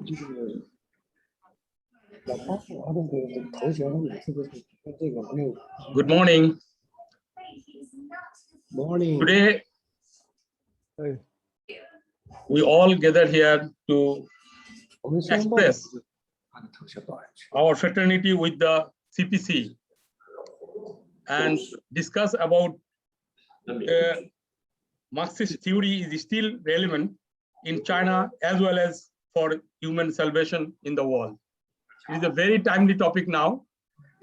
这个老方式他的头衔和每次都是跟这个没有。Good morning. Morning. Today, we all gather here to express our fraternity with the CPC and discuss about Marxist theory is still relevant in China as well as for human salvation in the world. It is a very timely topic now.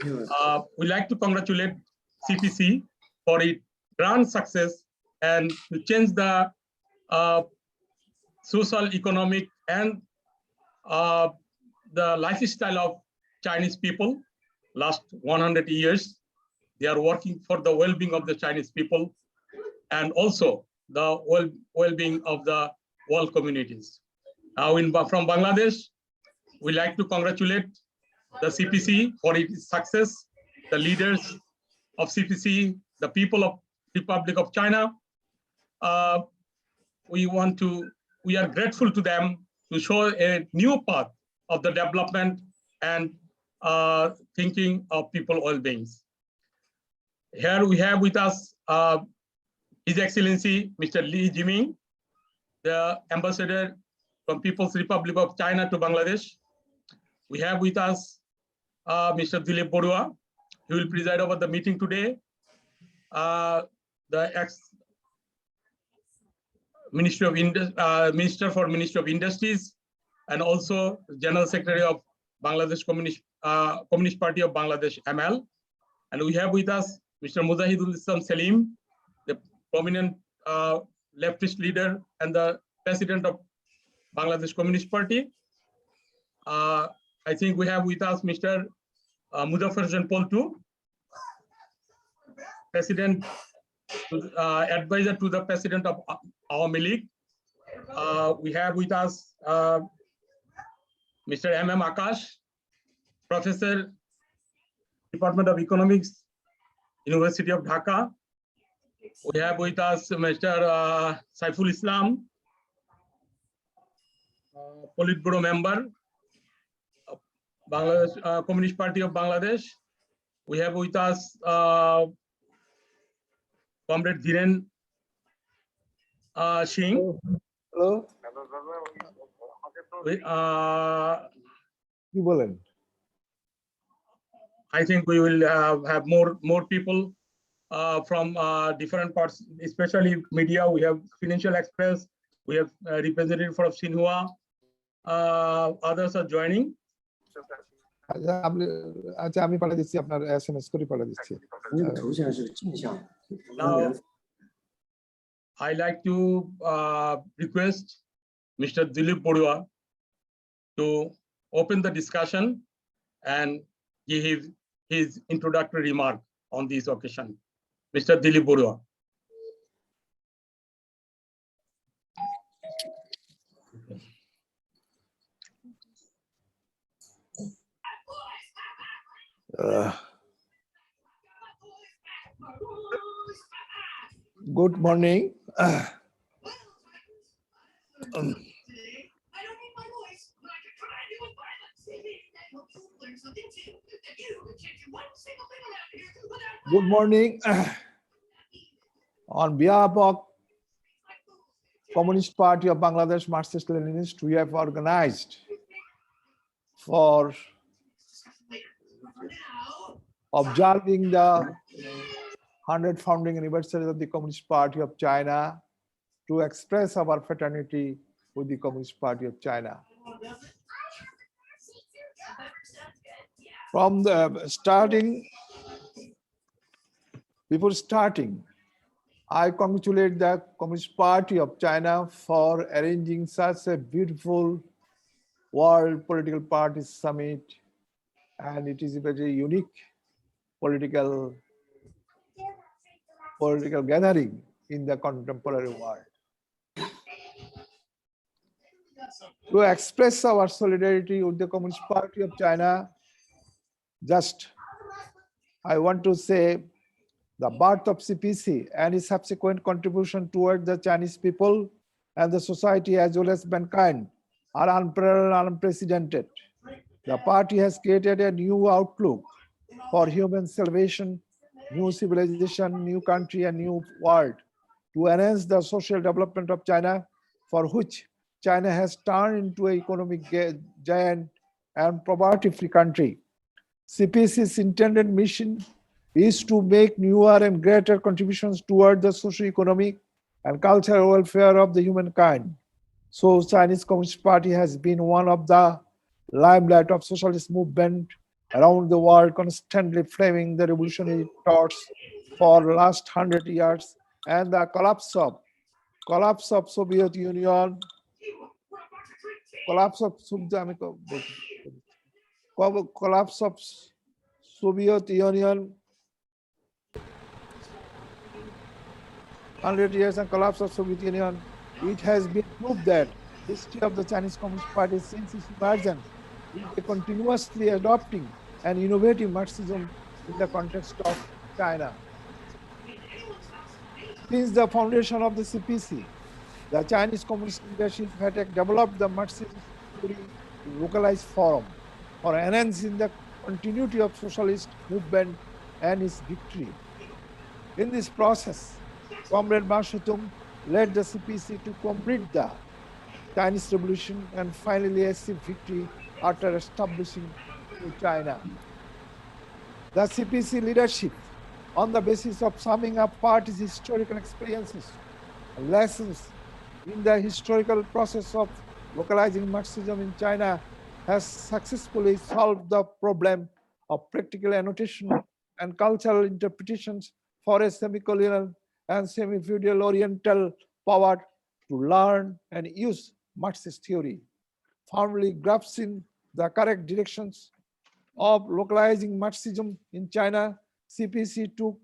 We like to congratulate CPC for its grand success and to change the social, economic, and the lifestyle of Chinese people. Last 100 years, they are working for the well-being of the Chinese people and also the well-being of the world communities. Now, from Bangladesh, we like to congratulate the CPC for its success, the leaders of CPC, the people of Republic of China. We are grateful to them to show a new path of the development and thinking of people well-beings. Here we have with us His Excellency Mr. Li Jiming, the ambassador from People's Republic of China to Bangladesh. We have with us Mr. Dilip Borua, who will preside over the meeting today. The Minister for Ministry of Industries, and also General Secretary of Bangladesh Communist Party of Bangladesh (ML). And we have with us Mr. Mujahidul Islam Salim, the prominent leftist leader and the President of Bangladesh Communist Party. I think we have with us Mr. Muzaffarjan Poltu, President, advisor to the President of Awami League. We have with us Mr. M.M. Akash, Professor, Department of Economics, University of Dhaka. We have with us Mr. Saiful Islam, Politburo member, Bangladesh Communist Party of Bangladesh. We have with us Comrade Dhiren Singh. Hello. I think we will have more people from different parts, especially media. We have Financial Express. We have representative from Xinhua. Others are joining. Now, I like to request Mr. Dilip Borua to open the discussion and give his introductory remark on this occasion. Mr. Dilip Borua. Good morning. Good morning. On behalf of Communist Party of Bangladesh Marxist Leninist, we have organized for observing the 100th founding anniversary of the Communist Party of China to express our fraternity with the Communist Party of China. From the starting, before starting, I congratulate the Communist Party of China for arranging such a beautiful World Political Party Summit, and it is a very unique political gathering in the contemporary world. To express our solidarity with the Communist Party of China, I want to say the birth of CPC and its subsequent contribution toward the Chinese people and the society as well as mankind are unparalleled and unprecedented. The party has created a new outlook for human salvation, new civilization, new country, and new world to enhance the social development of China, for which China has turned into an economic giant and poverty-free country. CPC's intended mission is to make newer and greater contributions toward the socio-economic and cultural welfare of the humankind. So Chinese Communist Party has been one of the limelight of socialist movement around the world, constantly flaming the revolutionary torch for the last 100 years, and the collapse of Soviet Union, collapse of collapse of Soviet Union, 100 years and collapse of Soviet Union, it has been proved that history of the Chinese Communist Party since its emergence is continuously adopting and innovative Marxism in the context of China. Since the foundation of the CPC, the Chinese Communist leadership had developed the Marxist theory localized forum for enhancing the continuity of socialist movement and its victory. In this process, Comrade Mao Zedong led the CPC to complete the Chinese Revolution and finally achieve victory after establishing New China. The CPC leadership, on the basis of summing up party's historical experiences and lessons in the historical process of localizing Marxism in China, has successfully solved the problem of practical annotation and cultural interpretations for a semi-colonial and semi-feudal Oriental power to learn and use Marxist theory. Firmly grasping the correct directions of localizing Marxism in China, CPC took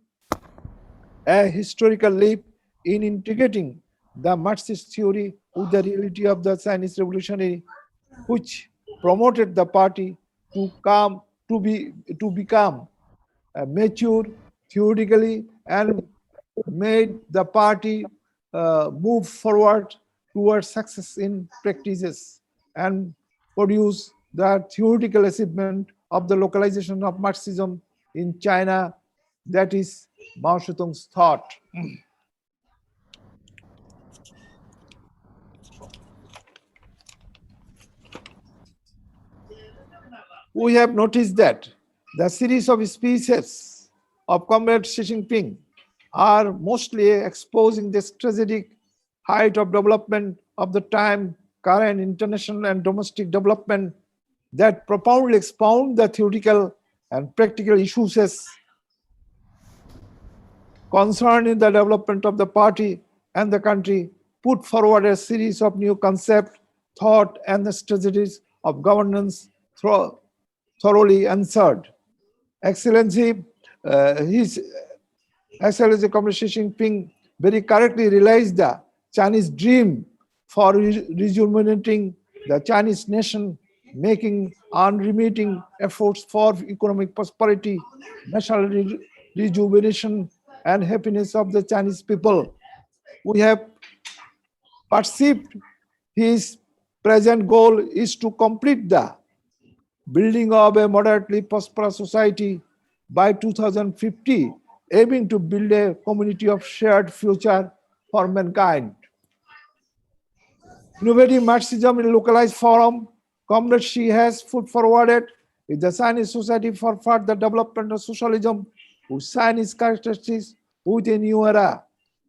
a historical leap in integrating the Marxist theory with the reality of the Chinese Revolutionary, which promoted the party to become mature theoretically and made the party move forward towards success in practices and produce the theoretical achievement of the localization of Marxism in China, that is Mao Zedong's thought. We have noticed that the series of speeches of Comrade Xi Jinping are mostly exposing this tragic height of development of the time, current international and domestic development that profoundly expound the theoretical and practical issues concerned in the development of the party and the country, put forward a series of new concepts, thought, and the strategies of governance thoroughly answered. Excellency, His Excellency Comrade Xi Jinping very correctly realized the Chinese dream for rejuvenating the Chinese nation, making unremitting efforts for economic prosperity, national rejuvenation, and happiness of the Chinese people. We have perceived his present goal is to complete the building of a moderately prosperous society by 2050, aiming to build a community of shared future for mankind. Innovative Marxism in localized forum, Comrade Xi has put forwarded with the Chinese society for further development of socialism with Chinese characteristics with a new era.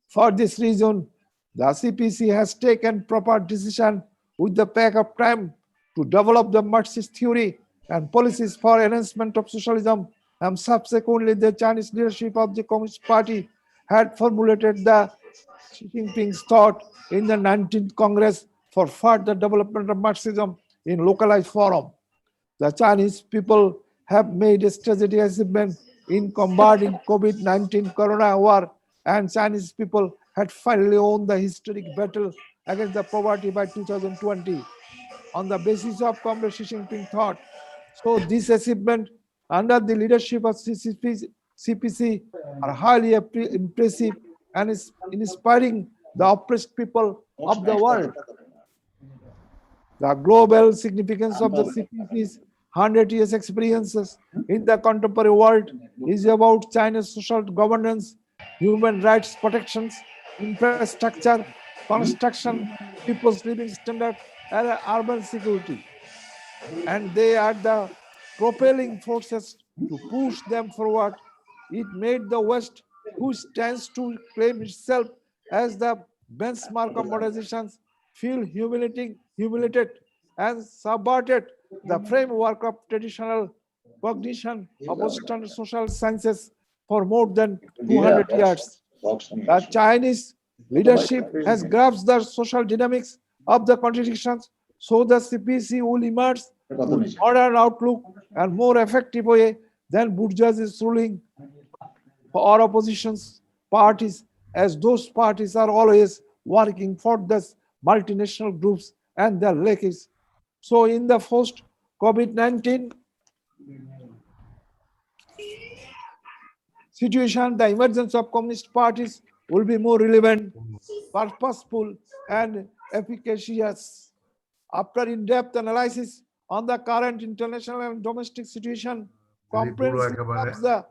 For this reason, the CPC has taken proper decision with the pack of time to develop the Marxist theory and policies for enhancement of socialism, and subsequently the Chinese leadership of the Communist Party had formulated the Xi Jinping's thought in the 19th Congress for further development of Marxism in localized forum. The Chinese people have made a strategic achievement in combating COVID-19 Corona war, and Chinese people had finally won the historic battle against the poverty by 2020 on the basis of Comrade Xi Jinping thought. So this achievement under the leadership of CPC are highly impressive and is inspiring the oppressed people of the world. The global significance of the CPC's 100 years experiences in the contemporary world is about China's social governance, human rights protections, infrastructure, construction, people's living standard, and urban security. And they are the propelling forces to push them forward. It made the West, who stands to claim itself as the benchmark of modernizations, feel humiliated and subverted the framework of traditional cognition of Western social sciences for more than 200 years. The Chinese leadership has grasped the social dynamics of the contradictions, so the CPC will emerge with modern outlook and more effective way than bourgeoisie's ruling or oppositions parties, as those parties are always working for the multinational groups and their legacies. So in the post COVID-19 situation, the emergence of communist parties will be more relevant, purposeful, and efficacious. After in-depth analysis on the current international and domestic situation, comprehensively maps the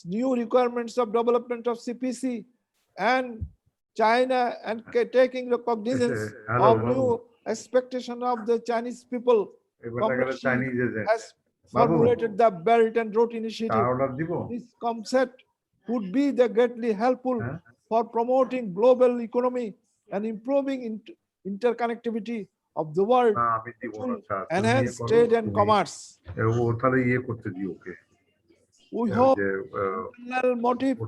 new requirements of development of CPC and China and taking the cognizance of new expectation of the Chinese people, Comrade Xi has formulated the Belt and Road Initiative. This concept would be the greatly helpful for promoting global economy and improving interconnectivity of the world, enhance trade and commerce. We hope internal motive of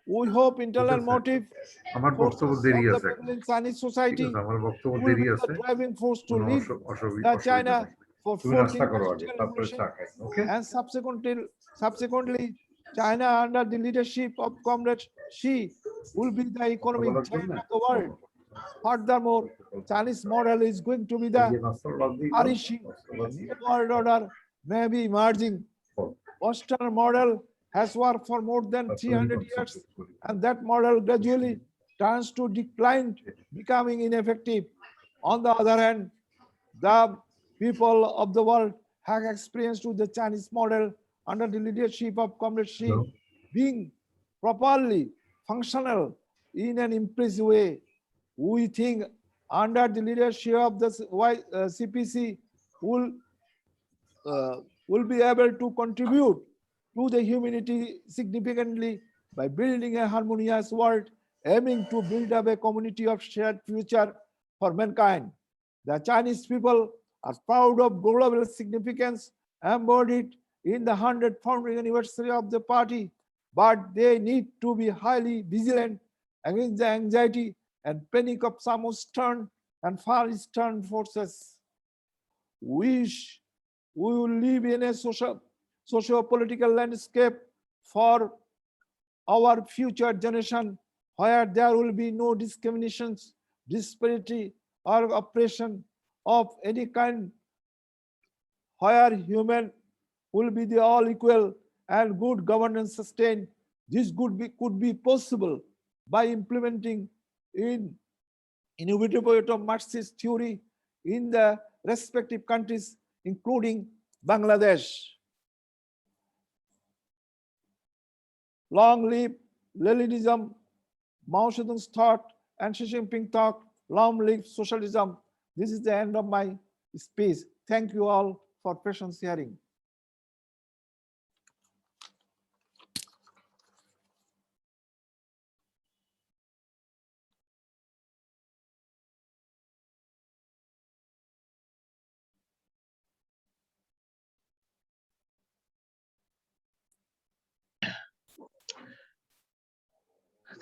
we hope internal motive forces of the people in Chinese society will be the driving force to lead the China for fourth industrial revolution, and subsequently China under the leadership of Comrade Xi will be the economic giant of the world. Furthermore, Chinese model is going to be the flourishing, and new world order may be emerging. Western model has worked for more than 300 years, and that model gradually turns to decline, becoming ineffective. On the other hand, the people of the world have experienced with the Chinese model under the leadership of Comrade Xi being properly functional in an impressive way. We think under the leadership of the CPC will be able to contribute to the humanity significantly by building a harmonious world, aiming to build up a community of shared future for mankind. The Chinese people are proud of global significance embodied in the 100th founding anniversary of the party, but they need to be highly vigilant against the anxiety and panic of some Eastern and Far Eastern forces. We will live in a socio-political landscape for our future generation where there will be no discriminations, disparity, or oppression of any kind, where human will be the all equal and good governance sustained. This could be possible by implementing in innovative of Marxist theory in the respective countries, including Bangladesh. Long live Leninism, Mao Zedong's thought, and Xi Jinping thought. Long live socialism. This is the end of my speech. Thank you all for patience hearing.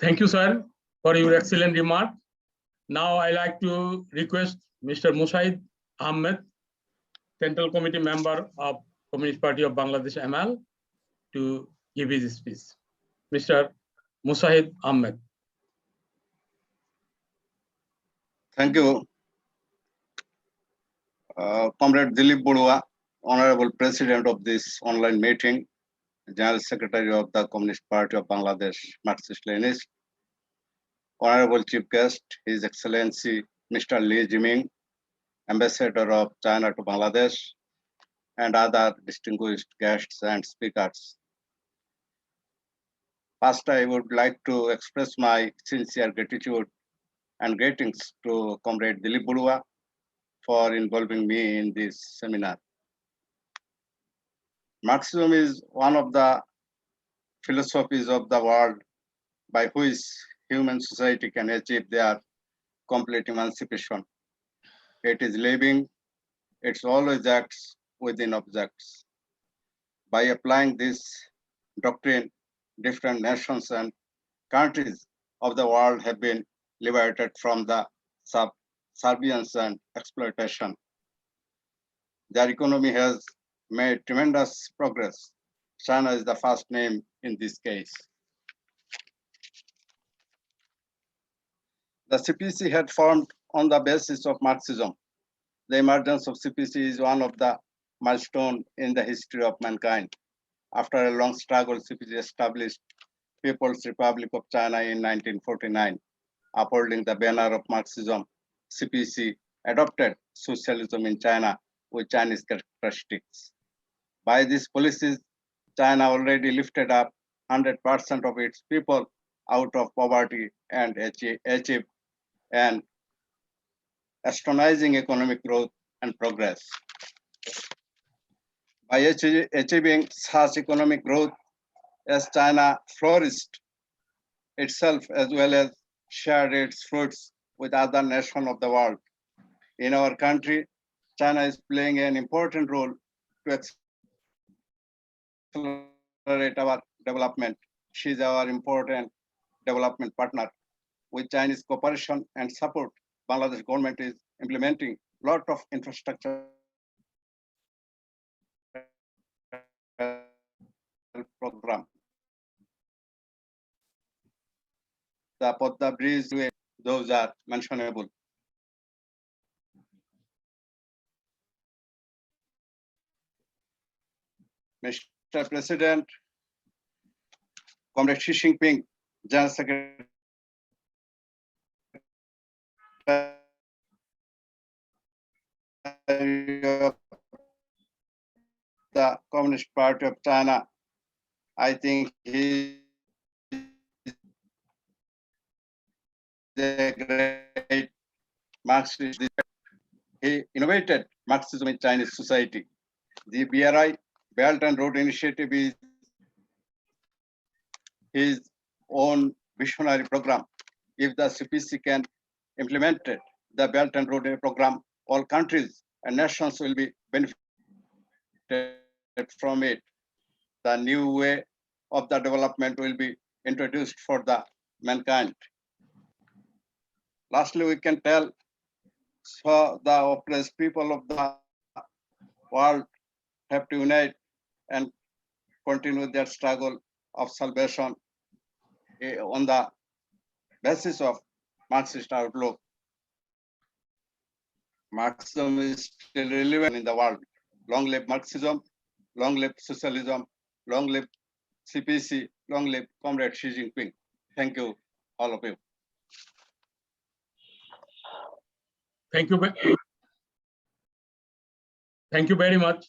Thank you, sir, for your excellent remark. Now I like to request Mr. Musaid Ahmed, Central Committee member of Communist Party of Bangladesh ML, to give his speech. Mr. Musaid Ahmed. Thank you, Comrade Dilip Bodua, Honorable President of this online meeting, General Secretary of the Communist Party of Bangladesh, Marxist-Leninist, honorable chief guest, His Excellency Mr. Li Jiming, Ambassador of China to Bangladesh, and other distinguished guests and speakers. First, I would like to express my sincere gratitude and greetings to Comrade Dilip Budua for involving me in this seminar. Marxism is one of the philosophies of the world by which human society can achieve their complete emancipation. It is living, it always acts within objects. By applying this doctrine, different nations and countries of the world have been liberated from the subservience and exploitation. Their economy has made tremendous progress. China is the first name in this case. The CPC had formed on the basis of Marxism. The emergence of CPC is one of the milestones in the history of mankind. After a long struggle, CPC established People's Republic of China in 1949. Upholding the banner of Marxism, CPC adopted socialism in China with Chinese characteristics. By these policies, China already lifted up 100% of its people out of poverty and achieved an astonishing economic growth and progress. By achieving such economic growth, as China flourished itself as well as shared its fruits with other nations of the world. In our country, China is playing an important role to accelerate our development. She is our important development partner. With Chinese cooperation and support, Bangladesh government is implementing a lot of infrastructure program. The Podda Bridge, those are mentionable. Mr. President, Comrade Xi Jinping, General Secretary of the Communist Party of China, I think he is a great Marxist. He innovated Marxism in Chinese society. The BRI, Belt and Road Initiative, is his own visionary program. If the CPC can implement it, the Belt and Road program, all countries and nations will be benefited from it. The new way of the development will be introduced for the mankind. Lastly, we can tell so the oppressed people of the world have to unite and continue their struggle of salvation on the basis of Marxist outlook. Marxism is still relevant in the world. Long live Marxism, long live socialism, long live CPC, long live Comrade Xi Jinping. Thank you, all of you. Thank you. Thank you very much,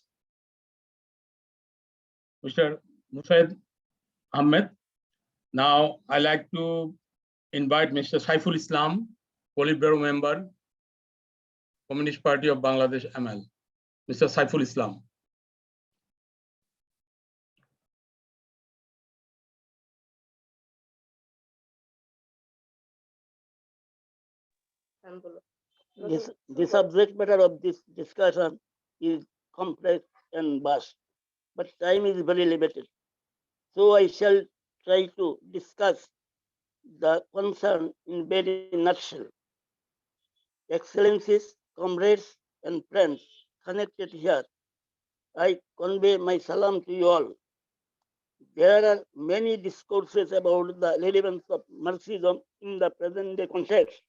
Mr. Musaid Ahmed. Now, I'd like to invite Mr. Saiful Islam, Politburo member, Communist Party of Bangladesh, ML. Mr. Saiful Islam. The subject matter of this discussion is complex and vast, but time is very limited. So I shall try to discuss the concern in very nutshell. Excellencies, comrades, and friends connected here, I convey my salam to you all. There are many discourses about the relevance of Marxism in the present day context.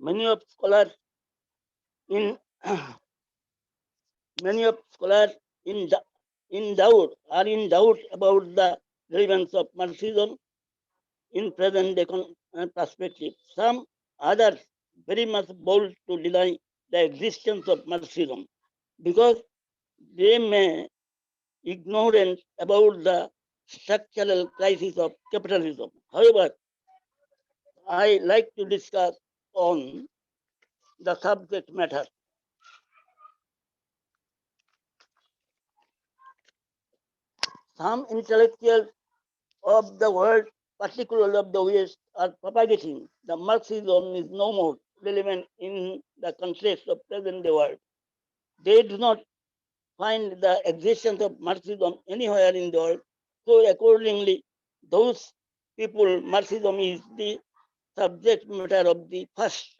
Many of scholars in doubt about the relevance of Marxism in present day perspective. Some others very much bold to deny the existence of Marxism because they may ignorant about the structural crisis of capitalism. However, I like to discuss on the subject matter. Some intellectuals of the world, particularly of the West, are propagating the Marxism is no more relevant in the context of present day world. They do not find the existence of Marxism anywhere in the world. So accordingly, those people, Marxism is the subject matter of the first.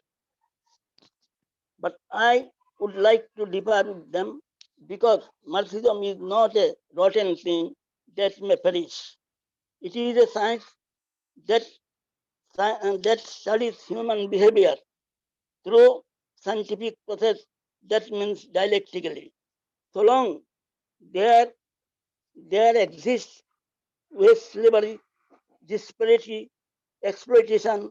But I would like to differ with them because Marxism is not a rotten thing that may perish. It is a science that, that studies human behavior through scientific process, that means dialectically. So long there, there exists waste slavery, disparity, exploitation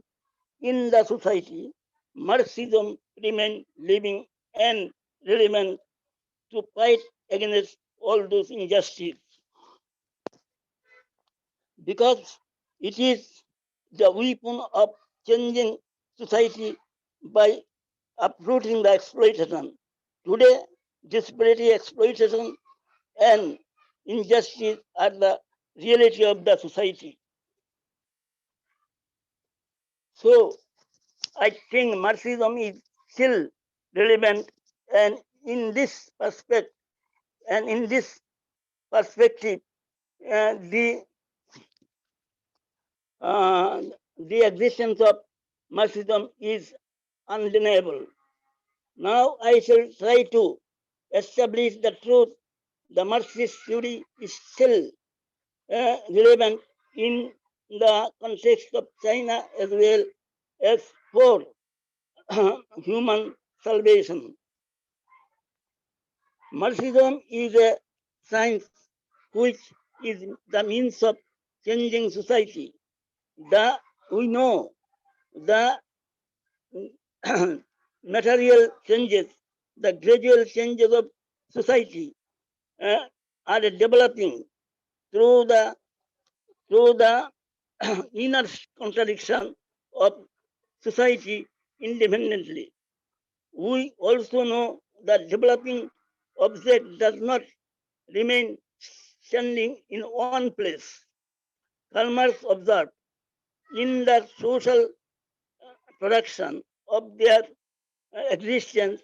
in the society, Marxism remains living and relevant to fight against all those injustices because it is the weapon of changing society by uprooting the exploitation. Today, disparity, exploitation, and injustice are the reality of the society. So, I think Marxism is still relevant, and in this perspective, and in this perspective, uh, the uh, the existence of Marxism is undeniable. Now I shall try to establish the truth. The Marxist theory is still relevant in the context of China as well as for human salvation. Marxism is a science which is the means of changing society. The, we know the material changes, the gradual changes of society uh, are developing through the inner contradiction of society independently. We also know that developing object does not remain standing in one place. Karl Marx observed in the social production of their existence,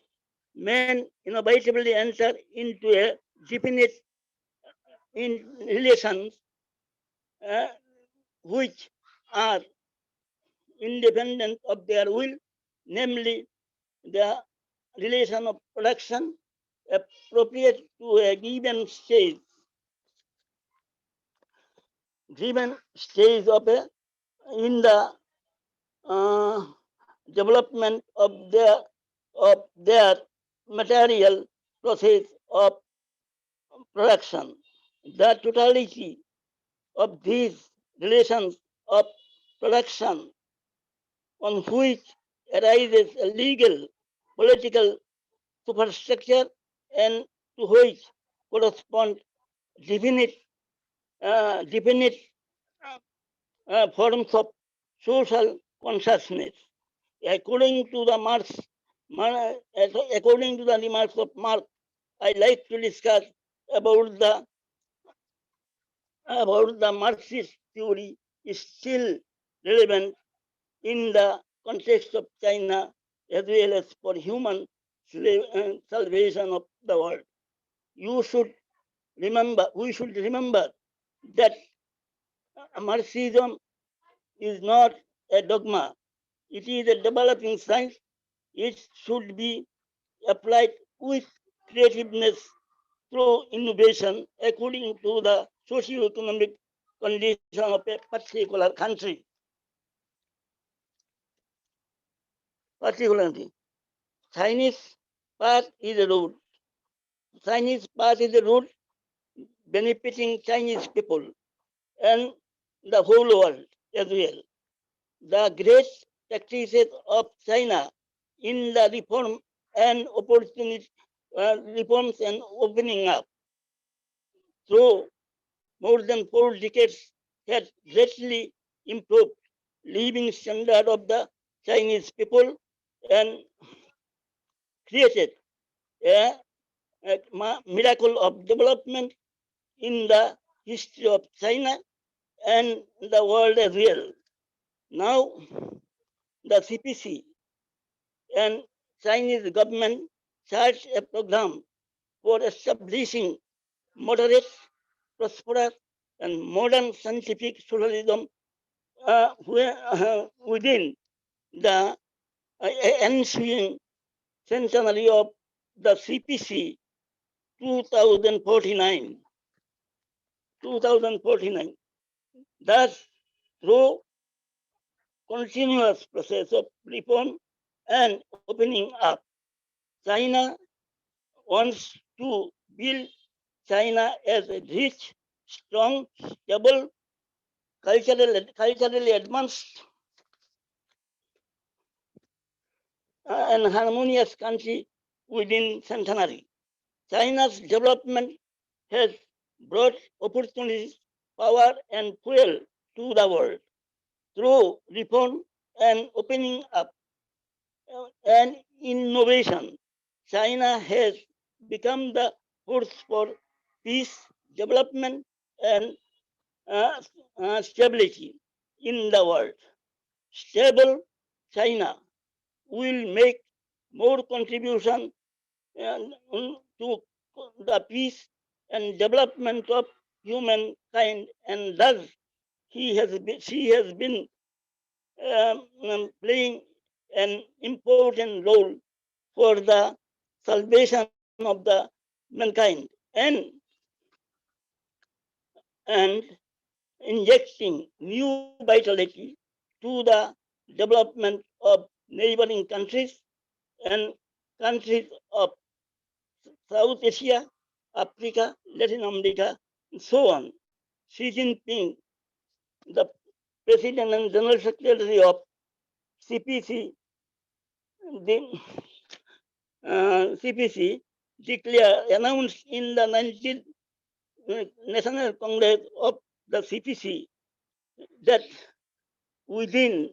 men inevitably enter into a definite in relations uh, which are independent of their will, namely the relation of production appropriate to a given stage of a in the uh, development of their material process of production. The totality of these relations of production on which arises a legal, political superstructure and to which correspond definite, definite forms of social consciousness. According to the Marx, according to the remarks of Marx, I like to discuss about the Marxist theory is still relevant in the context of China as well as for human salvation of the world. You should we should remember that Marxism is not a dogma. It is a developing science. It should be applied with creativeness through innovation according to the socio-economic condition of a particular country. Particularly, Chinese path is a route. Chinese path is a route benefiting Chinese people and the whole world as well. the great practices of China in the reform and opportunity reforms and opening up through more than 4 decades has greatly improved living standard of the Chinese people and created a miracle of development in the history of China and the world as well. Now, the CPC and Chinese government starts a program for establishing moderate, prosperous, and modern scientific socialism within the ensuing centenary of the CPC 2049. 2049. Thus, through continuous process of reform and opening up, China wants to build China as a rich, strong, stable, culturally advanced, and harmonious country within centenary. China's development has brought opportunities, power, and fuel to the world through reform and opening up and innovation. China has become the force for peace, development, and uh, stability in the world. Stable China will make more contribution to the peace and development of humankind, and thus she has been playing an important role for the salvation of the mankind and injecting new vitality to the development of neighboring countries and countries of South Asia, Africa, Latin America, and so on. Xi Jinping, the President and General Secretary of CPC, the CPC announced in the 19th National Congress of the CPC that within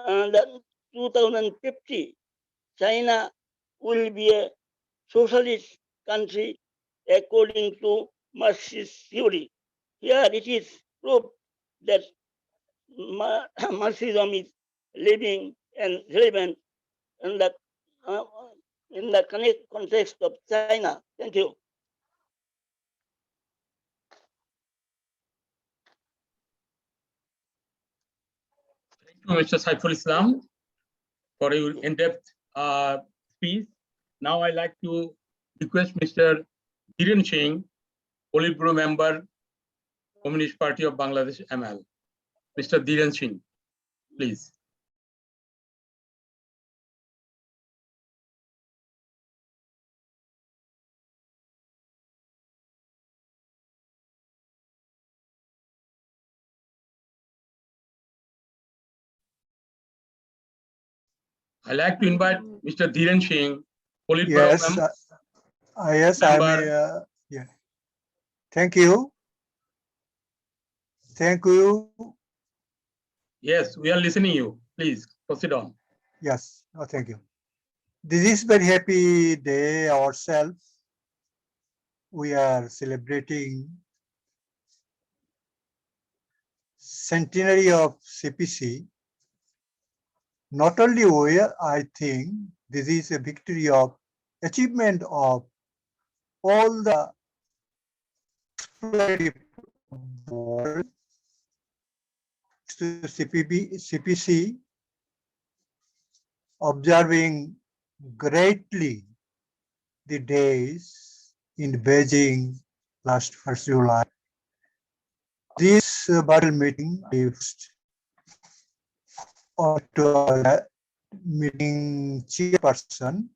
the 2050, China will be a socialist country according to Marxist theory. Here it is proved that Marxism is living and relevant in the uh, context of China. Thank you. Thank you, Mr. Saiful Islam, for your in-depth speech. Now I'd like to request Mr. Dhiren Singh, Politburo member, Communist Party of Bangladesh, ML. Mr. Dhiren Singh, please. I'd like to invite Mr. Dhiren Singh, Politburo Yes, I'm member. yeah. Thank you. Thank you. Yes, we are listening you. Please proceed on. Yes, thank you. This is very happy day ourselves. We are celebrating centenary of CPC. Not only we, I think this is a victory of achievement of all the world to CPC observing greatly the days in Beijing last 1st July. This virtual meeting is to our meeting chairperson,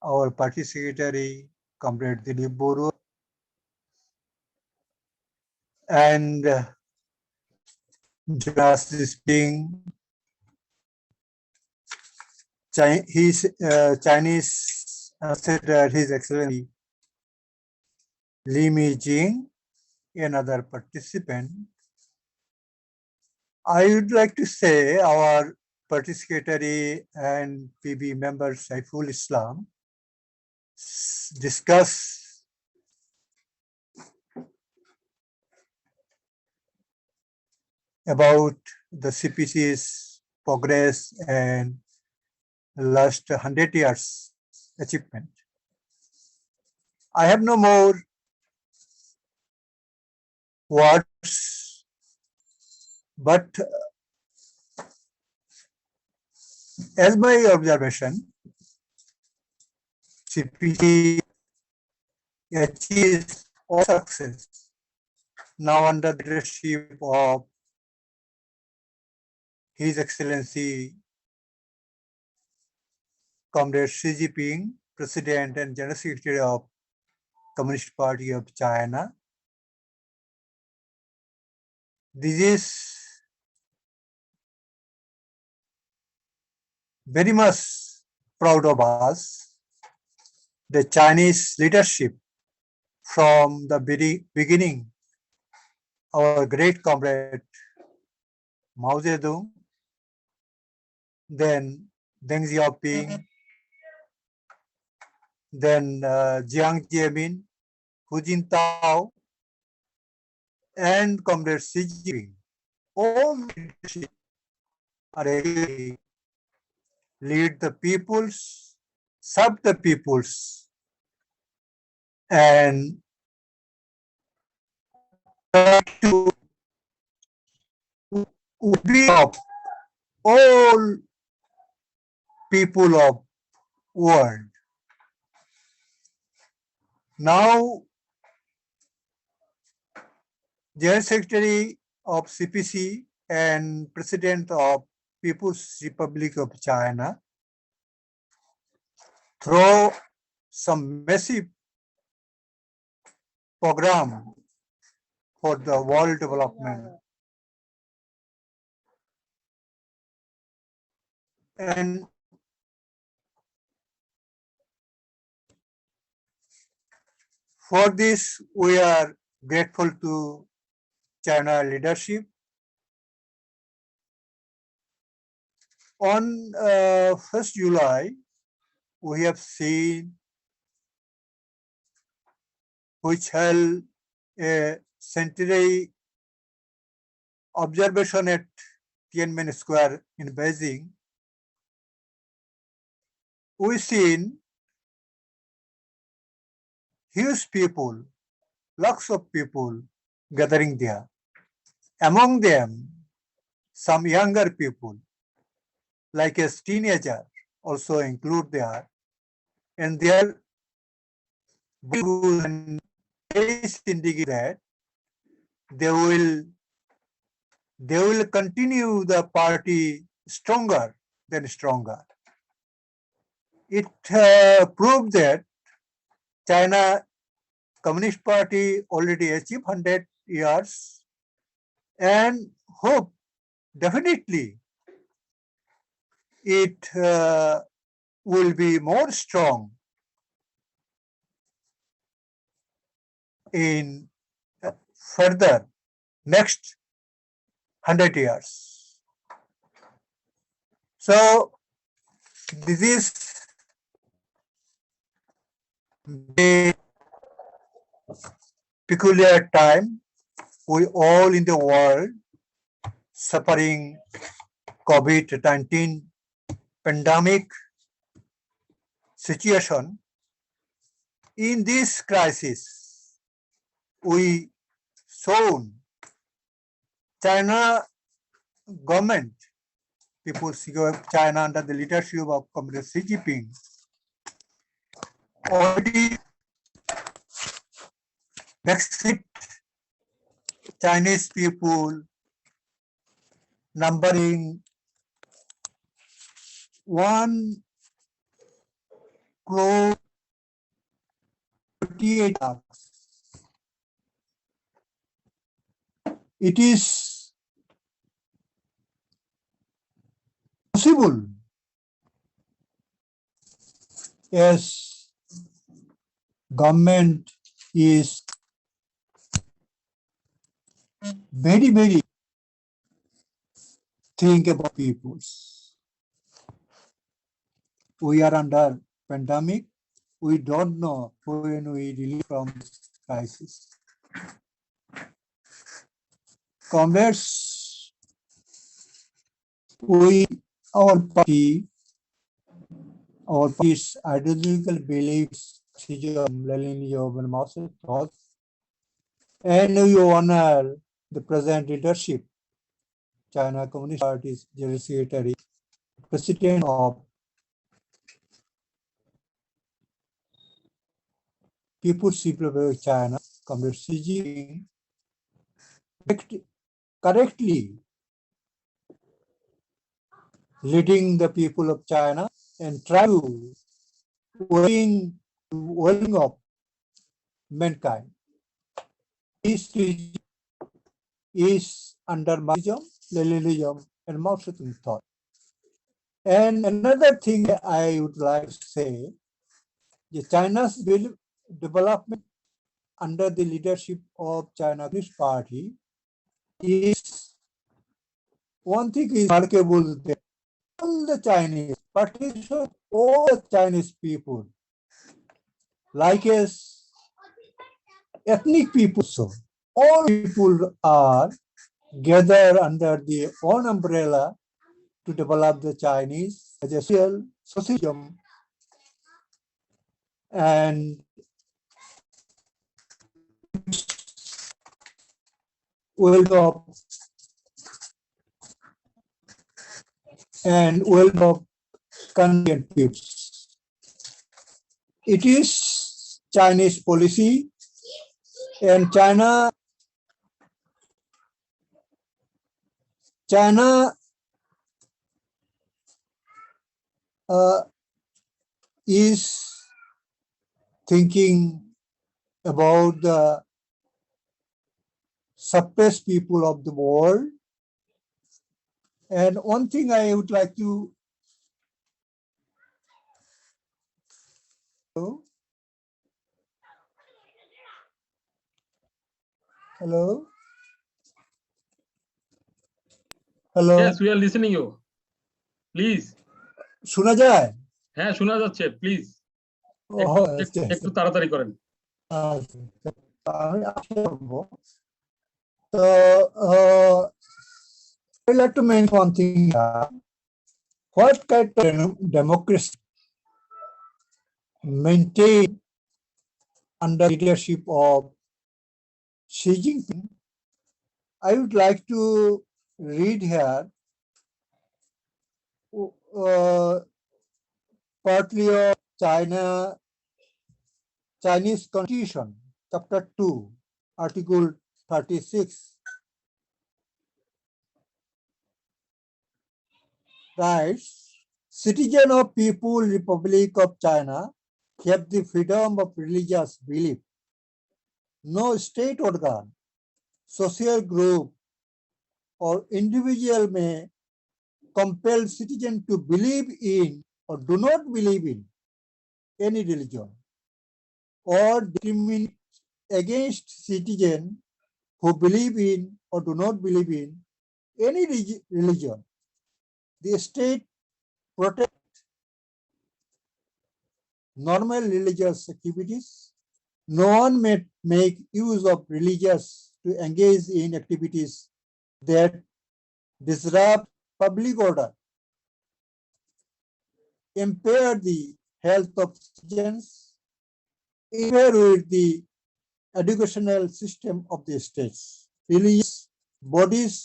our party secretary, Comrade Dilip Boru, and generously speaking, Chinese ambassador, His Excellency Li Mijing, another participant. I would like to say our participatory and PB member Saiful Islam discuss about the CPC's progress and last 100 years achievement. I have no more words, but as my observation, CPC achieves all success now under the leadership of His Excellency Comrade Xi Jinping, President and General Secretary of Communist Party of China. This is very much proud of us, the Chinese leadership from the beginning, our great comrade Mao Zedong, then Deng Xiaoping, then Jiang Zemin, Hu Jintao, and comrade Xi Jinping. All leadership are able lead the peoples, serve the peoples, and try to be of all people of world. Now, General Secretary of CPC and President of People's Republic of China through some massive program for the world development. And for this, we are grateful to China leadership. On 1st July, we have seen which held a centenary observation at Tiananmen Square in Beijing. We seen huge people, lakhs of people gathering there. Among them, some younger people, like a teenager, also include there, and their views and face indicate that they will continue the party stronger than stronger. It proved that China Communist Party already achieved 100 years and hope definitely it will be more strong in further next 100 years. So this is a peculiar time. We all in the world suffering COVID-19 pandemic situation. In this crisis, we shown China government, People's China under the leadership of Comrade Xi Jinping, already vaccinate Chinese people numbering 1 crore 38 lakhs. It is possible as government is very think about peoples. We are under pandemic. We don't know when we release from this crisis. Comrades, our party's ideological beliefs, Marxism, and Marxist thoughts, and we honor the present leadership. China Communist Party's General Secretary, President of People's Republic of China, Comrade Xi Jinping, correctly leading the people of China and try to well of mankind. This is under Marxism, Leninism, and Marxism thought. And another thing I would like to say, China's development under the leadership of China Communist Party is one thing is remarkable that all the Chinese, particularly all the Chinese people, like as ethnic people, so all people are gathered under the one umbrella to develop the Chinese as a socialism and world of convenient peers. It is Chinese policy, and China is thinking about the suppressed people of the world. And one thing I would like to Hello? Hello? Yes, we are listening you. Please. শোনা যায়? হ্যাঁ, শোনা যাচ্ছে, please. একটু তাড়াতাড়ি করেন। আমি আশা করব। So, I'd like to mention one thing. What kind of democracy maintained under leadership of Xi Jinping? I would like to read here partly of Chinese Constitution, Chapter 2, Article 36. Writes, citizen of People Republic of China have the freedom of religious belief. No state organ, social group, or individual may compel citizen to believe in or do not believe in any religion or discriminate against citizen who believe in or do not believe in any religion. The state protects normal religious activities. No one may make use of religious to engage in activities that disrupt public order, impair the health of citizens, interfere with the educational system of the states, religious bodies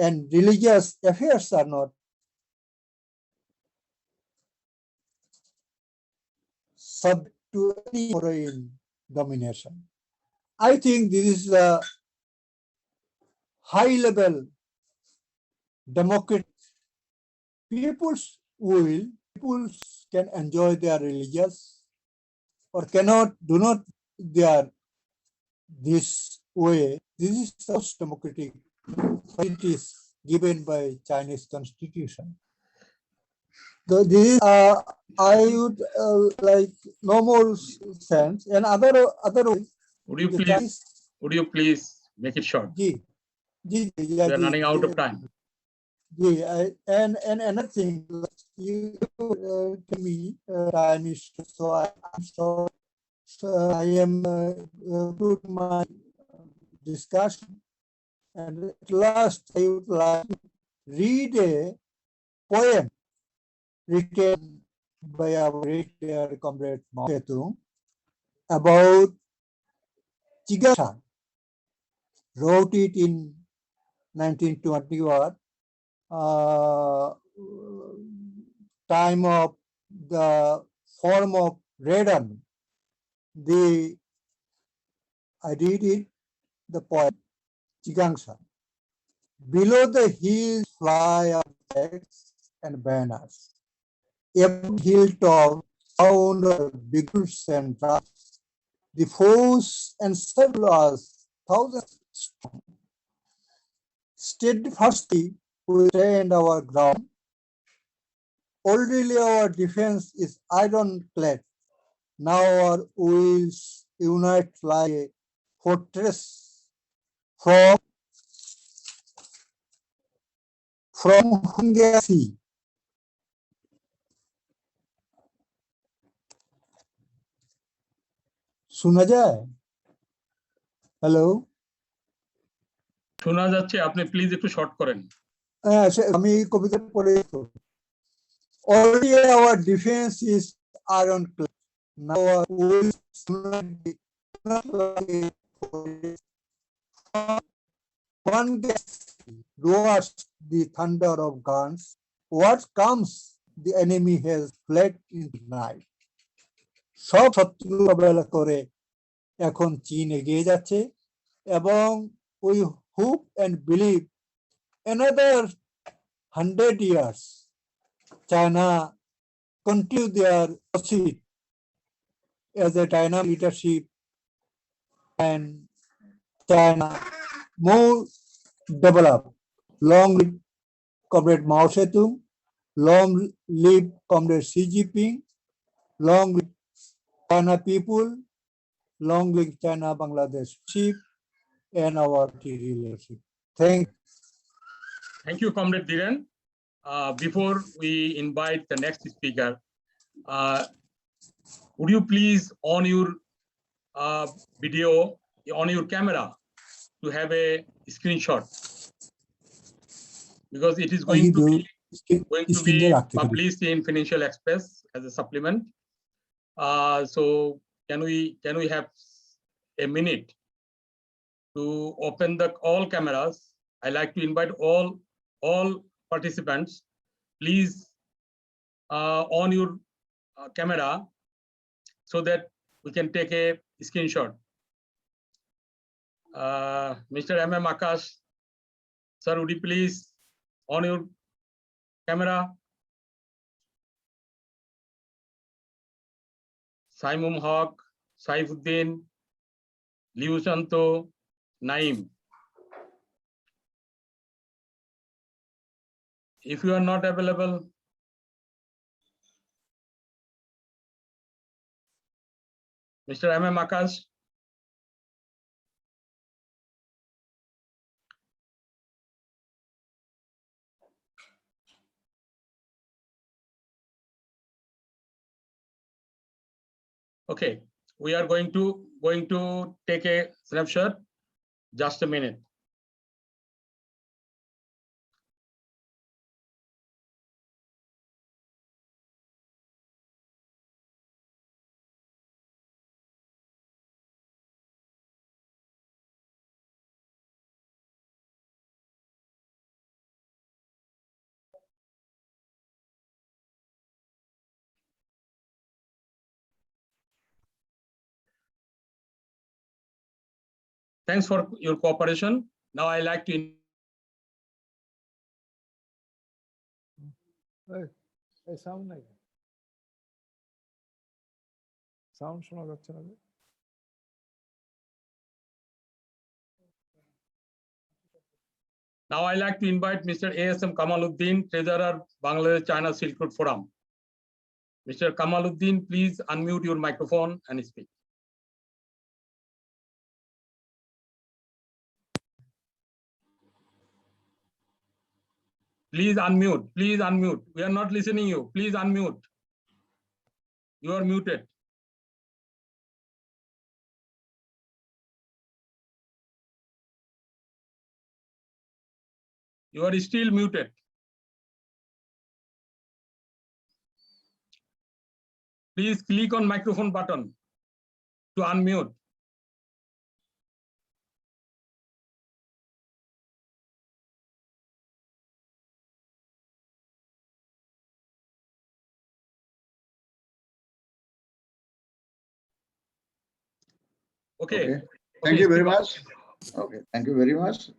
and religious affairs are not subject to any foreign domination. I think this is a high-level democratic. People's can enjoy their religious or do not their this way. This is most democratic societies given by Chinese Constitution. So this I would like no more sense. And other way, Would you the please, Chinese, make it short? ji, ji, We yeah, are running out of ji, time. ji, and another thing, you tell me Chinese, so I'm sorry. So I am put my discussion, and at last I would like to read a poem written by our great comrade Mao Zedong about Chigasha. Wrote it in 1921, time of the form of Red Army. I read it, the poem Chigangsha. Below the hills fly our flags and banners. Above hilltop sound of bugles and drums. The foes encircle us thousands strong. Steadfastly we stand our ground. Already our defense is ironclad. Now our wheels unite like a fortress from Hungary sea. শোনা যায়? Hello, শোনা যাচ্ছে, আপনি please একটু short করেন। আমি কবিতা পড়ে already our defense is ironclad. Now our wheels unite like a fortress. One gets roars the thunder of guns. What comes? The enemy has fled in the night. সব শত্রু মোকাবেলা করে এখন চীন এগিয়ে যাচ্ছে এবং we hope and believe another 100 years China continue their proceed as a dynamic leadership and China more develop. Long live Comrade Mao Zedong, long live Comrade Xi Jinping, long live China people, long live China Bangladesh ship and our relationship. Thank you, Comrade Dhiren. Before we invite the next speaker, would you please on your video, on your camera, to have a screenshot? Because it is going to be published in Financial Express as a supplement. So can we have a minute to open all cameras? I like to invite all participants. Please on your camera so that we can take a screenshot. Mr. M.M. Akash, sir, would you please on your camera? Saimum Haq, Saifuddin, Liu Santo, Naim. If you are not available, Mr. M.M. Akash. Okay, we are going to take a snapshot. Just a minute. Thanks for your cooperation. Now I like to sound নাই, sound শোনা যাচ্ছে না। Now I like to invite Mr. ASM Kamaluddin, Treasurer, Bangladesh China Silk Road Forum. Mr. Kamaluddin, please unmute your microphone and speak. Please unmute. Please unmute. We are not listening you. Please unmute. You are muted. You are still muted. Please click on microphone button to unmute. Okay. Thank you very much. Okay, thank you very much.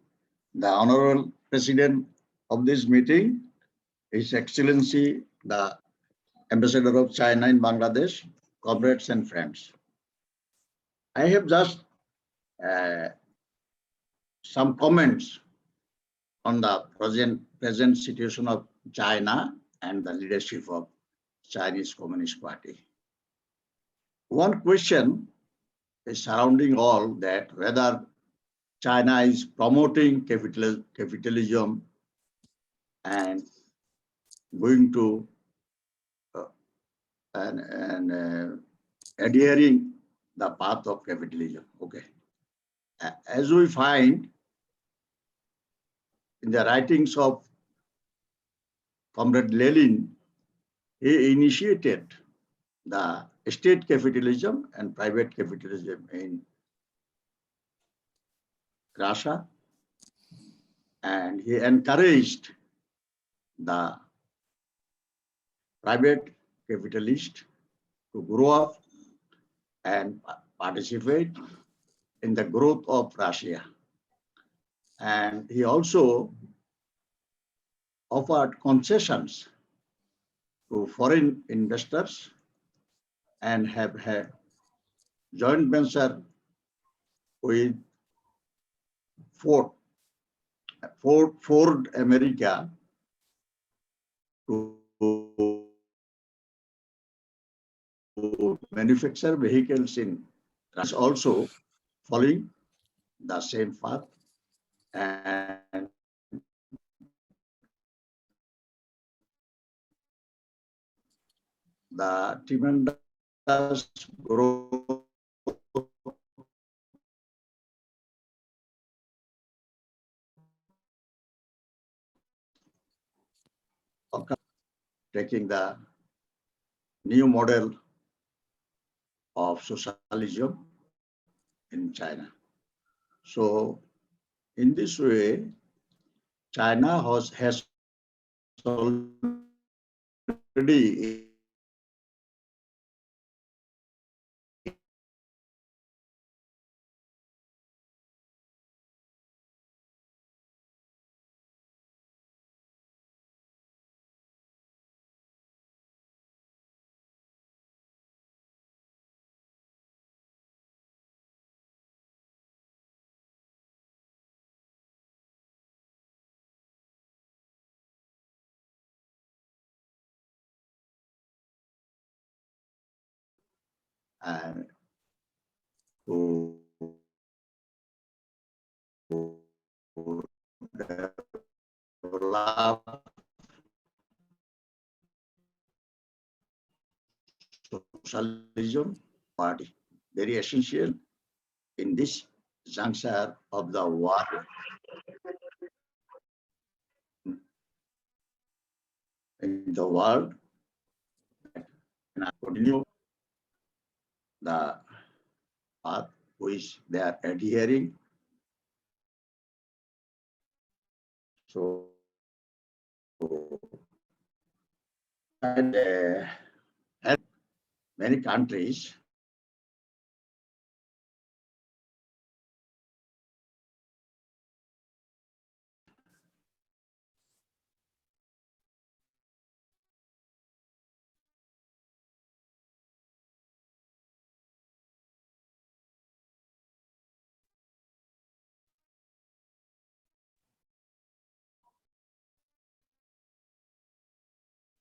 The Honorable President of this meeting, His Excellency, the Ambassador of China in Bangladesh, comrades and friends. I have just some comments on the present situation of China and the leadership of Chinese Communist Party. One question is surrounding all that whether China is promoting capitalism and going to adhering the path of capitalism. Okay. As we find in the writings of Comrade Lenin, he initiated the state capitalism and private capitalism in Russia, and he encouraged the private capitalists to grow up and participate in the growth of Russia. And he also offered concessions to foreign investors and have had joint venture with Ford America to manufacture vehicles in Russia, also following the same path, and the tremendous growth of taking the new model of socialism in China. So in this way, China has already to develop socialism party, very essential in this juncture of the war. In the world, and I continue the path which they are adhering. So, and many countries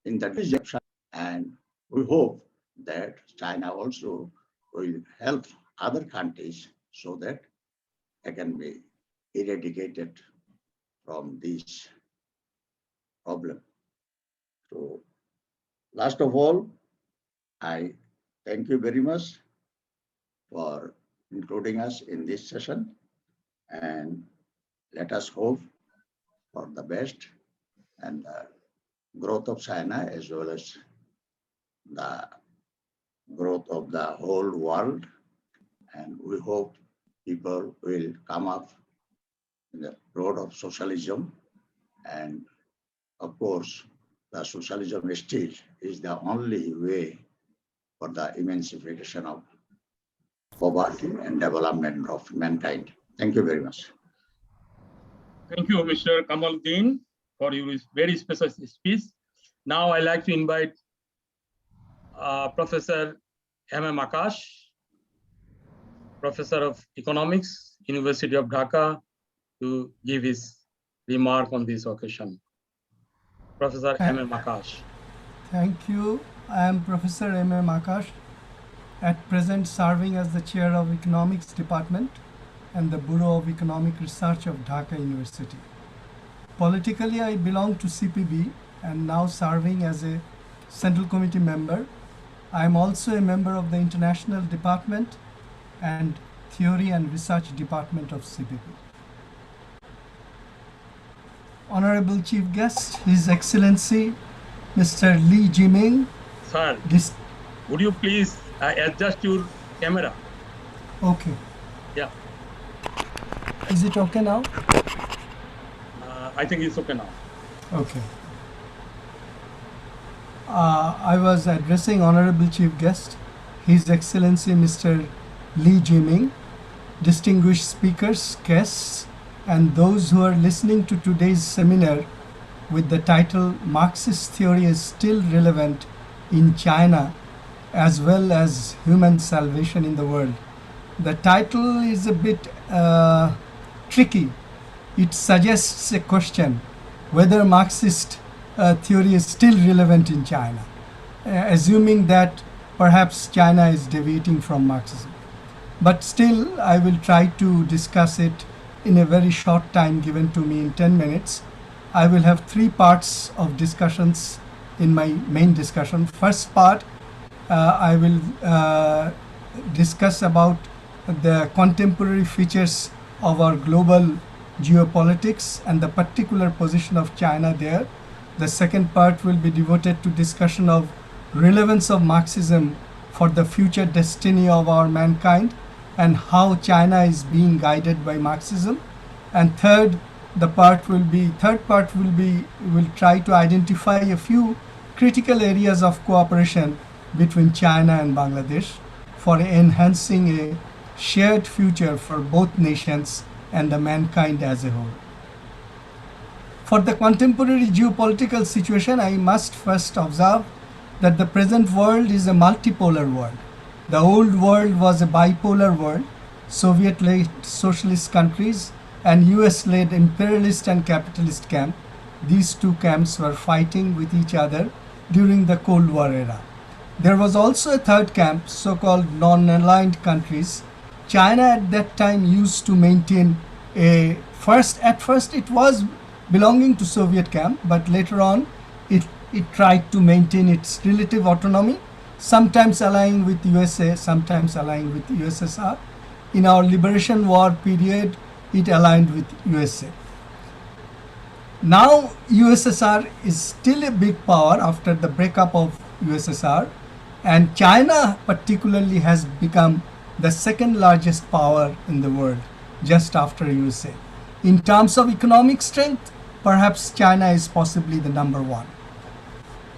in the direction, and we hope that China also will help other countries so that they can be eradicated from this problem. So, last of all, I thank you very much for including us in this session, and let us hope for the best and the growth of China as well as the growth of the whole world. And we hope people will come up in the road of socialism. And of course, the socialism still is the only way for the emancipation of poverty and development of mankind. Thank you very much. Thank you, Mr. Kamaluddin, for your very special speech. Now I'd like to invite Professor M.M. Akash, Professor of Economics, University of Dhaka, to give his remark on this occasion. Professor M.M. Akash. Thank you. I am Professor M.M. Akash, at present serving as the Chair of Economics Department and the Bureau of Economic Research of Dhaka University. Politically, I belong to CPB and now serving as a Central Committee member. I am also a member of the International Department and Theory and Research Department of CPB. Honorable Chief Guest, His Excellency Mr. Li Jiming. Sir, would you please adjust your camera? Okay. Yeah. Is it okay now? I think it's okay now. Okay. I was addressing Honorable Chief Guest, His Excellency Mr. Li Jiming, distinguished speakers, guests, and those who are listening to today's seminar with the title Marxist Theory is Still Relevant in China as well as Human Salvation in the World. The title is a bit tricky. It suggests a question whether Marxist theory is still relevant in China, assuming that perhaps China is deviating from Marxism. But still, I will try to discuss it in a very short time given to me in 10 minutes. I will have 3 parts of discussions in my main discussion. First part, I will discuss about the contemporary features of our global geopolitics and the particular position of China there. The second part will be devoted to discussion of relevance of Marxism for the future destiny of our mankind and how China is being guided by Marxism. And third part will try to identify a few critical areas of cooperation between China and Bangladesh for enhancing a shared future for both nations and the mankind as a whole. For the contemporary geopolitical situation, I must first observe that the present world is a multipolar world. The old world was a bipolar world, Soviet-led socialist countries and US-led imperialist and capitalist camp. These two camps were fighting with each other during the Cold War era. There was also a third camp, so-called non-aligned countries. China at that time used to maintain at first it was belonging to Soviet camp, but later on it tried to maintain its relative autonomy, sometimes allying with USA, sometimes allying with USSR. In our liberation war period, it aligned with USA. Now USSR is still a big power after the breakup of USSR, and China particularly has become the second largest power in the world, just after USA. In terms of economic strength, perhaps China is possibly the number one.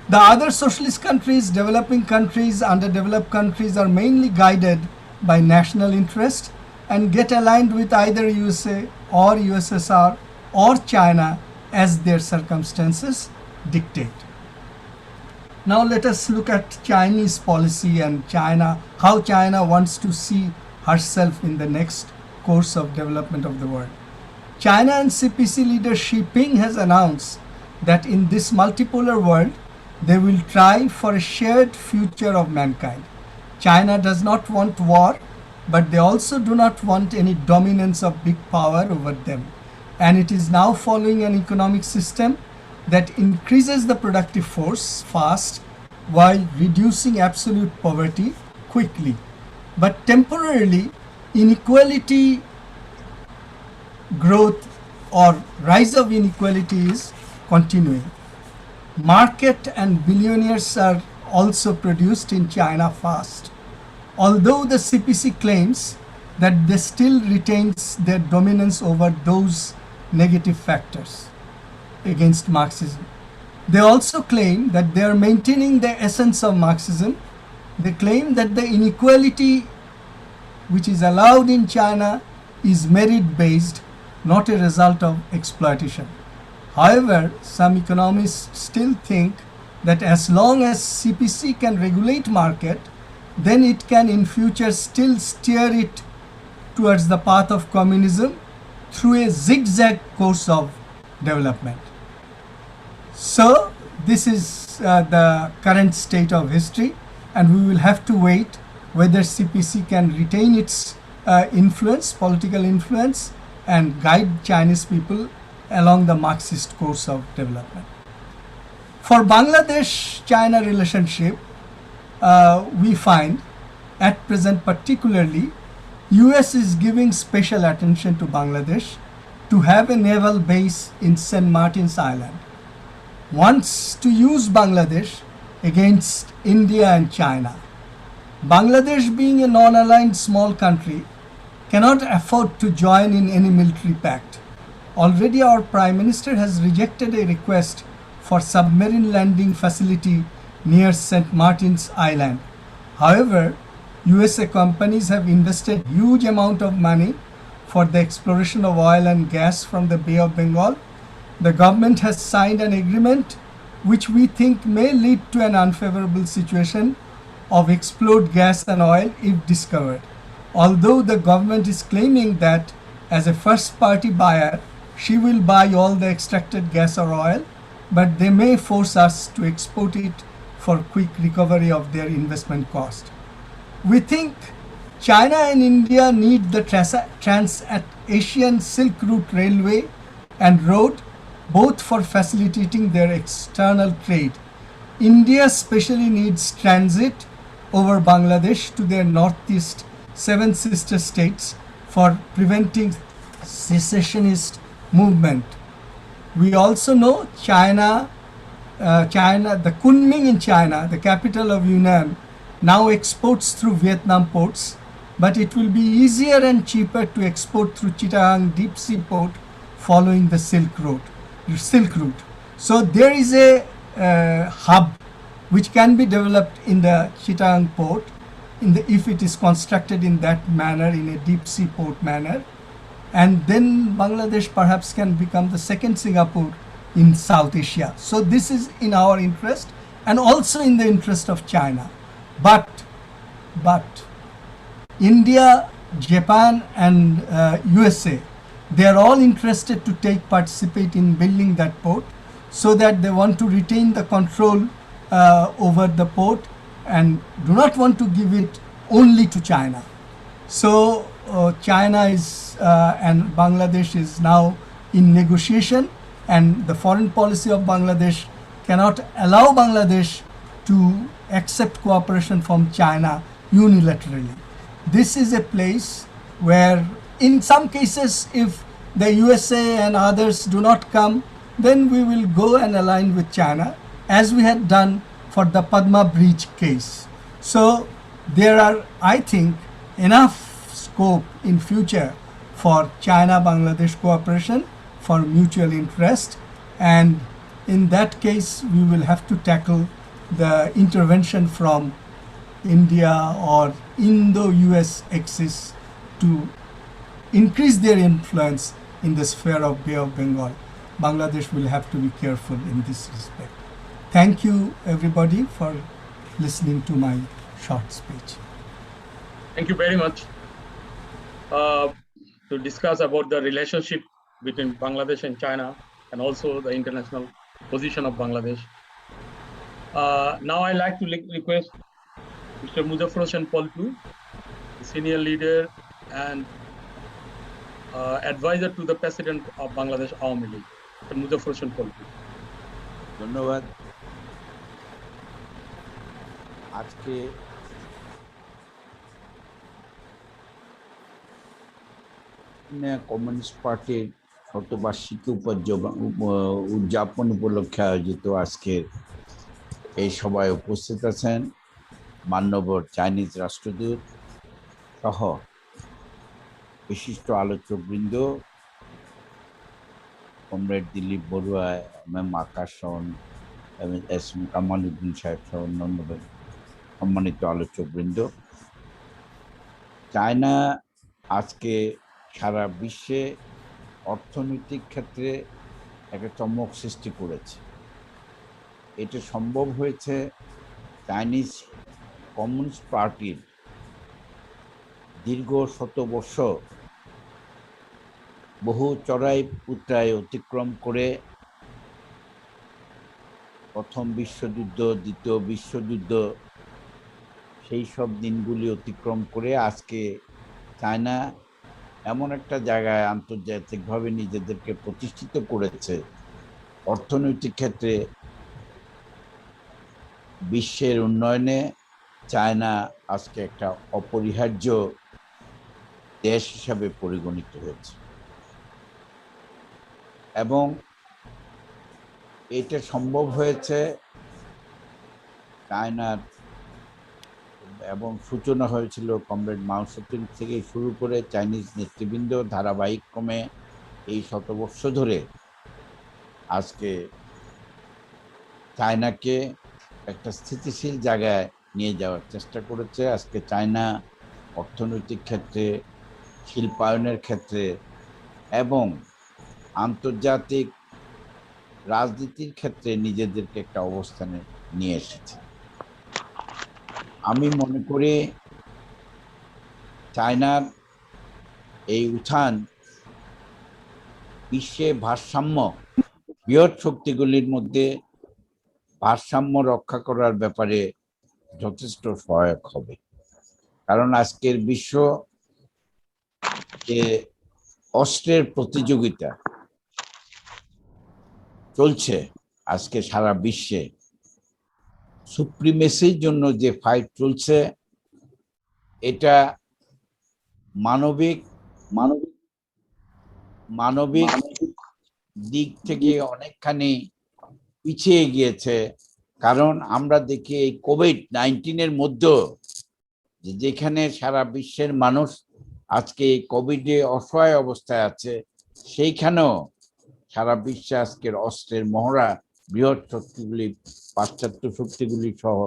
The other socialist countries, developing countries, underdeveloped countries are mainly guided by national interest and get aligned with either USA or USSR or China as their circumstances dictate. Now let us look at Chinese policy and how China wants to see herself in the next course of development of the world. China and CPC leader Xi Jinping has announced that in this multipolar world, They will try for a shared future of mankind. China does not want war, but they also do not want any dominance of big power over them. And it is now following an economic system that increases the productive force fast while reducing absolute poverty quickly. But temporarily, inequality growth or rise of inequality is continuing. Market and billionaires are also produced in China fast. Although the CPC claims that they still retains their dominance over those negative factors against Marxism. They also claim that they are maintaining the essence of Marxism. They claim that the inequality which is allowed in China is merit-based, not a result of exploitation. However, some economists still think that as long as CPC can regulate market, then it can in future still steer it towards the path of communism through a zigzag course of development. So this is the current state of history, and we will have to wait whether CPC can retain its influence, political influence, and guide Chinese people along the Marxist course of development. For Bangladesh-China relationship, we find at present particularly, US is giving special attention to Bangladesh to have a naval base in St. Martin's Island. Wants to use Bangladesh against India and China. Bangladesh, being a non-aligned small country, cannot afford to join in any military pact. Already our Prime Minister has rejected a request for submarine landing facility near St. Martin's Island. However, USA companies have invested huge amount of money for the exploration of oil and gas from the Bay of Bengal. The government has signed an agreement which we think may lead to an unfavorable situation of explored gas and oil if discovered. Although the government is claiming that as a first party buyer, she will buy all the extracted gas or oil, but they may force us to export it for quick recovery of their investment cost. We think China and India need the Trans-Asian Silk Route Railway and road, both for facilitating their external trade. India especially needs transit over Bangladesh to their northeast 7 sister states for preventing secessionist movement. We also know China, the Kunming in China, the capital of Yunnan, now exports through Vietnam ports, but it will be easier and cheaper to export through Chittagong deep sea port following the Silk Route. So there is a hub which can be developed in the Chittagong port if it is constructed in that manner, in a deep sea port manner. And then Bangladesh perhaps can become the second Singapore in South Asia. So this is in our interest and also in the interest of China. But India, Japan and USA, they are all interested to participate in building that port, so that they want to retain the control over the port and do not want to give it only to China. So China is and Bangladesh is now in negotiation, and the foreign policy of Bangladesh cannot allow Bangladesh to accept cooperation from China unilaterally. This is a place where in some cases, if the USA and others do not come, then we will go and align with China, as we had done for the Padma Bridge case. So there are, I think, enough scope in future for China-Bangladesh cooperation for mutual interest, and in that case we will have to tackle the intervention from India or Indo-US axis to increase their influence in the sphere of Bay of Bengal. Bangladesh will have to be careful in this respect. Thank you everybody for listening to my short speech. Thank you very much. To discuss about the relationship between Bangladesh and China, and also the international position of Bangladesh. Now I like to request Mr. Muzaffar Hossain Paltu, the senior leader and advisor to the President of Bangladesh Awami League, Mr. Muzaffar Hossain Paltu. ধন্যবাদ। আজকে communist পার্টির শতবার্ষিকী উদযাপন উপলক্ষে আয়োজিত আজকের এই সভায় উপস্থিত আছেন মাননীয় চাইনিজ রাষ্ট্রদূত সহ বিশিষ্ট আলোচকবৃন্দ, comrade Dilip Barua, ma'am Akashan, S M Kamal Uddin Saheb সহ অন্যান্য সম্মানিত আলোচকবৃন্দ। চায়না আজকে সারা বিশ্বে অর্থনৈতিক ক্ষেত্রে একটা চমক সৃষ্টি করেছে। এটা সম্ভব হয়েছে চাইনিজ কমিউনিস্ট পার্টির দীর্ঘ শত বছর বহু চড়াই উতরাই অতিক্রম করে, প্রথম বিশ্বযুদ্ধ, দ্বিতীয় বিশ্বযুদ্ধ, সেই সব দিনগুলি অতিক্রম করে আজকে চায়না এমন একটা জায়গায় আন্তর্জাতিকভাবে নিজেদেরকে প্রতিষ্ঠিত করেছে। অর্থনৈতিক ক্ষেত্রে বিশ্বের উন্নয়নে চায়না আজকে একটা অপরিহার্য দেশ হিসাবে পরিগণিত হয়েছে এবং এটা সম্ভব হয়েছে চায়নার এবং সূচনা হয়েছিল কমরেড মাও সেতুং থেকে শুরু করে চাইনিজ নেতৃবৃন্দ ধারাবাহিকক্রমে এই শতবর্ষ ধরে আজকে চায়নাকে একটা স্থিতিশীল জায়গায় নিয়ে যাওয়ার চেষ্টা করেছে। আজকে চায়না অর্থনৈতিক ক্ষেত্রে, শিল্পায়নের ক্ষেত্রে এবং আন্তর্জাতিক রাজনীতির ক্ষেত্রে নিজেদেরকে একটা অবস্থানে নিয়ে এসেছে। আমি মনে করি চায়নার এই উত্থান বিশ্বে ভারসাম্য, বৃহৎ শক্তিগুলির মধ্যে ভারসাম্য রক্ষা করার ব্যাপারে যথেষ্ট সহায়ক হবে। কারণ আজকের বিশ্ব যে অস্ত্রের প্রতিযোগিতা চলছে আজকে সারা বিশ্বে, সুপ্রিমেসির জন্য যে ফাইট চলছে, এটা মানবিক দিক থেকে অনেকখানি পিছিয়ে গিয়েছে। কারণ আমরা দেখি এই কোভিড-19 মধ্যে যেখানে সারা বিশ্বের মানুষ আজকে এই কোভিডে অসহায় অবস্থায় আছে, সেইখানেও সারা বিশ্বে আজকের অস্ত্রের মহড়া বৃহৎ শক্তিগুলি, পাশ্চাত্য শক্তিগুলি সহ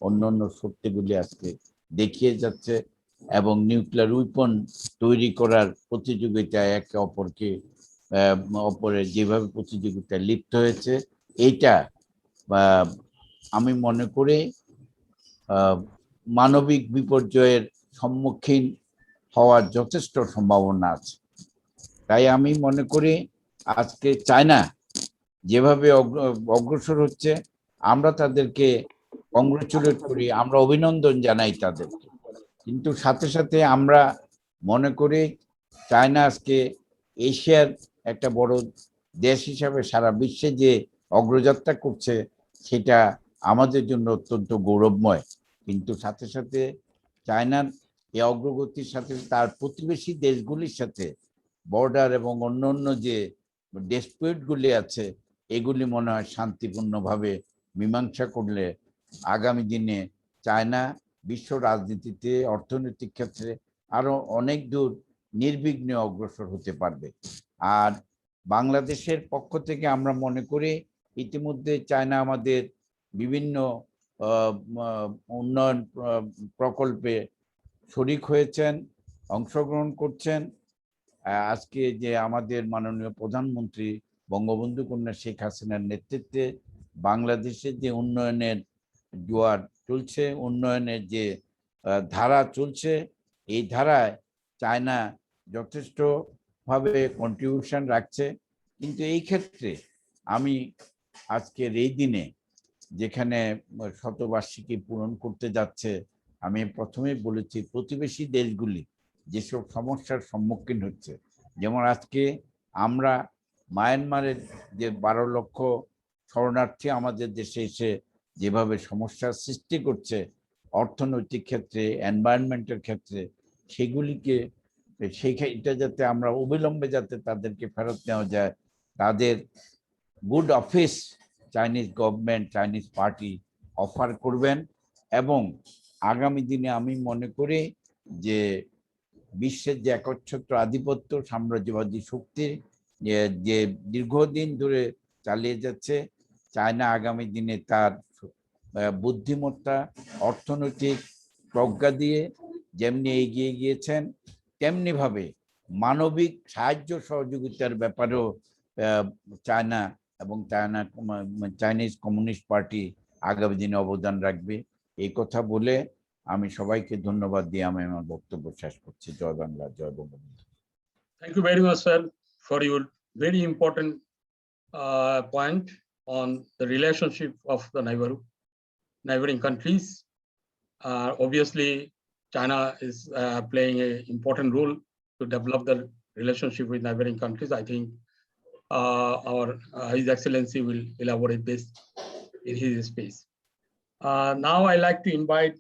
অন্যান্য শক্তিগুলি আজকে দেখিয়ে যাচ্ছে এবং নিউক্লিয়ার উইপন তৈরি করার প্রতিযোগিতায় একে অপরের যেভাবে প্রতিযোগিতায় লিপ্ত হয়েছে, এইটা আমি মনে করি মানবিক বিপর্যয়ের সম্মুখীন হওয়ার যথেষ্ট সম্ভাবনা আছে। তাই আমি মনে করি আজকে চায়না যেভাবে অগ্রসর হচ্ছে, আমরা তাদেরকে কংগ্রেচুলেট করি, আমরা অভিনন্দন জানাই তাদেরকে। কিন্তু সাথে সাথে আমরা মনে করি চায়না আজকে এশিয়ার একটা বড় দেশ হিসাবে সারা বিশ্বে যে অগ্রযাত্রা করছে, সেটা আমাদের জন্য অত্যন্ত গৌরবময়। কিন্তু সাথে সাথে চায়নার এই অগ্রগতির সাথে তার প্রতিবেশী দেশগুলির সাথে বর্ডার এবং অন্যান্য যে ডিসপিউটগুলি আছে, এগুলি মনে হয় শান্তিপূর্ণভাবে মীমাংসা করলে আগামী দিনে চায়না বিশ্ব রাজনীতিতে, অর্থনৈতিক ক্ষেত্রে আরো অনেক দূর নির্বিঘ্নে অগ্রসর হতে পারবে। আর বাংলাদেশের পক্ষ থেকে আমরা মনে করি ইতিমধ্যে চায়না আমাদের বিভিন্ন উন্নয়ন প্রকল্পে শরিক হয়েছেন, অংশগ্রহণ করছেন। আজকে যে আমাদের মাননীয় প্রধানমন্ত্রী বঙ্গবন্ধু কন্যা শেখ হাসিনার নেতৃত্বে বাংলাদেশের যে উন্নয়নের জোয়ার চলছে, উন্নয়নের যে ধারা চলছে, এই ধারায় চায়না যথেষ্টভাবে কন্ট্রিবিউশন রাখছে। কিন্তু এই ক্ষেত্রে আমি আজকের এই দিনে যেখানে শতবার্ষিকী পূরণ করতে যাচ্ছে, আমি প্রথমেই বলেছি প্রতিবেশী দেশগুলি যেসব সমস্যার সম্মুখীন হচ্ছে, যেমন আজকে আমরা মায়ানমারের যে 12 লক্ষ শরণার্থী আমাদের দেশে এসে যেভাবে সমস্যার সৃষ্টি করছে অর্থনৈতিক ক্ষেত্রে, এনভায়রনমেন্টের ক্ষেত্রে, সেগুলিকে এটা যাতে আমরা অবিলম্বে যাতে তাদেরকে ফেরত নেওয়া যায়, তাদের good office Chinese government, Chinese party offer করবেন। এবং আগামী দিনে আমি মনে করি যে বিশ্বের যে একচ্ছত্র আধিপত্য সাম্রাজ্যবাদী শক্তি যে দীর্ঘদিন ধরে চালিয়ে যাচ্ছে, চায়না আগামী দিনে তার বুদ্ধিমত্তা, অর্থনৈতিক প্রজ্ঞা দিয়ে যেমনি এগিয়ে গিয়েছেন, তেমনি ভাবে মানবিক সাহায্য সহযোগিতার ব্যাপারেও চায়না এবং চাইনিজ কমিউনিস্ট পার্টি আগামী দিনে অবদান রাখবে। এই কথা বলে আমি সবাইকে ধন্যবাদ দিয়ে আমি আমার বক্তব্য শেষ করছি। জয় বাংলা, জয় Bangabandhu. Thank you very much, sir, for your very important point on the relationship of the neighboring countries. Obviously, China is playing an important role to develop the relationship with neighboring countries. I think His Excellency will elaborate this in his space. Now I like to invite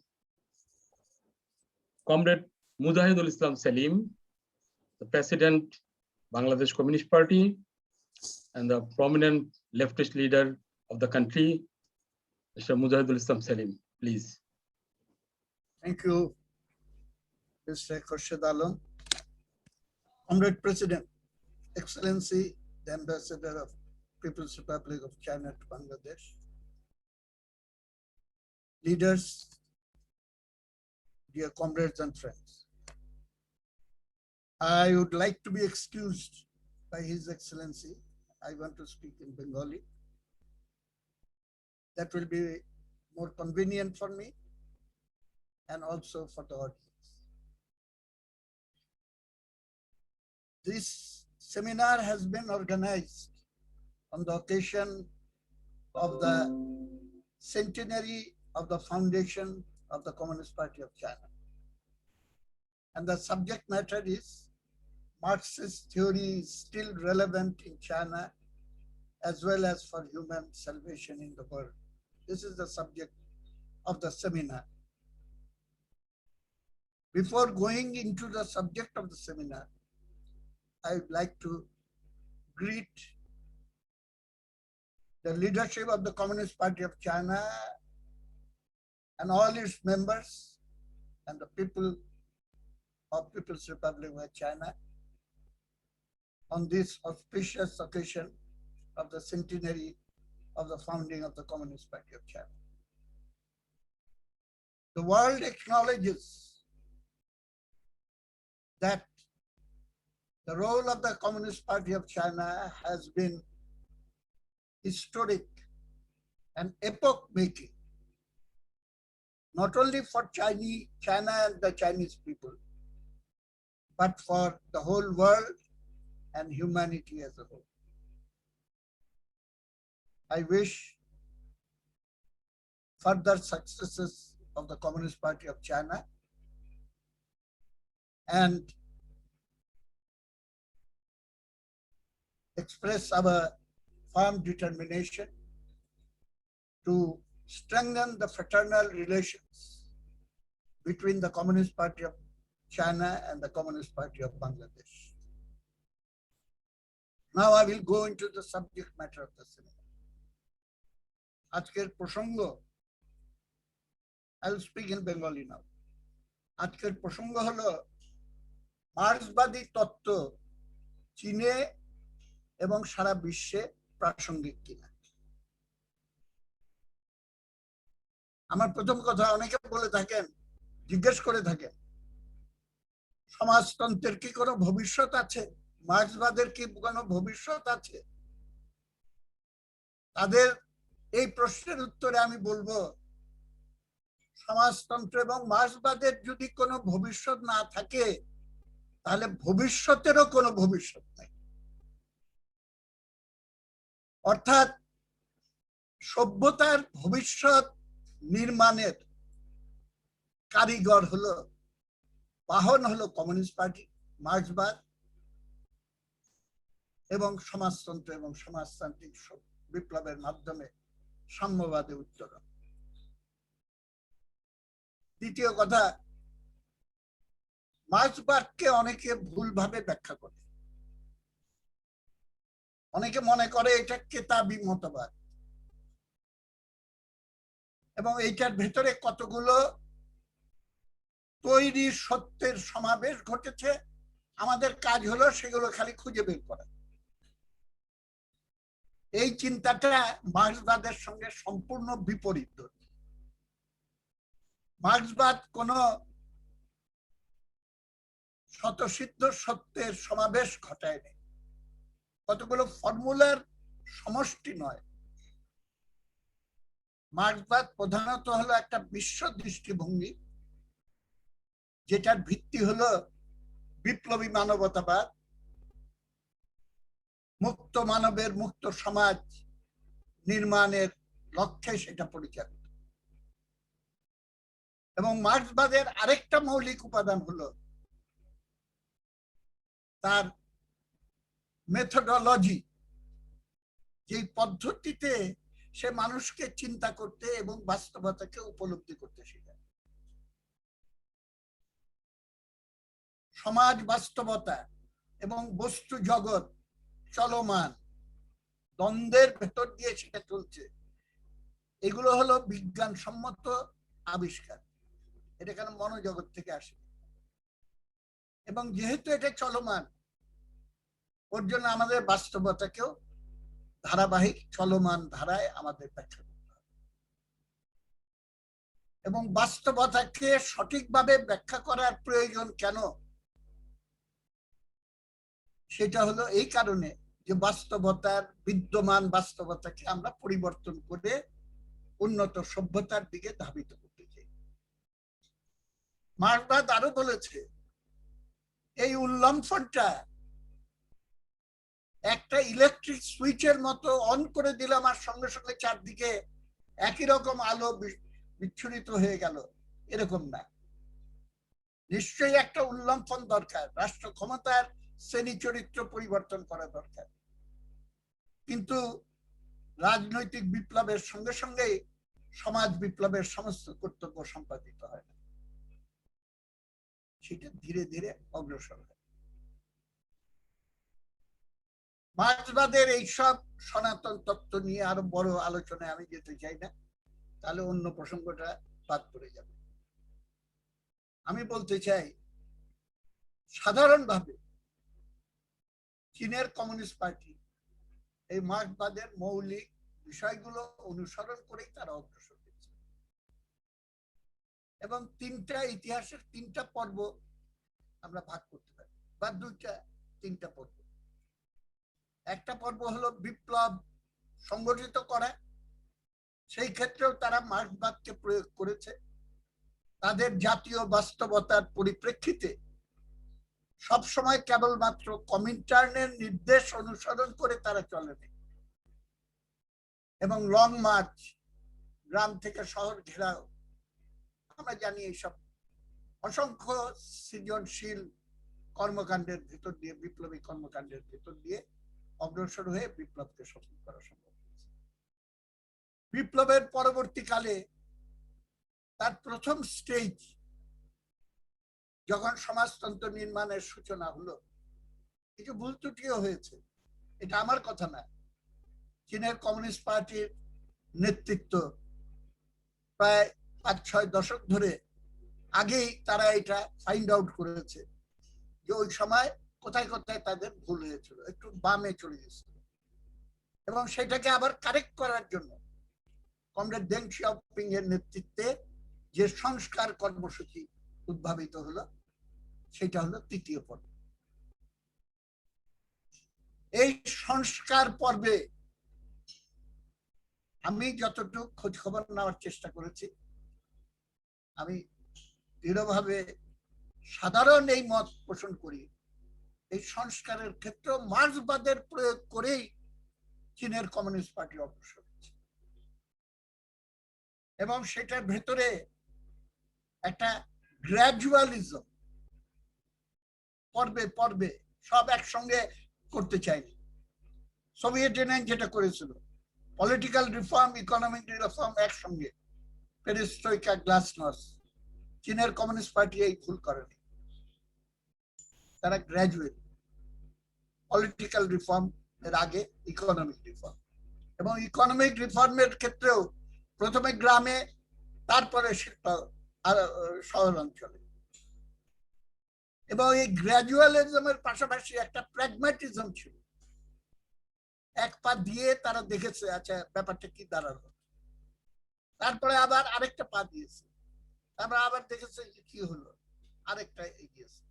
Comrade Mujahidul Islam Salim, the President, Bangladesh Communist Party, and the prominent leftist leader of the country, Mr. Mujahidul Islam Salim, please. Thank you, Mr. Khurshid Alam. Comrade President, Excellency, the Ambassador of People's Republic of China to Bangladesh, leaders, dear comrades and friends. I would like to be excused by His Excellency. I want to speak in Bengali. That will be more convenient for me and also for the audience. This seminar has been organized on the occasion of the centenary of the foundation of the Communist Party of China. And the subject matter is Marxist theory is still relevant in China as well as for human salvation in the world. This is the subject of the seminar. Before going into the subject of the seminar, I would like to greet the leadership of the Communist Party of China and all its members and the people of People's Republic of China on this auspicious occasion of the centenary of the founding of the Communist Party of China. The world acknowledges that the role of the Communist Party of China has been historic and epoch-making, not only for China and the Chinese people, but for the whole world and humanity as a whole. I wish further successes of the Communist Party of China and express our firm determination to strengthen the fraternal relations between the Communist Party of China and the Communist Party of Bangladesh. Now I will go into the subject matter of the seminar. আজকের প্রসঙ্গ, I will speak in Bengali now. আজকের প্রসঙ্গ হলো মার্ক্সবাদী তত্ত্ব চীনে এবং সারা বিশ্বে প্রাসঙ্গিক কিনা। আমার প্রথম কথা, অনেকে বলে থাকেন, জিজ্ঞেস করে থাকেন, সমাজতন্ত্রের কি কোনো ভবিষ্যৎ আছে, মার্ক্সবাদের কি কোনো ভবিষ্যৎ আছে? তাদের এই প্রশ্নের উত্তরে আমি বলবো, সমাজতন্ত্র এবং মার্ক্সবাদের যদি কোনো ভবিষ্যৎ না থাকে, তাহলে ভবিষ্যতেরও কোনো ভবিষ্যৎ নাই। অর্থাৎ সভ্যতার ভবিষ্যৎ নির্মাণের কারিগর হলো, বাহন হলো কমিউনিস্ট পার্টি, মার্ক্সবাদ এবং সমাজতন্ত্র এবং সমাজতান্ত্রিক বিপ্লবের মাধ্যমে সাম্যবাদে উত্তরণ। দ্বিতীয় কথা, মার্ক্সবাদকে অনেকে ভুলভাবে ব্যাখ্যা করে। অনেকে মনে করে এটা কেতাবি মতবাদ, এবং এইটার ভেতরে কতগুলো তৈরি সত্যের সমাবেশ ঘটেছে, আমাদের কাজ হলো সেগুলো খালি খুঁজে বের করা। এই চিন্তাটা মার্ক্সবাদের সঙ্গে সম্পূর্ণ বিপরীত। মার্ক্সবাদ কোন স্বতঃসিদ্ধ সত্যের সমাবেশ ঘটায়নি, কতগুলো ফর্মুলার সমষ্টি নয়। মার্ক্সবাদ প্রধানত হলো একটা বিশ্ব দৃষ্টিভঙ্গি, যেটার ভিত্তি হলো বিপ্লবী মানবতাবাদ, মুক্ত মানবের মুক্ত সমাজ নির্মাণের লক্ষ্যে সেটা পরিচালিত। এবং মার্ক্সবাদের আরেকটা মৌলিক উপাদান হলো তার মেথোডোলজি, যে পদ্ধতিতে সে মানুষকে চিন্তা করতে এবং বাস্তবতাকে উপলব্ধি করতে শেখায়। সমাজ বাস্তবতা এবং বস্তু জগৎ চলমান দ্বন্দ্বের ভেতর দিয়ে সেটা চলছে, এগুলো হলো বিজ্ঞানসম্মত আবিষ্কার। এটা কেন মনোজগৎ থেকে আসে, এবং যেহেতু এটা চলমান, ওর জন্য আমাদের বাস্তবতাকেও ধারাবাহিক চলমান ধারায় আমাদের ব্যাখ্যা করতে হবে। এবং বাস্তবতাকে সঠিকভাবে ব্যাখ্যা করার প্রয়োজন কেন, সেটা হলো এই কারণে যে বাস্তবতার বিদ্যমান বাস্তবতাকে আমরা পরিবর্তন করে উন্নত সভ্যতার দিকে ধাবিত করতে চাই। মার্ক্সবাদ আরো বলেছে এই উল্লম্ফনটা একটা ইলেকট্রিক সুইচের মতো, অন করে দিলাম আর সঙ্গে সঙ্গে চারদিকে একই রকম আলো বিচ্ছুরিত হয়ে গেল, এরকম না। নিশ্চয়ই একটা উল্লম্ফন দরকার, রাষ্ট্র ক্ষমতার শ্রেণী চরিত্র পরিবর্তন করা দরকার, কিন্তু রাজনৈতিক বিপ্লবের সঙ্গে সঙ্গে সমাজ বিপ্লবের সমস্ত কর্তব্য সম্পাদিত হয় না, সেটা ধীরে ধীরে অগ্রসর হয়। মার্ক্সবাদের এইসব সনাতন তত্ত্ব নিয়ে আরো বড় আলোচনায় আমি যেতে চাই না, তাহলে অন্য প্রসঙ্গটা বাদ পড়ে যাবে। আমি বলতে চাই, সাধারণভাবে চীনের কমিউনিস্ট পার্টি এই মার্ক্সবাদের মৌলিক বিষয়গুলো অনুসরণ করেই তারা অগ্রসর হয়েছে। এবং ইতিহাসের তিনটা পর্ব আমরা ভাগ করতে পারি, বা তিনটা পর্ব। একটা পর্ব হলো বিপ্লব সংগঠিত করা, সেই ক্ষেত্রেও তারা মার্ক্সবাদকে প্রয়োগ করেছে। তাদের জাতীয় বাস্তবতার পরিপ্রেক্ষিতে সবসময় কেবলমাত্র কমিনটার্নের নির্দেশ অনুসরণ করে তারা চলেনি, এবং লং মার্চ, গ্রাম থেকে শহর ঘেরাও, আমরা জানি এইসব অসংখ্য সৃজনশীল কর্মকাণ্ডের ভেতর দিয়ে, বিপ্লবী কর্মকাণ্ডের ভেতর দিয়ে অগ্রসর হয়ে বিপ্লবকে সফল করা সম্ভব হয়েছে। বিপ্লবের পরবর্তীকালে তার প্রথম স্টেজ যখন সমাজতন্ত্র নির্মাণের সূচনা হলো, কিছু ভুল ত্রুটিও হয়েছে, এটা আমার কথা না। চীনের কমিউনিস্ট পার্টির নেতৃত্ব প্রায় 5-6 দশক ধরে আগেই তারা এটা ফাইন্ড আউট করেছে যে ওই সময় কোথায় কোথায় তাদের ভুল হয়েছিল, একটু বামে চলে গেছিল, এবং সেটাকে আবার কারেক্ট করার জন্য কমরেড দেং শিয়াওপিং এর নেতৃত্বে যে সংস্কার কর্মসূচি উদ্ভাবিত হলো, সেটা হলো তৃতীয় পর্ব। এই সংস্কার পর্বে আমি যতটুকু খোঁজ খবর নেওয়ার চেষ্টা করেছি, আমি দৃঢ়ভাবে সাধারণ এই মত পোষণ করি, এই সংস্কারের ক্ষেত্রে মার্ক্সবাদের প্রয়োগ করেই চীনের কমিউনিস্ট পার্টি অগ্রসর হচ্ছে। এবং সেটার ভেতরে একটা গ্র্যাজুয়ালিজম, পর্বে পর্বে সব একসঙ্গে করতে চাইনি। সোভিয়েত ইউনিয়ন যেটা করেছিল, পলিটিক্যাল রিফর্ম, ইকোনমিক রিফর্ম একসঙ্গে, পেরিস্ট্রোইকা, গ্লাসনস্ট। চীনের কমিউনিস্ট পার্টি এই ভুল করেনি, তারা গ্র্যাজুয়েট, পলিটিক্যাল রিফর্ম এর আগে ইকোনমিক রিফর্ম, এবং ইকোনমিক রিফর্মের ক্ষেত্রেও প্রথমে গ্রামে, তারপরে শিল্প শহরাঞ্চলে। এবং এই গ্র্যাজুয়ালিজমের পাশাপাশি একটা প্র্যাগম্যাটিজম ছিল। এক পা দিয়ে তারা দেখেছে আচ্ছা ব্যাপারটা কি দাঁড়ালো, তারপরে আবার আরেকটা পা দিয়েছে, তারপরে আবার দেখেছে যে কি হলো, আরেকটা এগিয়েছে।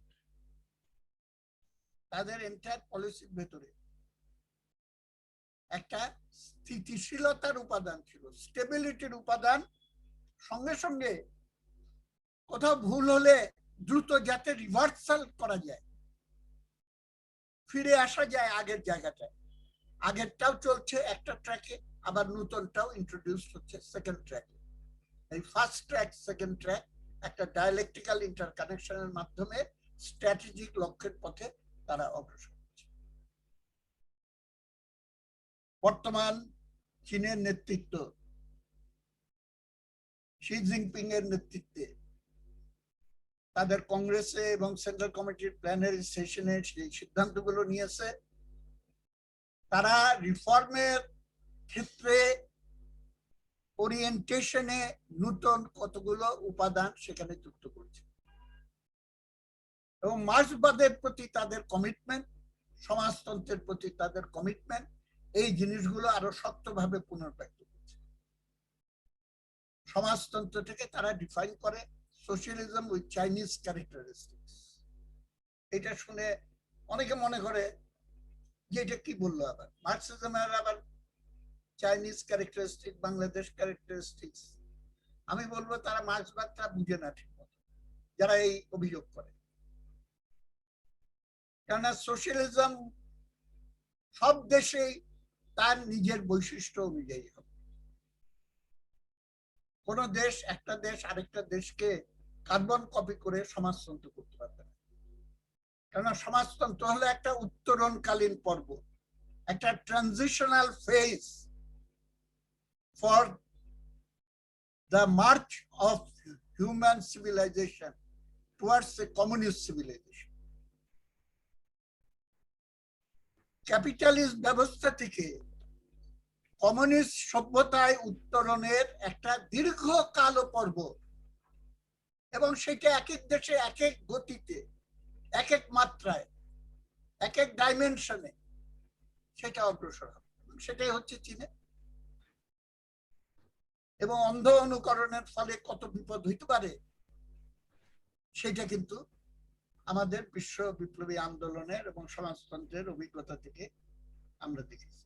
তাদের এন্টায়ার পলিসির ভেতরে একটা স্থিতিশীলতার উপাদান ছিল, স্টেবিলিটির উপাদান, সঙ্গে সঙ্গে কোথাও ভুল হলে দ্রুত যাতে রিভার্সাল করা যায়, ফিরে আসা যায় আগের জায়গাটায়। আগেরটাও চলছে একটা ট্র্যাকে, আবার নতুনটাও ইন্ট্রোডিউস হচ্ছে সেকেন্ড ট্র্যাকে। এই ফার্স্ট ট্র্যাক, সেকেন্ড ট্র্যাক একটা ডায়ালেকটিক্যাল ইন্টারকানেকশনের মাধ্যমে স্ট্র্যাটেজিক লক্ষ্যের পথে তারা অগ্রসর হচ্ছে। বর্তমান চীনের নেতৃত্ব, শি জিনপিং এর নেতৃত্বে তাদের কংগ্রেসে এবং সেন্ট্রাল কমিটির প্ল্যানারি সেশনে সেই সিদ্ধান্তগুলো নিয়েছে। তারা রিফর্মের ক্ষেত্রে ওরিয়েন্টেশনে নতুন কতগুলো উপাদান সেখানে যুক্ত করছে, এবং মার্ক্সবাদের প্রতি তাদের কমিটমেন্ট, সমাজতন্ত্রের প্রতি তাদের কমিটমেন্ট, এই জিনিসগুলো আরো শক্তভাবে পুনর্ব্যক্ত করছে। সমাজতন্ত্রটাকে তারা ডিফাইন করে সোশ্যালিজম উইথ চাইনিজ ক্যারেক্টারিস্টিক্স। এটা শুনে অনেকে মনে করে যে এটা কি বললো, আবার মার্কসিজমের আবার চাইনিজ ক্যারেক্টারিস্টিক, বাংলাদেশ ক্যারেক্টারিস্টিক্স। আমি বলবো তারা মার্ক্সবাদটা বুঝে না ঠিক মতো, যারা এই অভিযোগ করে। কেননা সোশ্যালিজম সব দেশেই তার নিজের বৈশিষ্ট্য অনুযায়ী হবে। কোন দেশ, একটা দেশ আরেকটা দেশকে কার্বন কপি করে সমাজতন্ত্র করতে পারবে না। কেননা সমাজতন্ত্র হলো একটা উত্তরণকালীন পর্ব, একটা transitional phase for the march of human civilization towards a communist civilization. Capitalist ব্যবস্থা থেকে কমিউনিস্ট সভ্যতায় উত্তরণের একটা দীর্ঘকাল পর্ব, এবং সেটা এক এক দেশে এক এক গতিতে, এক এক মাত্রায়, এক এক ডাইমেনশনে সেটা অগ্রসর হবে। সেটাই হচ্ছে চীনে। এবং অন্ধ অনুকরণের ফলে কত বিপদ হইতে পারে সেটা কিন্তু আমাদের বিশ্ব বিপ্লবী আন্দোলনের এবং সমাজতন্ত্রের অভিজ্ঞতা থেকে আমরা দেখেছি।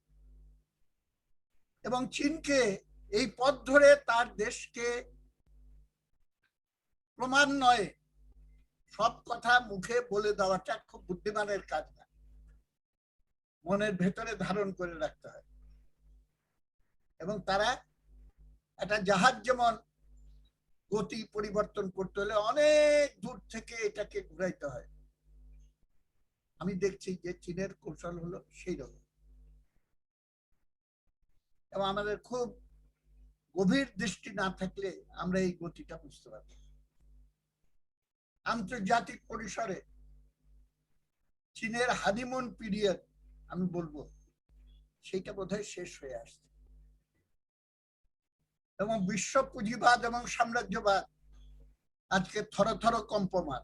এবং চীনকে এই পথ ধরে তার দেশকে ক্রমান্বয়ে সব কথা মুখে বলে দেওয়াটা খুব বুদ্ধিমানের কাজ না, মনের ভেতরে ধারণ করে রাখতে হয়। এবং তারা একটা জাহাজ যেমন গতি পরিবর্তন করতে হলে অনেক দূর থেকে এটাকে ঘুরাইতে হয়, আমি দেখছি যে চীনের কৌশল হলো সেই রকম। এবং আমাদের খুব গভীর দৃষ্টি না থাকলে আমরা এই গতিটা বুঝতে পারব। আন্তর্জাতিক পরিসরে চীনের হানিমুন পিরিয়ড আমি বলবো সেইটা বোধহয় শেষ হয়ে আসছে, এবং বিশ্ব পুঁজিবাদ এবং সাম্রাজ্যবাদ আজকে থরথর কম্পমান।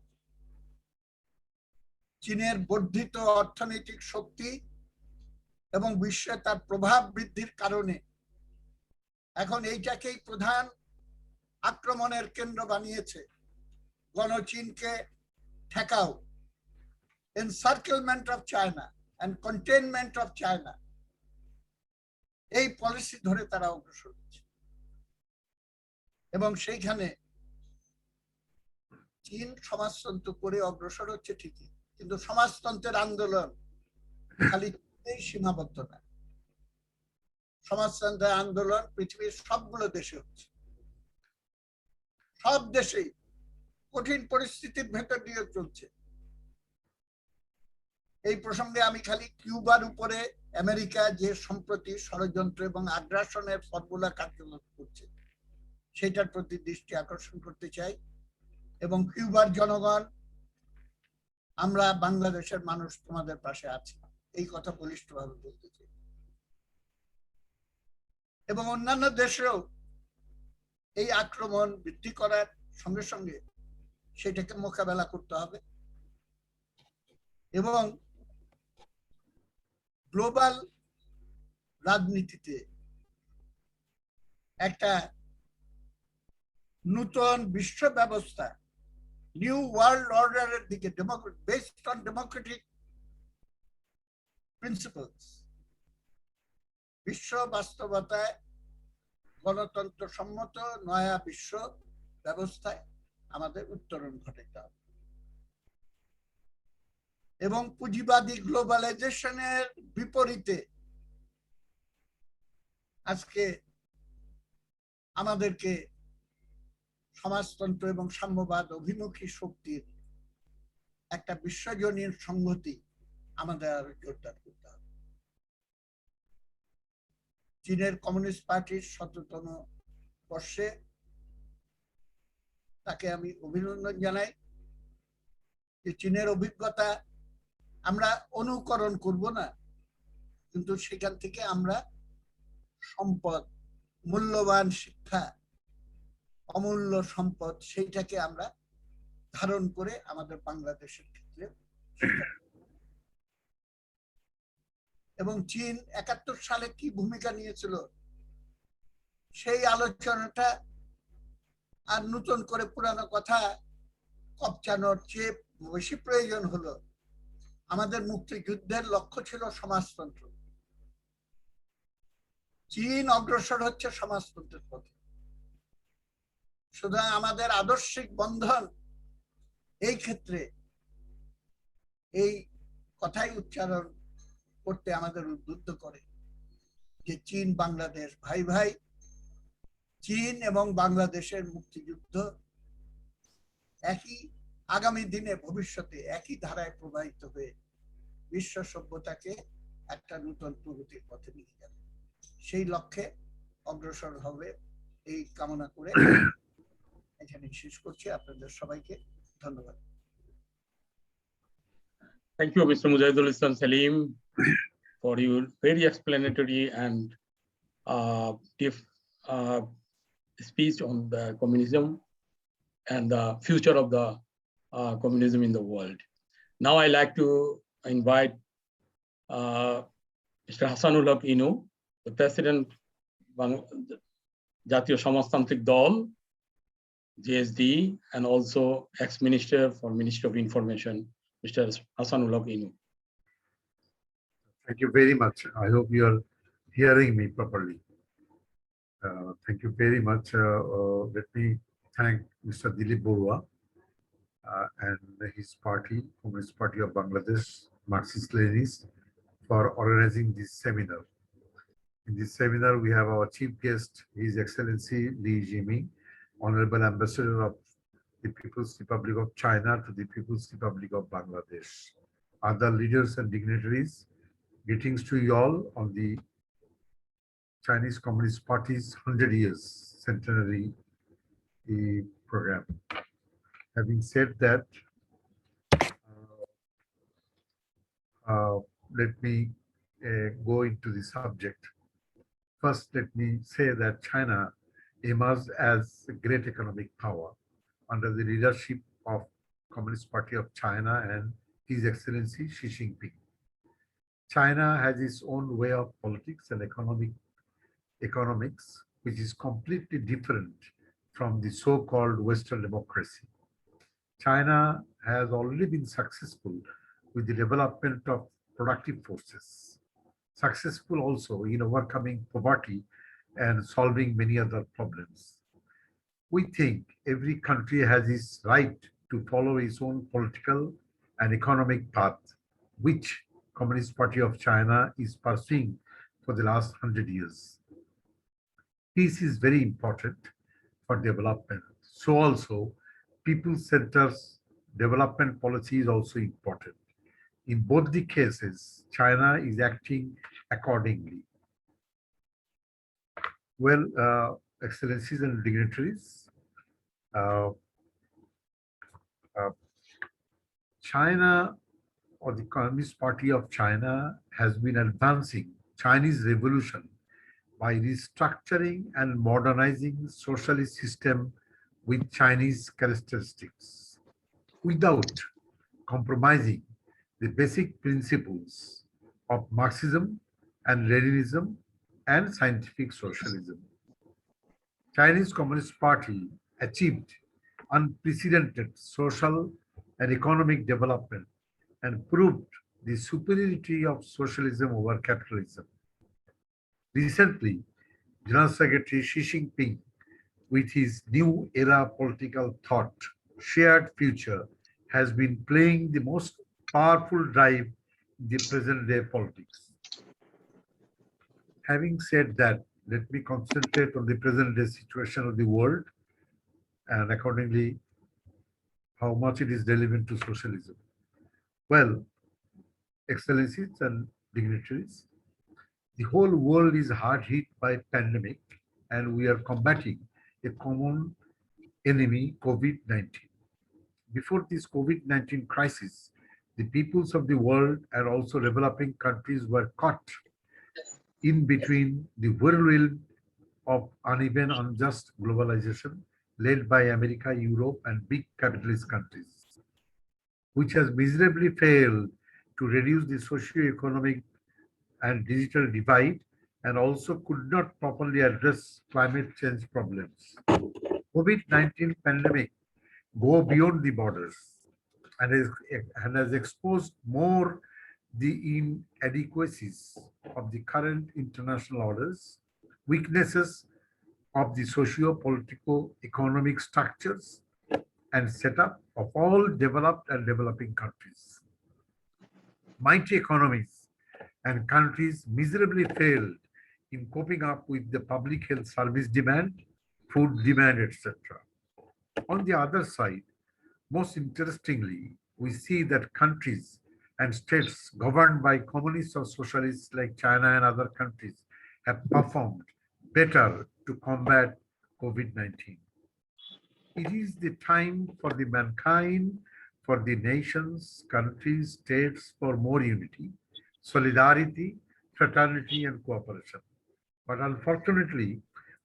চীনের বর্ধিত অর্থনৈতিক শক্তি এবং বিশ্বে তার প্রভাব বৃদ্ধির কারণে এখন এইটাকেই প্রধান আক্রমণের কেন্দ্র বানিয়েছে। গণচীনকে ঠেকাও, encirclement of China and containment of China, এই পলিসি ধরে তারা অগ্রসর হচ্ছে। এবং সেইখানে চীন সমাজতন্ত্র করে অগ্রসর হচ্ছে ঠিকই, কিন্তু সমাজতন্ত্রের আন্দোলন খালি সীমাবদ্ধ না। সমাজতন্ত্রের আন্দোলন পৃথিবীর সবগুলো দেশে হচ্ছে। সব দেশেই কঠিন পরিস্থিতির ভেতর দিয়ে চলছে। এই প্রসঙ্গে আমি খালি কিউবার উপরে আমেরিকা যে সম্প্রতি ষড়যন্ত্র এবং আগ্রাসনের ফর্মুলা কার্যকর করছে সেটার প্রতি দৃষ্টি আকর্ষণ করতে চাই। এবং কিউবার জনগণ, আমরা বাংলাদেশের মানুষ তোমাদের পাশে আছি, এই কথা বলিষ্ঠভাবে বলতে চাই। এবং অন্যান্য দেশেও এই আক্রমণ বৃদ্ধি করার সঙ্গে সঙ্গে সেটাকে মোকাবেলা করতে হবে এবং গ্লোবাল রাজনীতিতে একটা নতুন বিশ্ব ব্যবস্থা, নিউ ওয়ার্ল্ড অর্ডারের দিকে, বেসড অন ডেমোক্রেটিক প্রিন্সিপলস, বিশ্ব বাস্তবতায় গণতন্ত্র সম্মত নয়া বিশ্ব ব্যবস্থায় আমাদের উত্তরণ ঘটাতে হবে এবং পুঁজিবাদী গ্লোবালাইজেশনের বিপরীতে আজকে আমাদেরকে সমাজতন্ত্র এবং সাম্যবাদ অভিমুখী শক্তির একটা বিশ্বজনীন সংহতি আমাদের আরো জোরদার করতে হবে। চীনের কমিউনিস্ট পার্টির ১৭তম বর্ষে তাকে আমি অভিনন্দন জানাই যে চীনের অভিজ্ঞতা আমরা অনুকরণ করব না, কিন্তু সেখান থেকে আমরা সম্পদ, মূল্যবান শিক্ষা, অমূল্য সম্পদ, সেইটাকে আমরা ধারণ করে আমাদের বাংলাদেশের ক্ষেত্রে, এবং চীন ৭১ সালে কি ভূমিকা নিয়েছিল সেই আলোচনাটা আর নতুন করে পুরানো কথা কপচানোর চেয়ে বেশি প্রয়োজন হলো। আমাদের মুক্তিযুদ্ধের লক্ষ্য ছিল সমাজতন্ত্র, চীন অগ্রসর হচ্ছে সমাজতন্ত্রের পথে। সুতরাং আমাদের আদর্শিক বন্ধন এই ক্ষেত্রে এই কথাই উচ্চারণ করতে আমাদের উদ্বুদ্ধ করে যে চীন বাংলাদেশ ভাই ভাই। চীন এবং বাংলাদেশের মুক্তিযুদ্ধ একই আগামী দিনে ভবিষ্যতে একই ধারায় প্রবাহিত হয়ে বিশ্ব সভ্যতাকে একটা নতুন প্রগতির পথে নিয়ে যাবে, সেই লক্ষ্যে অগ্রসর হবে এই কামনা করে এখানে শেষ করছি। আপনাদের সবাইকে ধন্যবাদ। Thank you, Mr. Mujahidul Islam Salim, for your very explanatory and deep speech on the communism and the future of the communism in the world. Now I like to invite Mr. Hassanul Haq Inu, the President of Jatiyo Samajtantrik Dol, JSD, and also ex-Minister for Ministry of Information, Mr. Hassanul Haq Inu. Thank you very much. I hope you are hearing me properly. Thank you very much. Let me thank Mr. Dilip Borua and his party, Communist Party of Bangladesh, Marxist Leninist, for organizing this seminar. In this seminar, we have our chief guest, His Excellency Li Jiming, Honorable Ambassador of the People's Republic of China to the People's Republic of Bangladesh. Other leaders and dignitaries, greetings to you all on the Chinese Communist Party's 100 years centenary program. Having said that, let me go into the subject. First, let me say that China emerged as a great economic power under the leadership of Communist Party of China and His Excellency Xi Jinping. China has its own way of politics and economics, which is completely different from the so-called Western democracy. China has already been successful with the development of productive forces, successful also in overcoming poverty and solving many other problems. We think every country has its right to follow its own political and economic path, which Communist Party of China is pursuing for the last 100 years. Peace is very important for development. So also, people-centered development policy is also important. In both the cases, China is acting accordingly. Well, Excellencies and dignitaries, uh, uh, China, or the Communist Party of China, has been advancing Chinese revolution by restructuring and modernizing socialist system with Chinese characteristics without compromising the basic principles of Marxism and Leninism and scientific socialism. Chinese Communist Party achieved unprecedented social and economic development and proved the superiority of socialism over capitalism. Recently, General Secretary Xi Jinping, with his new era political thought, shared future, has been playing the most powerful drive in the present day politics. Having said that, let me concentrate on the present day situation of the world and accordingly how much it is relevant to socialism. Well, Excellencies and dignitaries, the whole world is hard hit by pandemic and we are combating a common enemy, COVID-19. Before this COVID-19 crisis, the peoples of the world and also developing countries were caught in between the whirlwind of uneven, unjust globalization led by America, Europe, and big capitalist countries, which has miserably failed to reduce the socio-economic and digital divide and also could not properly address climate change problems. COVID-19 pandemic go beyond the borders and has exposed more the inadequacies of the current international orders, weaknesses of the socio-political economic structures and setup of all developed and developing countries. Mighty economies and countries miserably failed in coping up with the public health service demand, food demand, etc. On the other side, most interestingly, we see that countries and states governed by communists or socialists like China and other countries have performed better to combat COVID-19. It is the time for the mankind, for the nations, countries, states for more unity, solidarity, fraternity, and cooperation. But unfortunately,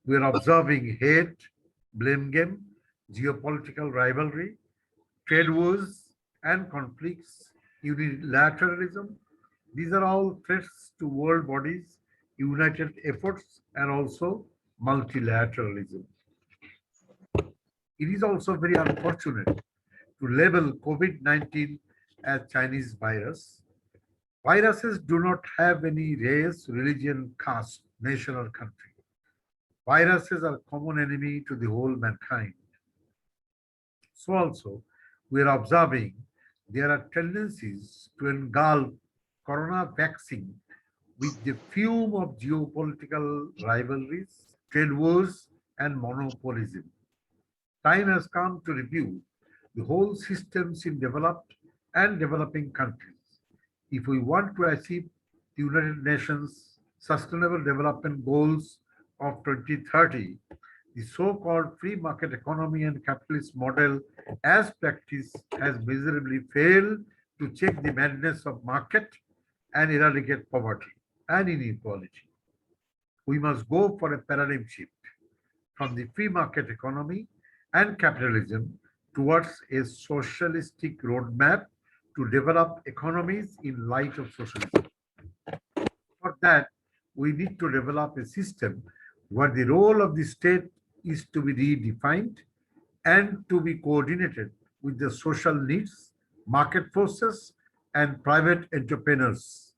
we are observing hate, blame game, geopolitical rivalry, trade wars and conflicts, unilateralism. These are all threats to world bodies, united efforts, and also multilateralism. It is also very unfortunate to label COVID-19 as Chinese virus. Viruses do not have any race, religion, caste, nation, or country. Viruses are common enemy to the whole mankind. So also, we are observing there are tendencies to engulf corona vaccine with the fume of geopolitical rivalries, trade wars, and monopolism. Time has come to review the whole systems in developed and developing countries. If we want to achieve the United Nations Sustainable Development Goals of 2030, the so-called free market economy and capitalist model as practiced has miserably failed to check the madness of market and eradicate poverty and inequality. We must go for a paradigm shift from the free market economy and capitalism towards a socialistic roadmap to develop economies in light of socialism. For that, we need to develop a system where the role of the state is to be redefined and to be coordinated with the social needs, market forces, and private entrepreneurs.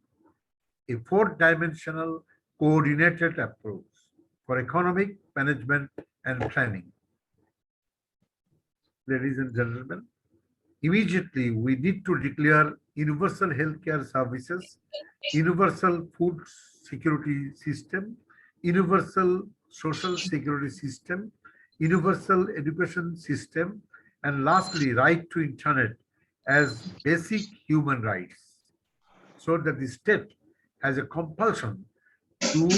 A four-dimensional coordinated approach for economic management and planning. Ladies and gentlemen, immediately we need to declare universal healthcare services, universal food security system, universal social security system, universal education system, and lastly, right to internet as basic human rights, so that the state has a compulsion to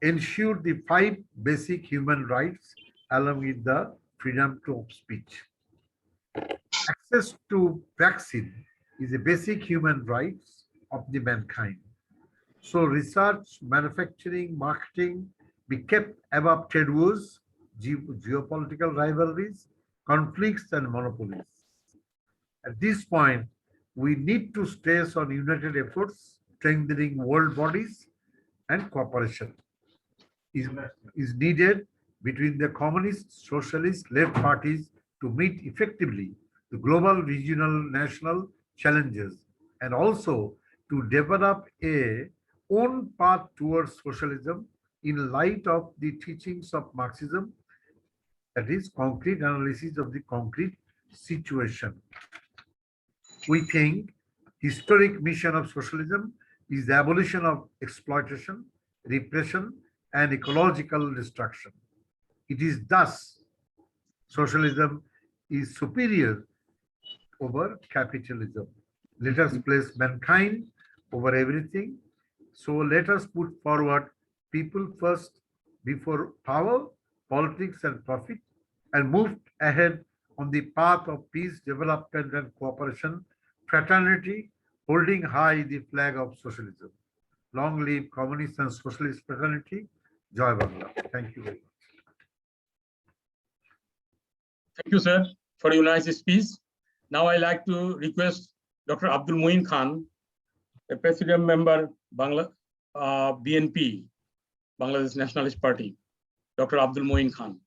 ensure the 5 basic human rights along with the freedom of speech. Access to vaccine is a basic human rights of the mankind. So research, manufacturing, marketing be kept above trade wars, geopolitical rivalries, conflicts, and monopolies. At this point, we need to stress on united efforts, strengthening world bodies, and cooperation is needed between the communist, socialist, left parties to meet effectively the global, regional, national challenges, and also to develop a own path towards socialism in light of the teachings of Marxism, that is concrete analysis of the concrete situation. We think historic mission of socialism is the abolition of exploitation, repression, and ecological destruction. It is thus socialism is superior over capitalism. Let us place mankind over everything. So let us put forward people first before power, politics, and profit, and move ahead on the path of peace, development, and cooperation, fraternity, holding high the flag of socialism. Long live communist and socialist fraternity. Joy Bangla. Thank you very much. Thank you, sir, for your nice speech. Now I like to request Dr. Abdul Moin Khan, a president member, BNP, Bangladesh Nationalist Party. Dr. Abdul Moin Khan.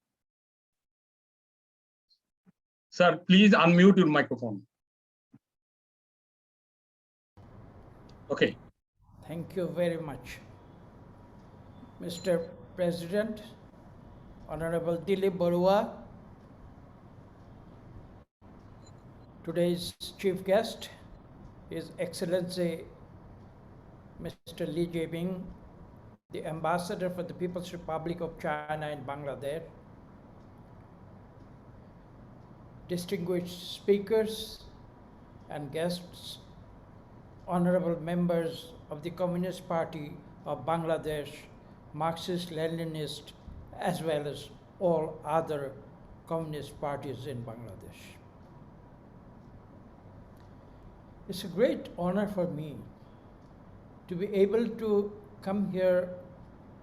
Sir, please unmute your microphone. Okay. Thank you very much. Mr. President, Honorable Dilip Barua, today's chief guest, His Excellency Mr. Li Jiming, the Ambassador for the People's Republic of China in Bangladesh, distinguished speakers and guests, honorable members of the Communist Party of Bangladesh, Marxist-Leninist, as well as all other communist parties in Bangladesh. It's a great honor for me to be able to come here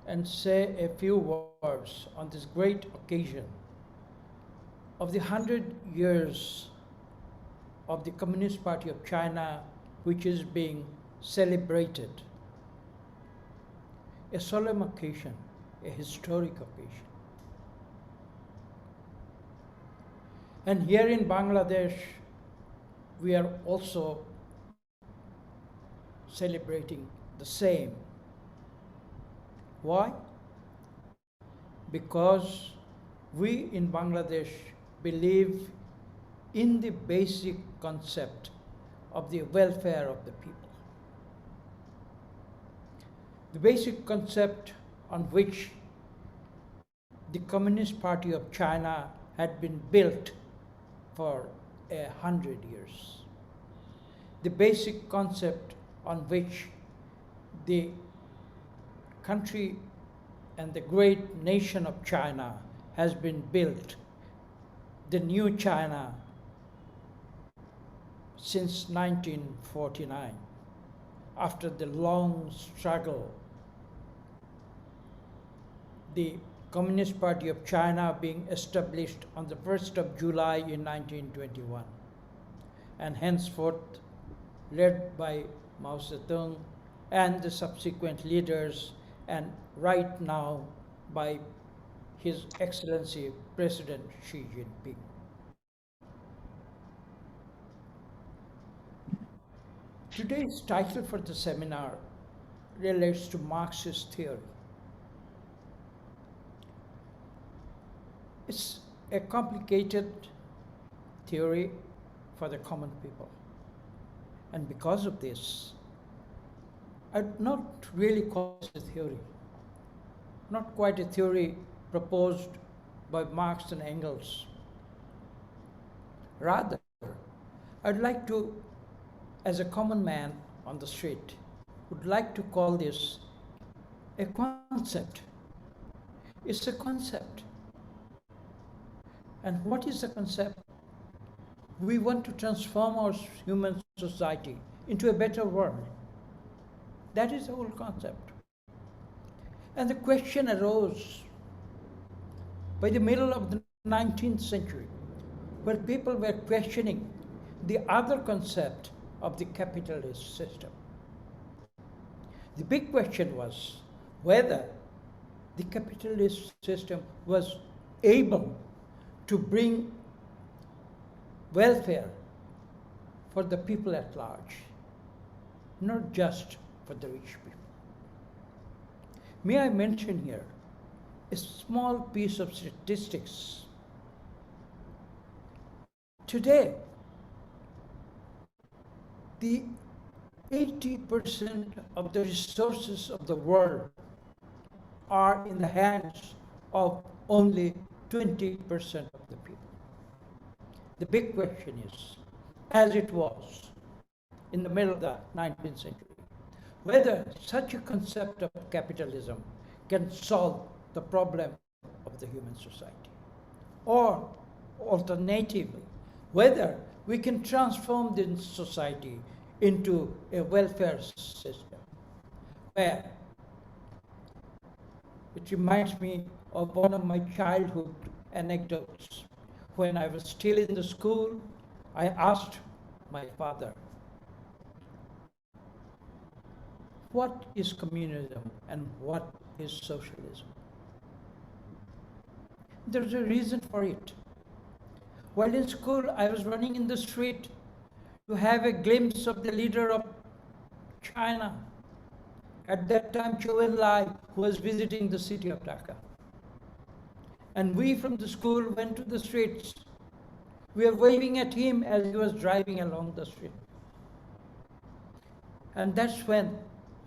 and say a few words on this great occasion of the 100 years of the Communist Party of China, which is being celebrated. A solemn occasion, a historic occasion. And here in Bangladesh, we are also celebrating the same. Why? Because we in Bangladesh believe in the basic concept of the welfare of the people. The basic concept on which the Communist Party of China had been built for 100 years. The basic concept on which the country and the great nation of China has been built, the new China, since 1949, after the long struggle, the Communist Party of China being established on the 1st of July in 1921, and henceforth led by Mao Zedong and the subsequent leaders, and right now by His Excellency President Xi Jinping. Today's title for the seminar relates to Marxist theory. It's a complicated theory for the common people. And because of this, I'd not really call it a theory, not quite a theory proposed by Marx and Engels. Rather, I'd like to, as a common man on the street, would like to call this a concept. It's a concept. And what is the concept? We want to transform our human society into a better world. That is the whole concept. And the question arose by the middle of the 19th century, where people were questioning the other concept of the capitalist system. The big question was whether the capitalist system was able to bring welfare for the people at large, not just for the rich people. May I mention here a small piece of statistics. Today, the 80% of the resources of the world are in the hands of only 20% of the people. The big question is, as it was in the middle of the 19th century, whether such a concept of capitalism can solve the problem of the human society, or alternatively, whether we can transform this society into a welfare system where it reminds me of one of my childhood anecdotes. When I was still in the school, I asked my father, what is communism and what is socialism? There's a reason for it. While in school, I was running in the street to have a glimpse of the leader of China. At that time, Zhou Enlai was visiting the city of Dhaka. And we from the school went to the streets. We were waving at him as he was driving along the street. And that's when,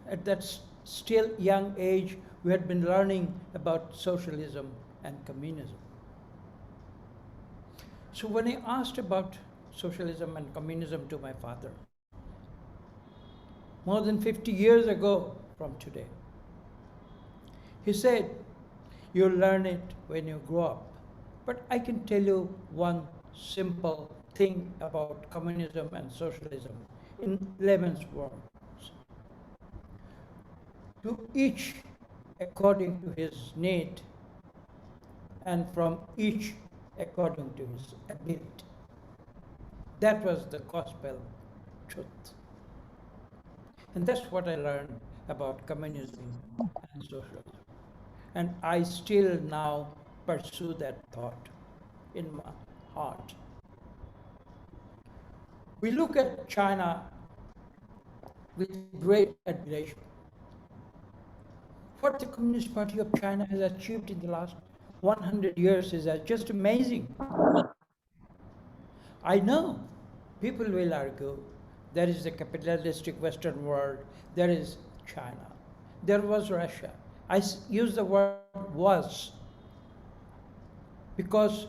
at that still young age, we had been learning about socialism and communism. So when I asked about socialism and communism to my father, more than 50 years ago from today, he said, you'll learn it when you grow up. But I can tell you one simple thing about communism and socialism in layman's words. To each according to his need, and from each according to his ability. That was the gospel truth. And that's what I learned about communism and socialism. And I still now pursue that thought in my heart. We look at China with great admiration. What the Communist Party of China has achieved in the last 100 years is just amazing. I know people will argue there is the capitalistic Western world, there is China, there was Russia. I use the word was because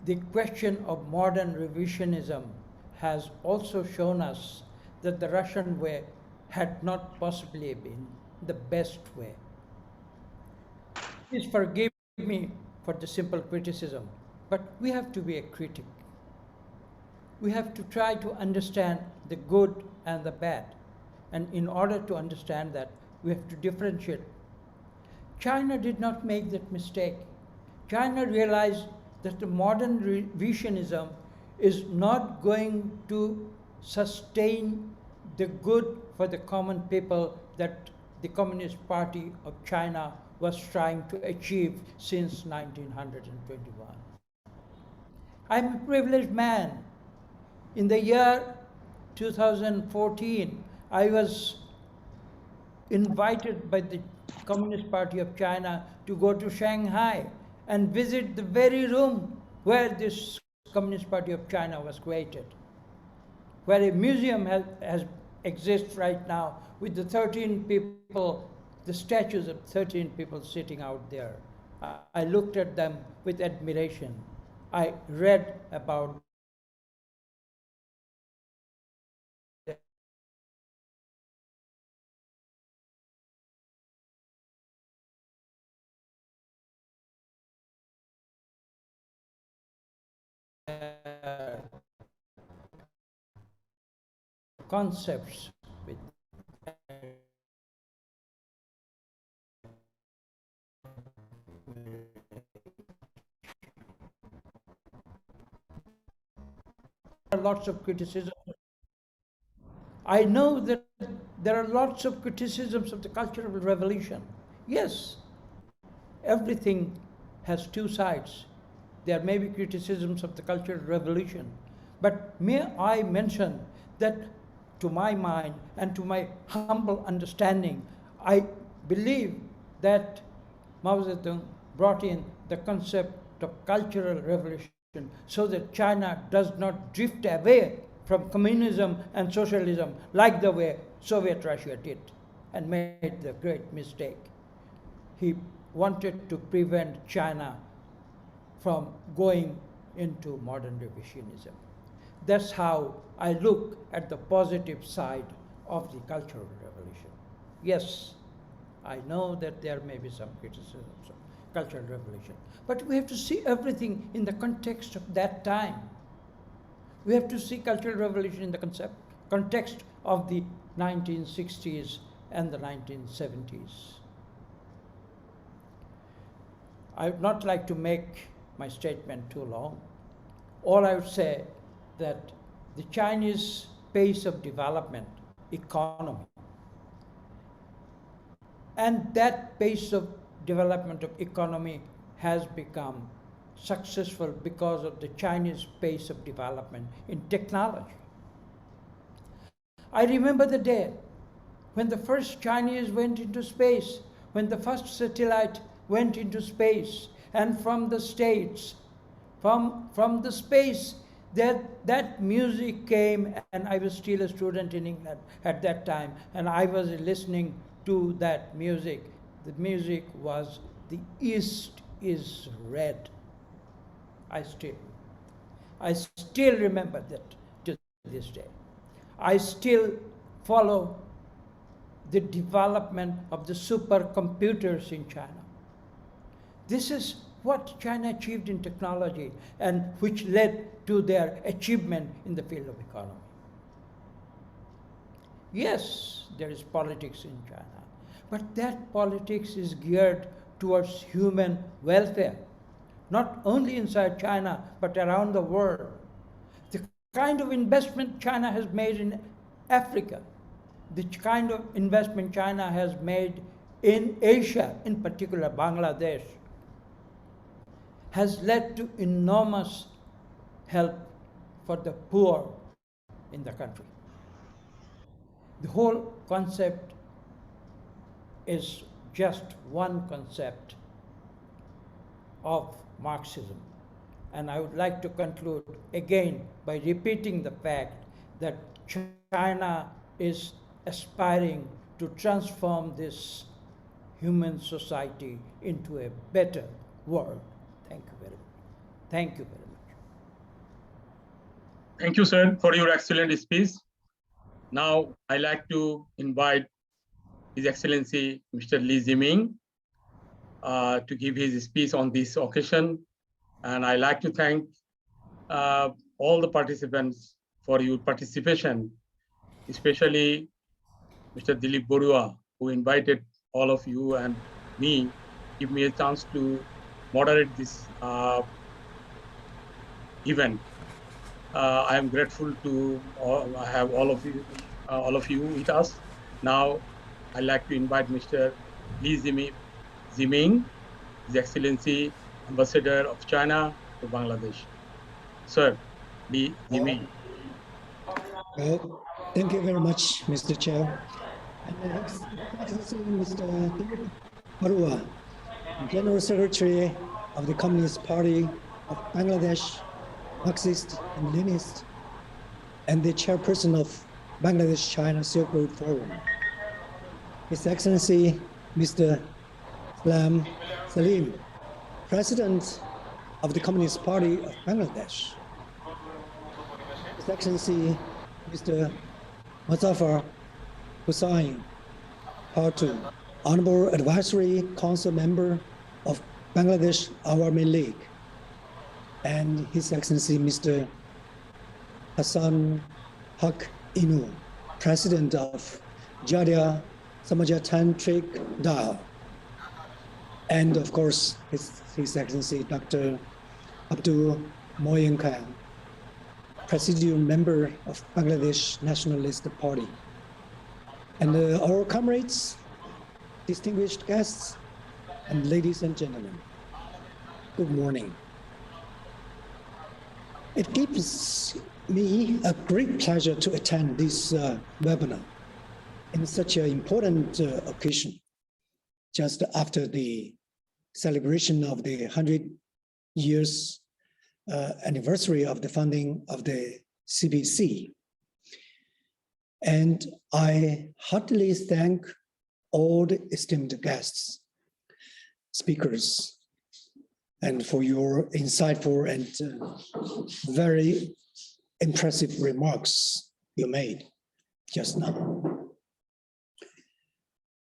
the question of modern revisionism has also shown us that the Russian way had not possibly been the best way. Please forgive me for the simple criticism, but we have to be a critic. We have to try to understand the good and the bad. And in order to understand that, we have to differentiate. China did not make that mistake. China realized that the modern revisionism is not going to sustain the good for the common people that the Communist Party of China was trying to achieve since 1921. I'm a privileged man. In the year 2014, I was invited by the Communist Party of China to go to Shanghai and visit the very room where this Communist Party of China was created, where a museum exists right now with the 13 people, the statues of 13 people sitting out there. I looked at them with admiration. I read about concepts with lots of criticism. I know that there are lots of criticisms of the Cultural Revolution. Yes, everything has two sides. There may be criticisms of the Cultural Revolution, but may I mention that to my mind and to my humble understanding, I believe that Mao Zedong brought in the concept of cultural revolution so that China does not drift away from communism and socialism like the way Soviet Russia did and made the great mistake. He wanted to prevent China from going into modern revisionism. That's how I look at the positive side of the Cultural Revolution. Yes, I know that there may be some criticisms of Cultural Revolution, but we have to see everything in the context of that time. We have to see Cultural Revolution in the context of the 1960s and the 1970s. I would not like to make my statement too long. All I would say that the Chinese pace of development, economy, and that pace of development of economy has become successful because of the Chinese pace of development in technology. I remember the day when the first Chinese went into space, when the first satellite went into space, and from the States, from the space, that music came, and I was still a student in England at that time, and I was listening to that music. The music was "The East is Red." I still remember that to this day. I still follow the development of the supercomputers in China. This is what China achieved in technology and which led to their achievement in the field of economy. Yes, there is politics in China, but that politics is geared towards human welfare, not only inside China, but around the world. The kind of investment China has made in Africa, the kind of investment China has made in Asia, in particular Bangladesh, has led to enormous help for the poor in the country. The whole concept is just one concept of Marxism. And I would like to conclude again by repeating the fact that China is aspiring to transform this human society into a better world. Thank you very much. Thank you very much. Thank you, sir, for your excellent speech. Now, I'd like to invite His Excellency, Mr. Li Ziming, to give his speech on this occasion. And I'd like to thank all the participants for your participation, especially Mr. Dilip Borua, who invited all of you and me, give me a chance to moderate this event. I am grateful to have all of you with us. Now, I'd like to invite Mr. Li Ziming, His Excellency Ambassador of China to Bangladesh. Sir, Li Ziming. Well, thank you very much, Mr. Chair. Mr. Dilip Borua, General Secretary of the Communist Party of Bangladesh, Marxist and Leninist, and the chairperson of Bangladesh-China Silk Road Forum. His Excellency, Mr. Salim, President of the Communist Party of Bangladesh, His Excellency Mr. Muzaffar Hussain Partu, Honorable Advisory Council Member of Bangladesh Awami League, and His Excellency Mr. Hassan Haq Inu, President of Jadya Samajatantric Dal, and of course, His Excellency Dr. Abdul Moyen Khan, Presidium Member of Bangladesh Nationalist Party. And our comrades, distinguished guests, and ladies and gentlemen, good morning. It gives me a great pleasure to attend this webinar in such an important occasion, just after the celebration of the 100 years anniversary of the founding of the CPC. And I heartily thank all the esteemed guests, speakers, and for your insightful and very impressive remarks you made just now.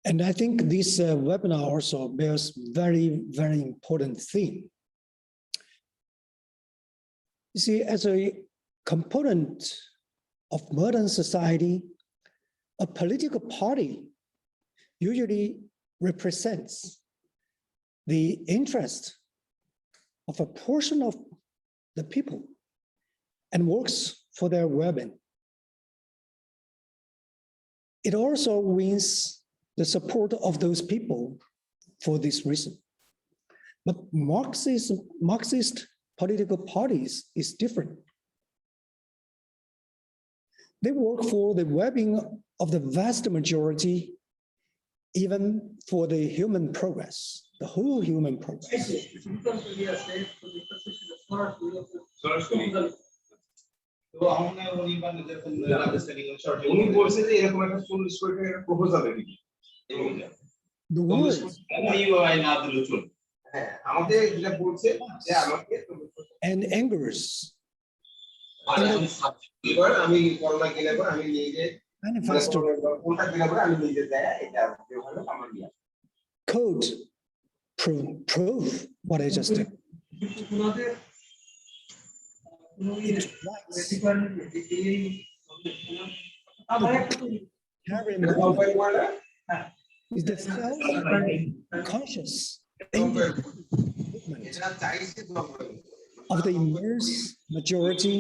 And I think this webinar also bears very, very important theme. You see, as a component of modern society, a political party usually represents the interest of a portion of the people and works for their well-being. It also wins the support of those people for this reason. But Marxist political parties is different. They work for the well-being of the vast majority, even for the human progress, the whole human progress. The words and angers manifesto code prove what I just did. It writes is the self-conscious movement of the immense majority.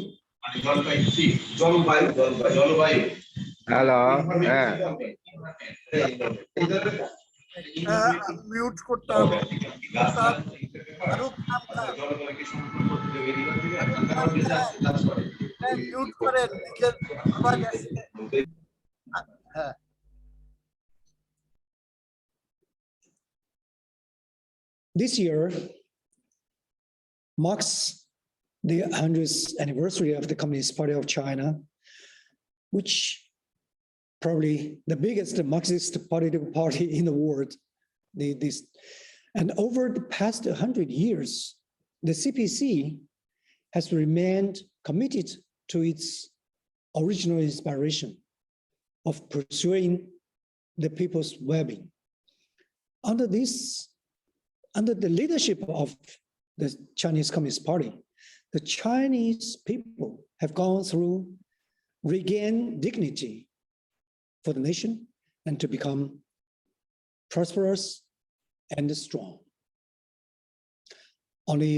Hello. Mute করতাম mute করেন নিজের আওয়াজ আসছে হ্যাঁ This year marks the 100th anniversary of the Communist Party of China, which probably the biggest Marxist political party in the world. And over the past 100 years, the CPC has remained committed to its original inspiration of pursuing the people's well-being. Under the leadership of the Chinese Communist Party, the Chinese people have gone through regain dignity for the nation and to become prosperous and strong. Only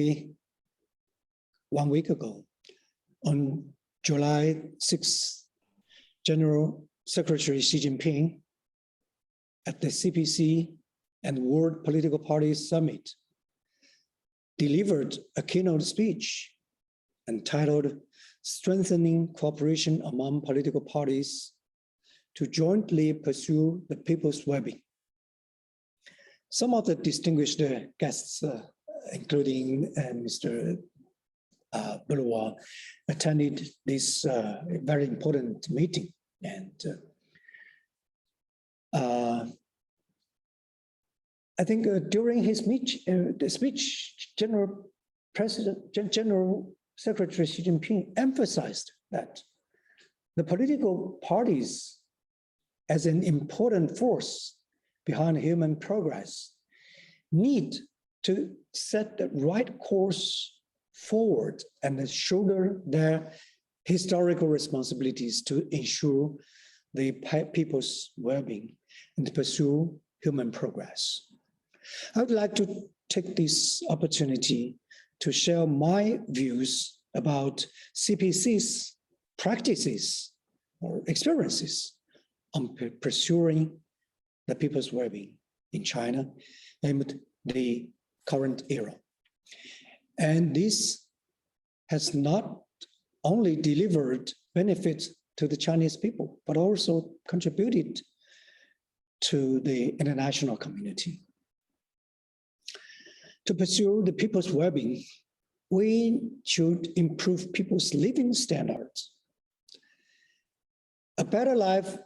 1 week ago, on July 6th, General Secretary Xi Jinping at the CPC and World Political Party Summit delivered a keynote speech entitled Strengthening Cooperation Among Political Parties to Jointly Pursue the People's Well-being. Some of the distinguished guests, including Mr. Bulwa, attended this very important meeting. And I think during his speech, General Secretary Xi Jinping emphasized that the political parties as an important force behind human progress need to set the right course forward and shoulder their historical responsibilities to ensure the people's well-being and pursue human progress. I would like to take this opportunity to share my views about CPC's practices or experiences on pursuing the people's well-being in China and the current era. And this has not only delivered benefits to the Chinese people, but also contributed to the international community. To pursue the people's well-being, we should improve people's living standards. A better life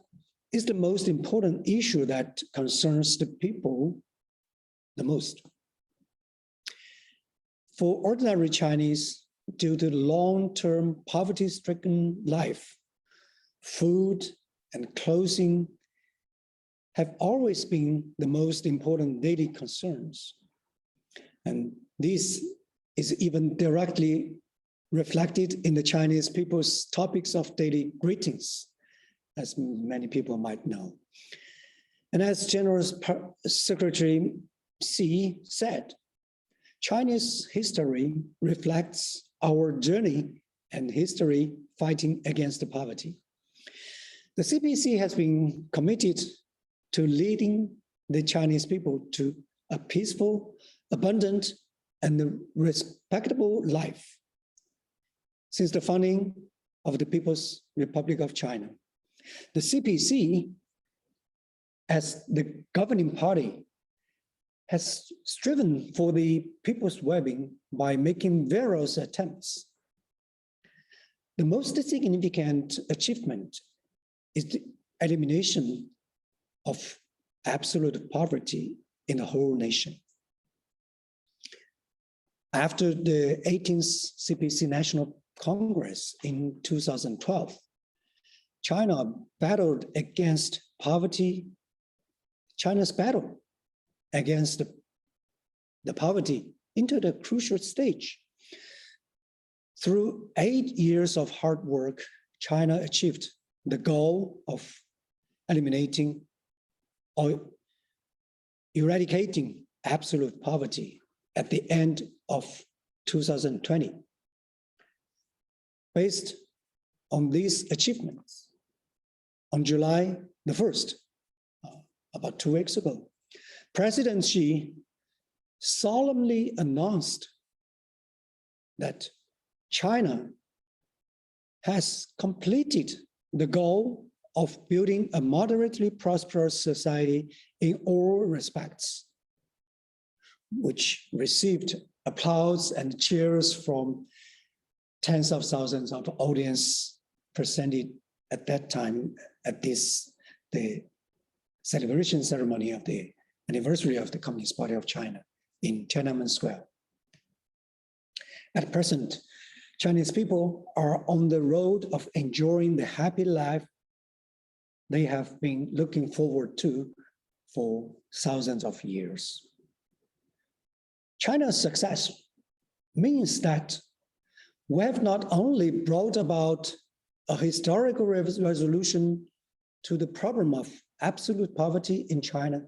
is the most important issue that concerns the people the most. For ordinary Chinese, due to long-term poverty-stricken life, food and clothing have always been the most important daily concerns. And this is even directly reflected in the Chinese people's topics of daily greetings, as many people might know. And as General Secretary Xi said, Chinese history reflects our journey and history fighting against poverty. The CPC has been committed to leading the Chinese people to a peaceful, abundant, and respectable life since the founding of the People's Republic of China. The CPC, as the governing party, has striven for the people's well-being by making various attempts. The most significant achievement is the elimination of absolute poverty in the whole nation. After the 18th CPC National Congress in 2012, China battled against poverty. China's battle against the poverty into the crucial stage. Through 8 years of hard work, China achieved the goal of eliminating or eradicating absolute poverty at the end of 2020. Based on these achievements, on July the 1st, about 2 weeks ago, President Xi solemnly announced that China has completed the goal of building a moderately prosperous society in all respects, which received applause and cheers from tens of thousands of audience presented at that time at the celebration ceremony of the anniversary of the Communist Party of China in Tiananmen Square. At present, Chinese people are on the road of enjoying the happy life they have been looking forward to for thousands of years. China's success means that we have not only brought about a historical resolution to the problem of absolute poverty in China,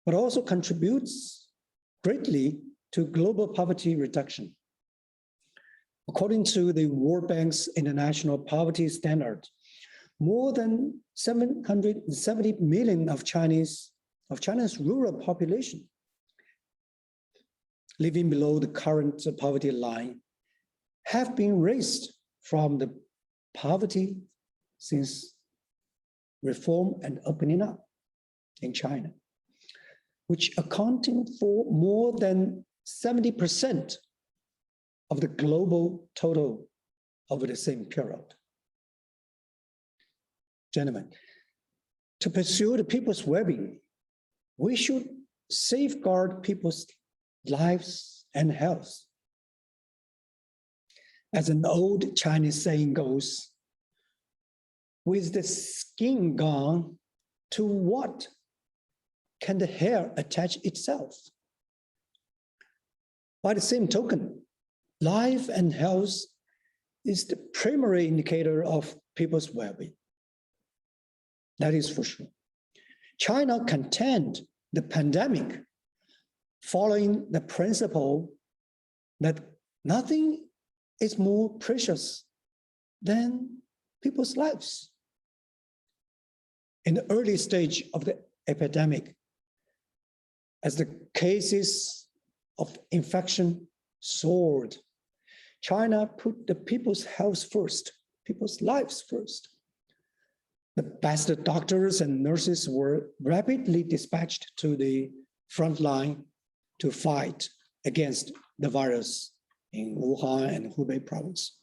but also contributes greatly to global poverty reduction. According to the World Bank's International Poverty Standard, more than 770 million of China's rural population living below the current poverty line have been raised from the poverty since reform and opening up in China, which accounting for more than 70% of the global total over the same period. Gentlemen, to pursue the people's well-being, we should safeguard people's lives and health. As an old Chinese saying goes, with the skin gone, to what can the hair attach itself? By the same token, life and health is the primary indicator of people's well-being. That is for sure. China contained the pandemic following the principle that nothing is more precious than people's lives. In the early stage of the epidemic, as the cases of infection soared, China put the people's health first, people's lives first. The best doctors and nurses were rapidly dispatched to the front line to fight against the virus in Wuhan and Hubei province.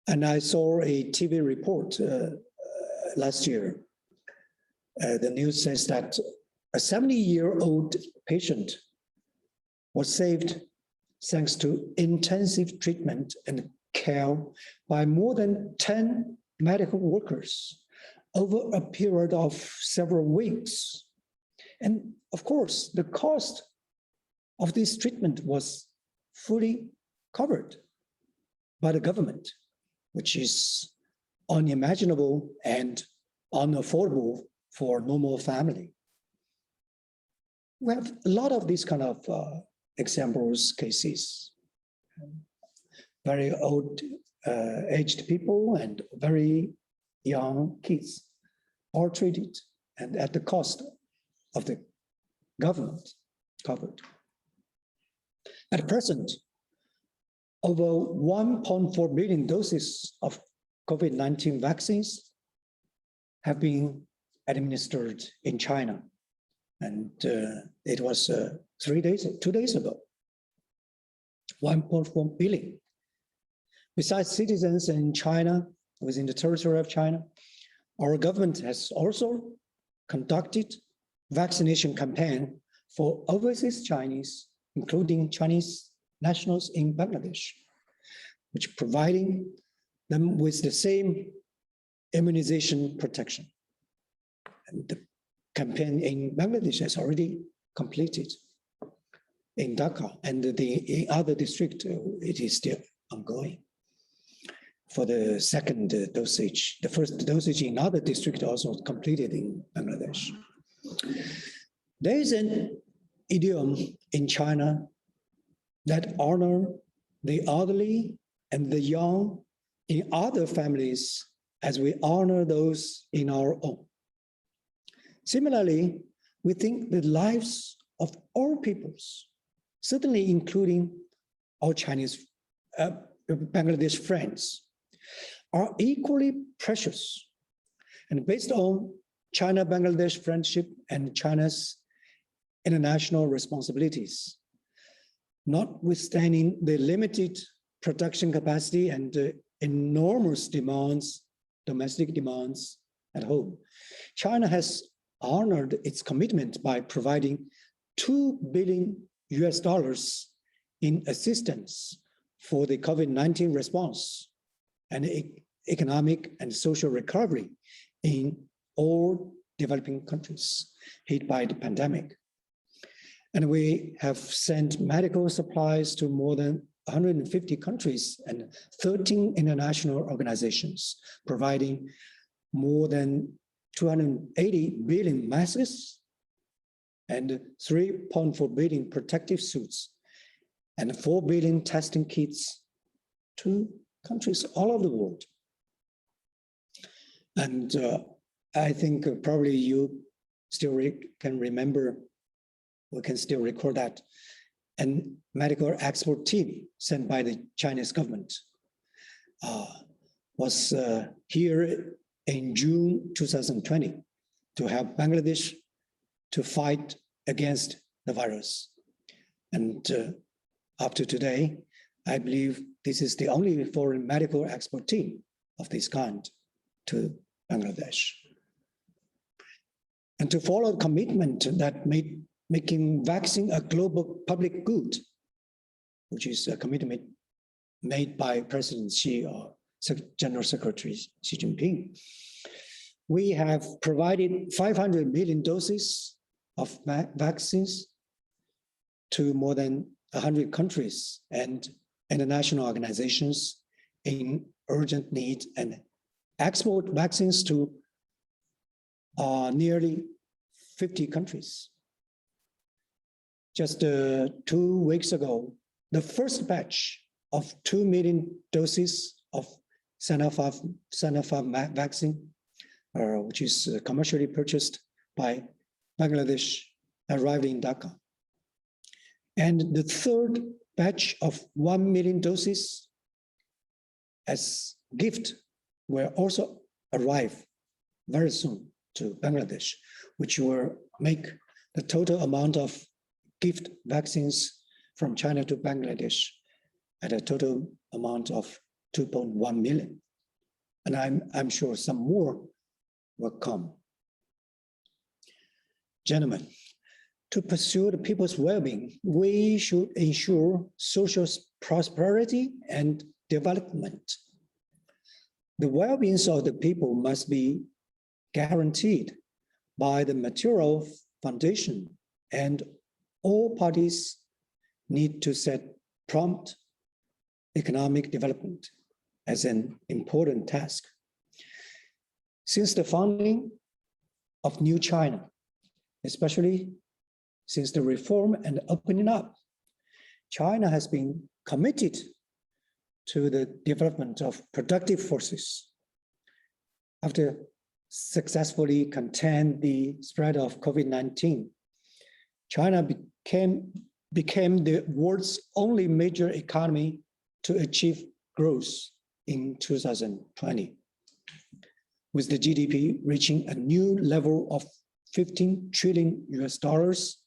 And I saw a TV report last year. The news says that a 70-year-old patient was saved thanks to intensive treatment and care by more than 10 medical workers over a period of several weeks. And of course, the cost of this treatment was fully covered by the government, which is unimaginable and unaffordable for a normal family. We have a lot of these kind of examples, cases. Very old aged people and very young kids are treated and at the cost of the government covered. At present, over 1.4 million doses of COVID-19 vaccines have been administered in China. And it was 2 days ago, 1.4 billion. Besides citizens in China, within the territory of China, our government has also conducted vaccination campaign for overseas Chinese, including Chinese nationals in Bangladesh, which providing them with the same immunization protection. And the campaign in Bangladesh has already completed in Dhaka, and in other districts, it is still ongoing. For the second dosage, the first dosage in other districts also completed in Bangladesh. There is an idiom in China that honor the elderly and the young in other families as we honor those in our own. Similarly, we think the lives of all peoples, certainly including our Chinese, Bangladesh friends, are equally precious. And based on China-Bangladesh friendship and China's international responsibilities, notwithstanding the limited production capacity and the enormous demands, domestic demands at home, China has honored its commitment by providing $2 billion in assistance for the COVID-19 response and economic and social recovery in all developing countries hit by the pandemic. And we have sent medical supplies to more than 150 countries and 13 international organizations, providing more than 280 billion masks and 3.4 billion protective suits and 4 billion testing kits to countries all over the world. And I think probably you still can remember, we can still record that, a medical export team sent by the Chinese government was here in June 2020 to help Bangladesh to fight against the virus. And up to today, I believe this is the only foreign medical export team of this kind to Bangladesh. And to follow the commitment that made making vaccine a global public good, which is a commitment made by President Xi or General Secretary Xi Jinping. We have provided 500 million doses of vaccines to more than 100 countries and international organizations in urgent need, and export vaccines to nearly 50 countries. Just 2 weeks ago, the first batch of 2 million doses of Sinopharm vaccine, which is commercially purchased by Bangladesh, arrived in Dhaka. And the third batch of 1 million doses as gift will also arrive very soon to Bangladesh, which will make the total amount of gift vaccines from China to Bangladesh at a total amount of 2.1 million. And I'm sure some more will come. Gentlemen, to pursue the people's well-being, we should ensure social prosperity and development. The well-being of the people must be guaranteed by the material foundation, and all parties need to set prompt economic development as an important task. Since the founding of New China, especially since the reform and opening up, China has been committed to the development of productive forces. After successfully contain the spread of COVID-19, China became the world's only major economy to achieve growth in 2020, with the GDP reaching a new level of 15 trillion US dollars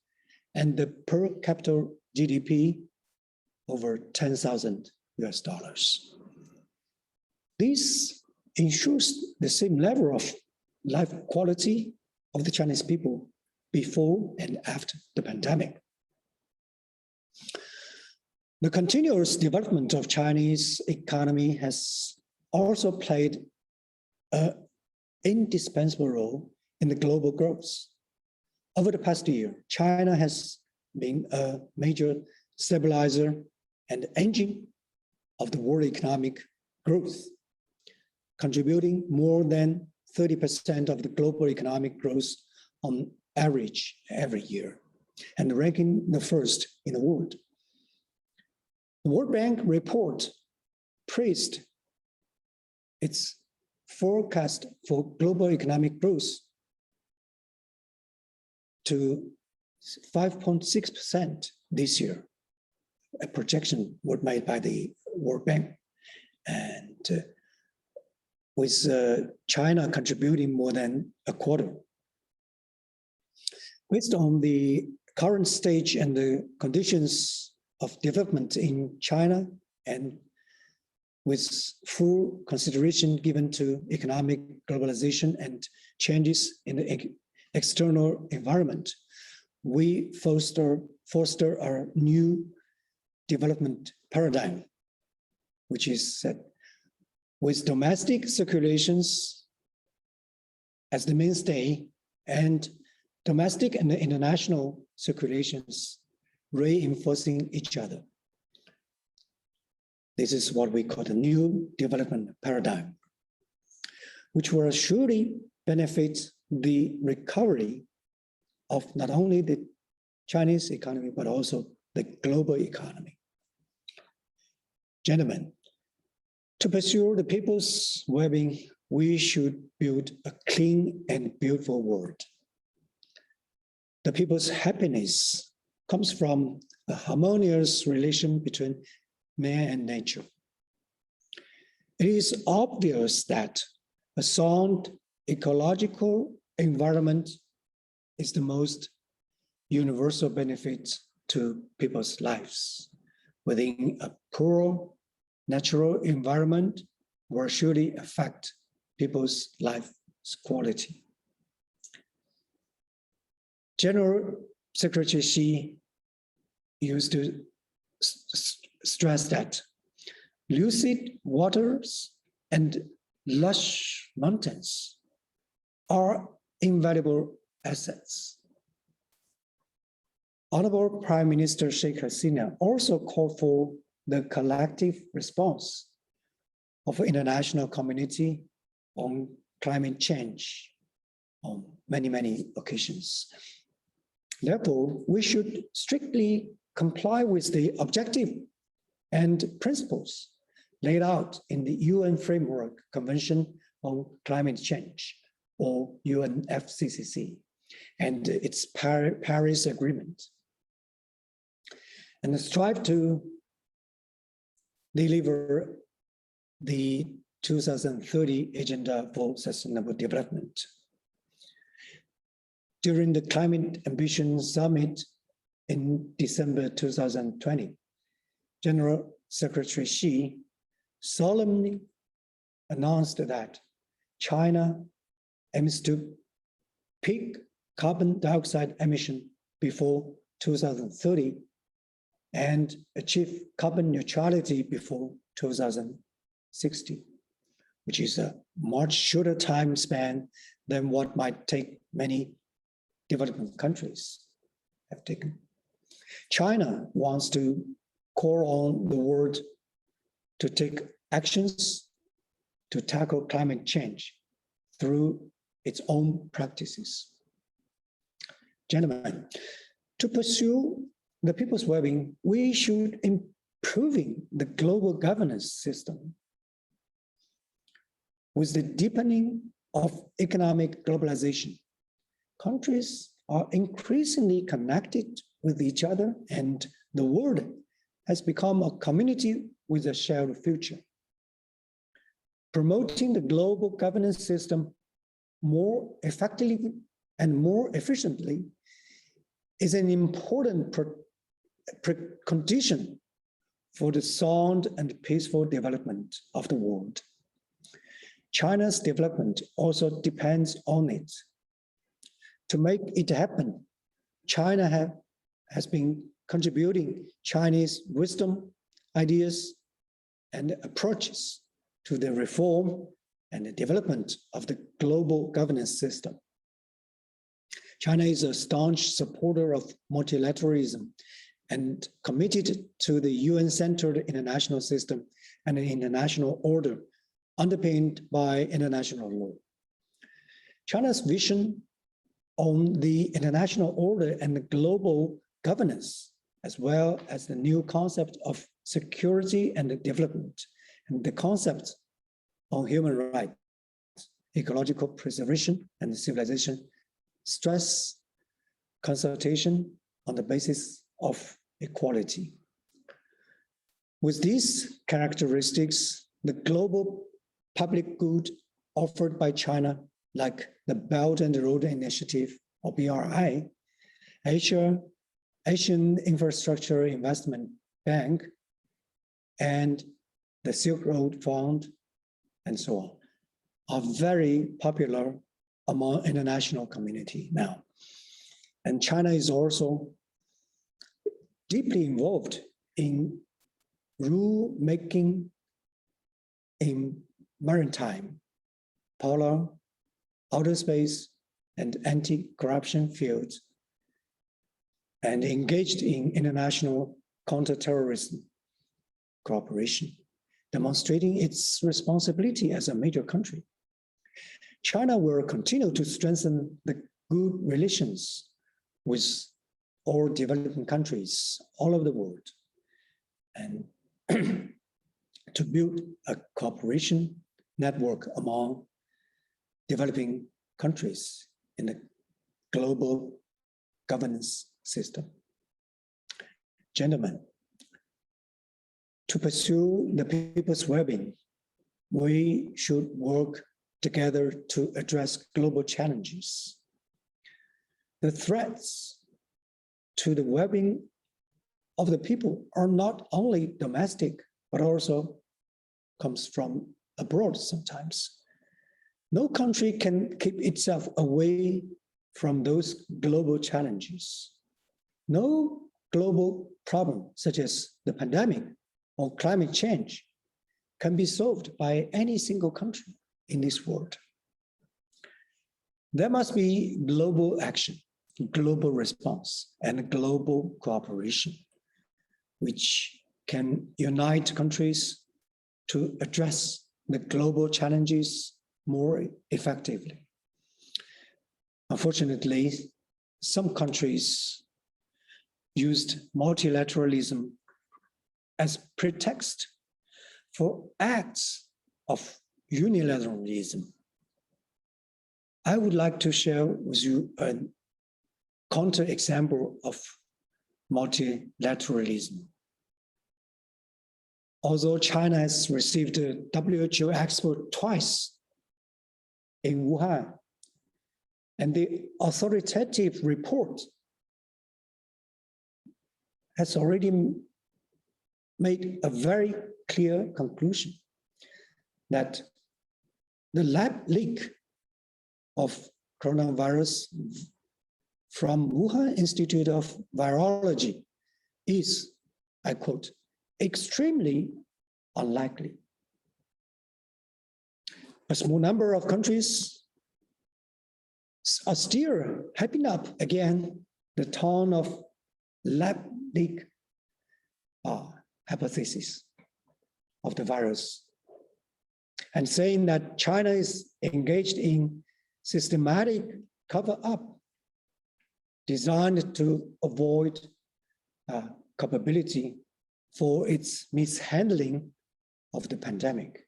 and the per capita GDP over 10,000 US dollars. This ensures the same level of life quality of the Chinese people before and after the pandemic. The continuous development of Chinese economy has also played an indispensable role in the global growth. Over the past year, China has been a major stabilizer and engine of the world economic growth, contributing more than 30% of the global economic growth on average every year, and ranking the first in the world. The World Bank report praised its forecast for global economic growth to 5.6% this year, a projection was made by the World Bank. And with China contributing more than a quarter. Based on the current stage and the conditions of development in China, and with full consideration given to economic globalization and changes in the external environment, we foster a new development paradigm, which is that with domestic circulations as the mainstay and domestic and international circulations reinforcing each other. This is what we call the new development paradigm, which will surely benefit the recovery of not only the Chinese economy, but also the global economy. Gentlemen, to pursue the people's well-being, we should build a clean and beautiful world. The people's happiness comes from a harmonious relation between man and nature. It is obvious that a sound ecological environment is the most universal benefit to people's lives. Within a poor natural environment will surely affect people's life quality. General Secretary Xi used to stress that lucid waters and lush mountains are invaluable assets. Honorable Prime Minister Sheikh Hasina also called for the collective response of the international community on climate change on many occasions. Therefore, we should strictly comply with the objective and principles laid out in the UN Framework Convention on Climate Change, or UNFCCC, and its Paris Agreement, and strive to deliver the 2030 Agenda for Sustainable Development. During the Climate Ambition Summit in December 2020, General Secretary Xi solemnly announced that China aims to peak carbon dioxide emission before 2030 and achieve carbon neutrality before 2060, which is a much shorter time span than what might take many developing countries have taken. China wants to call on the world to take actions to tackle climate change through its own practices. Gentlemen, to pursue the people's well-being, we should improving the global governance system. With the deepening of economic globalization, countries are increasingly connected with each other, and the world has become a community with a shared future. Promoting the global governance system more effectively and more efficiently is an important precondition for the sound and peaceful development of the world. China's development also depends on it. To make it happen, China has been contributing Chinese wisdom, ideas, and approaches to the reform and the development of the global governance system. China is a staunch supporter of multilateralism and committed to the UN-centered international system and an international order underpinned by international law. China's vision on the international order and the global governance, as well as the new concept of security and development, and the concept on human rights, ecological preservation, and civilization, stress consultation on the basis of equality. With these characteristics, the global public good offered by China, like the Belt and Road Initiative, or BRI, Asian Infrastructure Investment Bank, and the Silk Road Fund, and so on, are very popular among international community now. And China is also deeply involved in rule making in maritime, polar, outer space, and anti-corruption fields, and engaged in international counterterrorism cooperation, demonstrating its responsibility as a major country. China will continue to strengthen the good relations with all developing countries all over the world, and to build a cooperation network among developing countries in the global governance system. Gentlemen, to pursue the people's well-being, we should work together to address global challenges. The threats to the well-being of the people are not only domestic, but also comes from abroad sometimes. No country can keep itself away from those global challenges. No global problem such as the pandemic or climate change can be solved by any single country in this world. There must be global action, global response, and global cooperation, which can unite countries to address the global challenges more effectively. Unfortunately, some countries used multilateralism as pretext for acts of unilateralism. I would like to share with you a counterexample of multilateralism. Although China has received a WHO export twice in Wuhan, and the authoritative report has already made a very clear conclusion that the lab leak of coronavirus from Wuhan Institute of Virology is, I quote, extremely unlikely. A small number of countries are still hyping up again the tone of lab leak hypothesis of the virus, and saying that China is engaged in systematic cover-up designed to avoid culpability for its mishandling of the pandemic.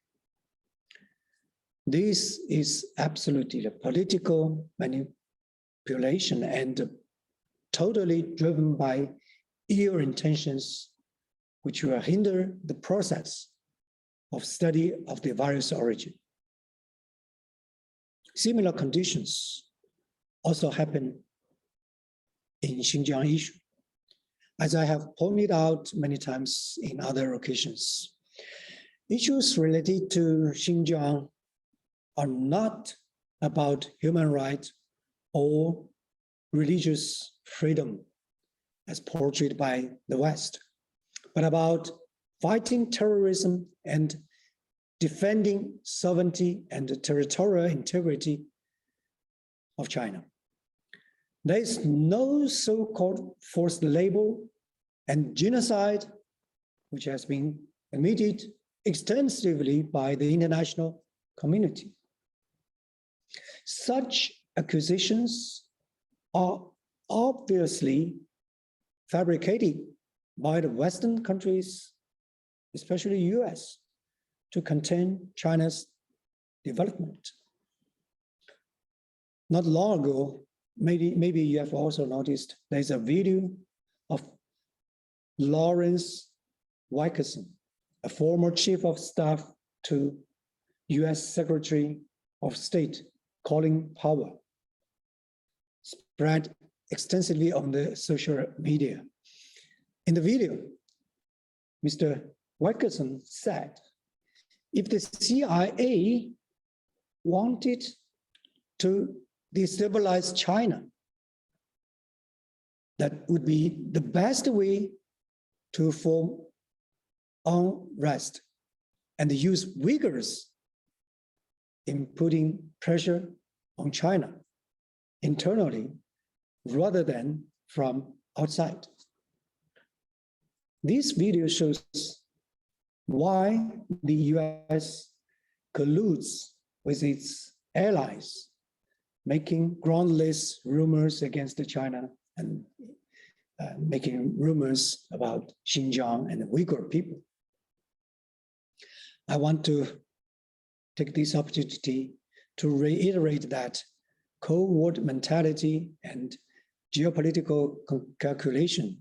This is absolutely a political manipulation and totally driven by ill intentions, which will hinder the process of study of the virus origin. Similar conditions also happen in Xinjiang issue. As I have pointed out many times in other occasions, issues related to Xinjiang are not about human rights or religious freedom as portrayed by the West, but about fighting terrorism and defending sovereignty and territorial integrity of China. There is no so-called forced labor and genocide, which has been admitted extensively by the international community. Such accusations are obviously fabricated by the Western countries, especially US, to contain China's development. Not long ago, maybe you have also noticed, there's a video of Lawrence Wilkerson, a former chief of staff to US Secretary of State, calling power, spread extensively on the social media. In the video, Mr. Wilkerson said, if the CIA wanted to destabilize China, that would be the best way to form unrest and use Uyghurs in putting pressure on China internally rather than from outside. This video shows why the US colludes with its allies, making groundless rumors against China and making rumors about Xinjiang and the Uyghur people. I want to take this opportunity to reiterate that Cold War mentality and geopolitical calculation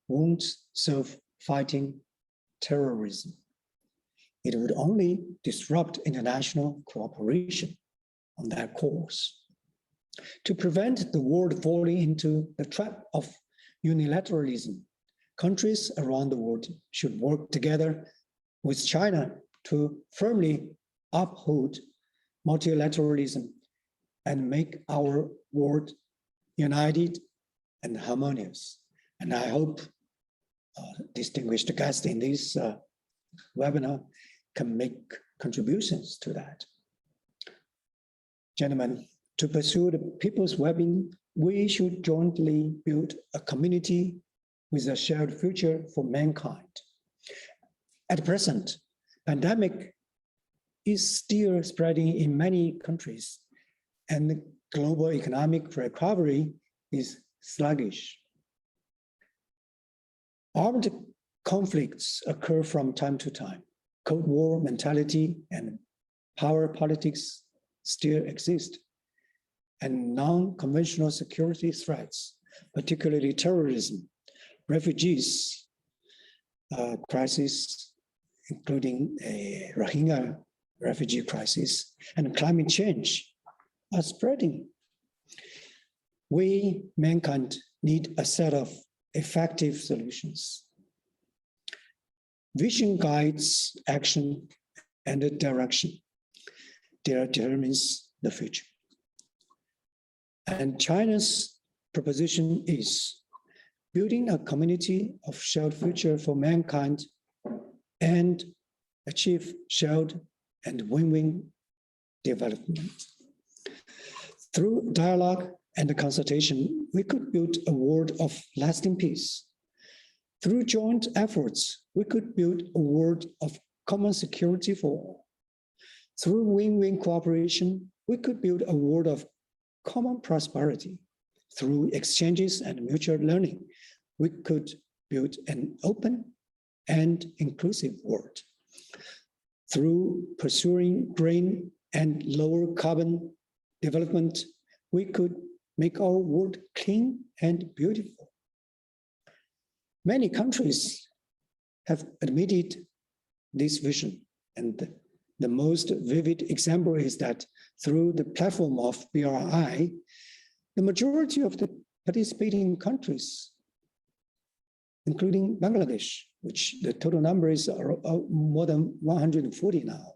won't serve fighting terrorism. It would only disrupt international cooperation on that course. To prevent the world falling into the trap of unilateralism, countries around the world should work together with China to firmly uphold multilateralism and make our world united and harmonious. And I hope distinguished guests in this webinar can make contributions to that. Gentlemen, to pursue the people's well-being, we should jointly build a community with a shared future for mankind. At present, pandemic is still spreading in many countries, and the global economic recovery is sluggish. Armed conflicts occur from time to time. Cold War mentality and power politics still exist, and non-conventional security threats, particularly terrorism, refugees crisis, including a Rohingya refugee crisis, and climate change are spreading. We, mankind, need a set of effective solutions. Vision guides action and the direction. Determines the future. And China's proposition is building a community of shared future for mankind and achieve shared and win-win development. Through dialogue and consultation, we could build a world of lasting peace. Through joint efforts, we could build a world of common security for all. Through win-win cooperation, we could build a world of common prosperity. Through exchanges and mutual learning, we could build an open and inclusive world. Through pursuing green and lower carbon development, we could make our world clean and beautiful. Many countries have admitted this vision, and the most vivid example is that through the platform of BRI, the majority of the participating countries, including Bangladesh, which the total number is more than 140 now,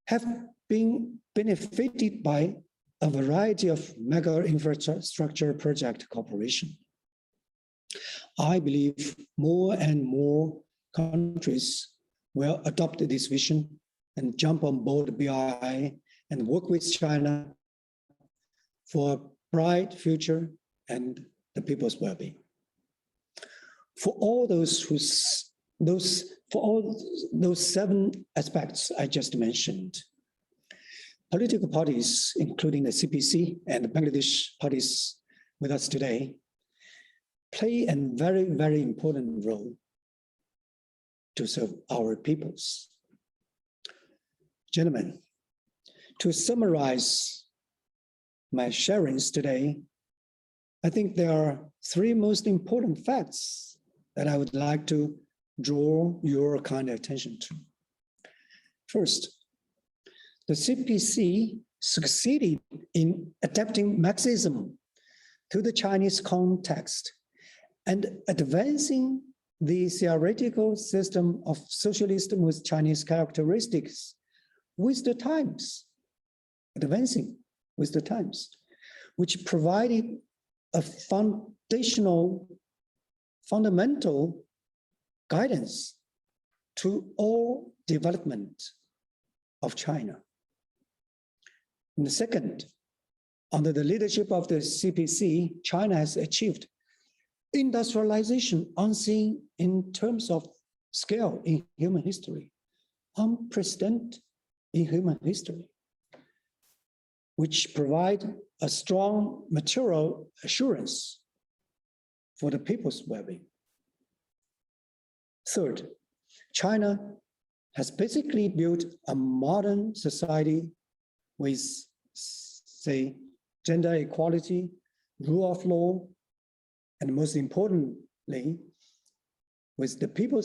have been benefited by a variety of mega infrastructure project cooperation. I believe more and more countries will adopt this vision and jump on board BRI and work with China for a bright future and the people's well-being. For all those seven aspects I just mentioned, political parties, including the CPC and the Bangladesh parties with us today, play a very, very important role to serve our peoples. Gentlemen, to summarize my sharings today, I think there are three most important facts that I would like to draw your kind attention to. First, the CPC succeeded in adapting Marxism to the Chinese context and advancing the theoretical system of socialism with Chinese characteristics with the times, advancing with the times, which provided a fundamental guidance to all development of China. And the second, under the leadership of the CPC, China has achieved industrialization unseen in terms of scale in human history, unprecedented in human history, which provide a strong material assurance for the people's well-being. Third, China has basically built a modern society with, say, gender equality, rule of law, and most importantly, with the people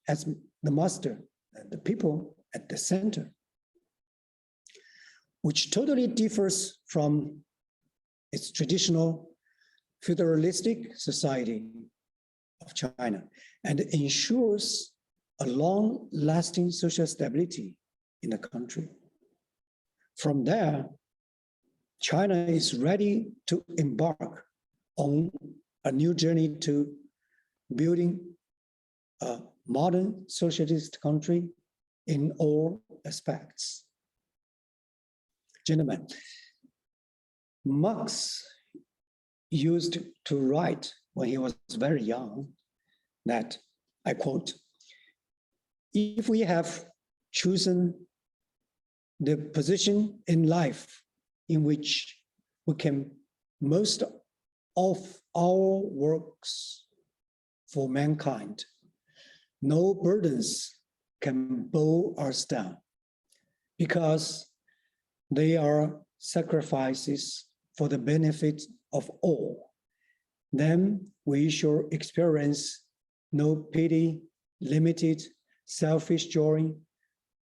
as the master, and the people at the center, which totally differs from its traditional feudalistic society of China and ensures a long-lasting social stability in the country. From there, China is ready to embark on a new journey to building a modern socialist country in all aspects. Gentlemen, Marx used to write when he was very young that, I quote, if we have chosen the position in life in which we can most of our works for mankind, no burdens can bow us down because they are sacrifices for the benefit of all. Then we shall experience no pity, limited, selfish joy,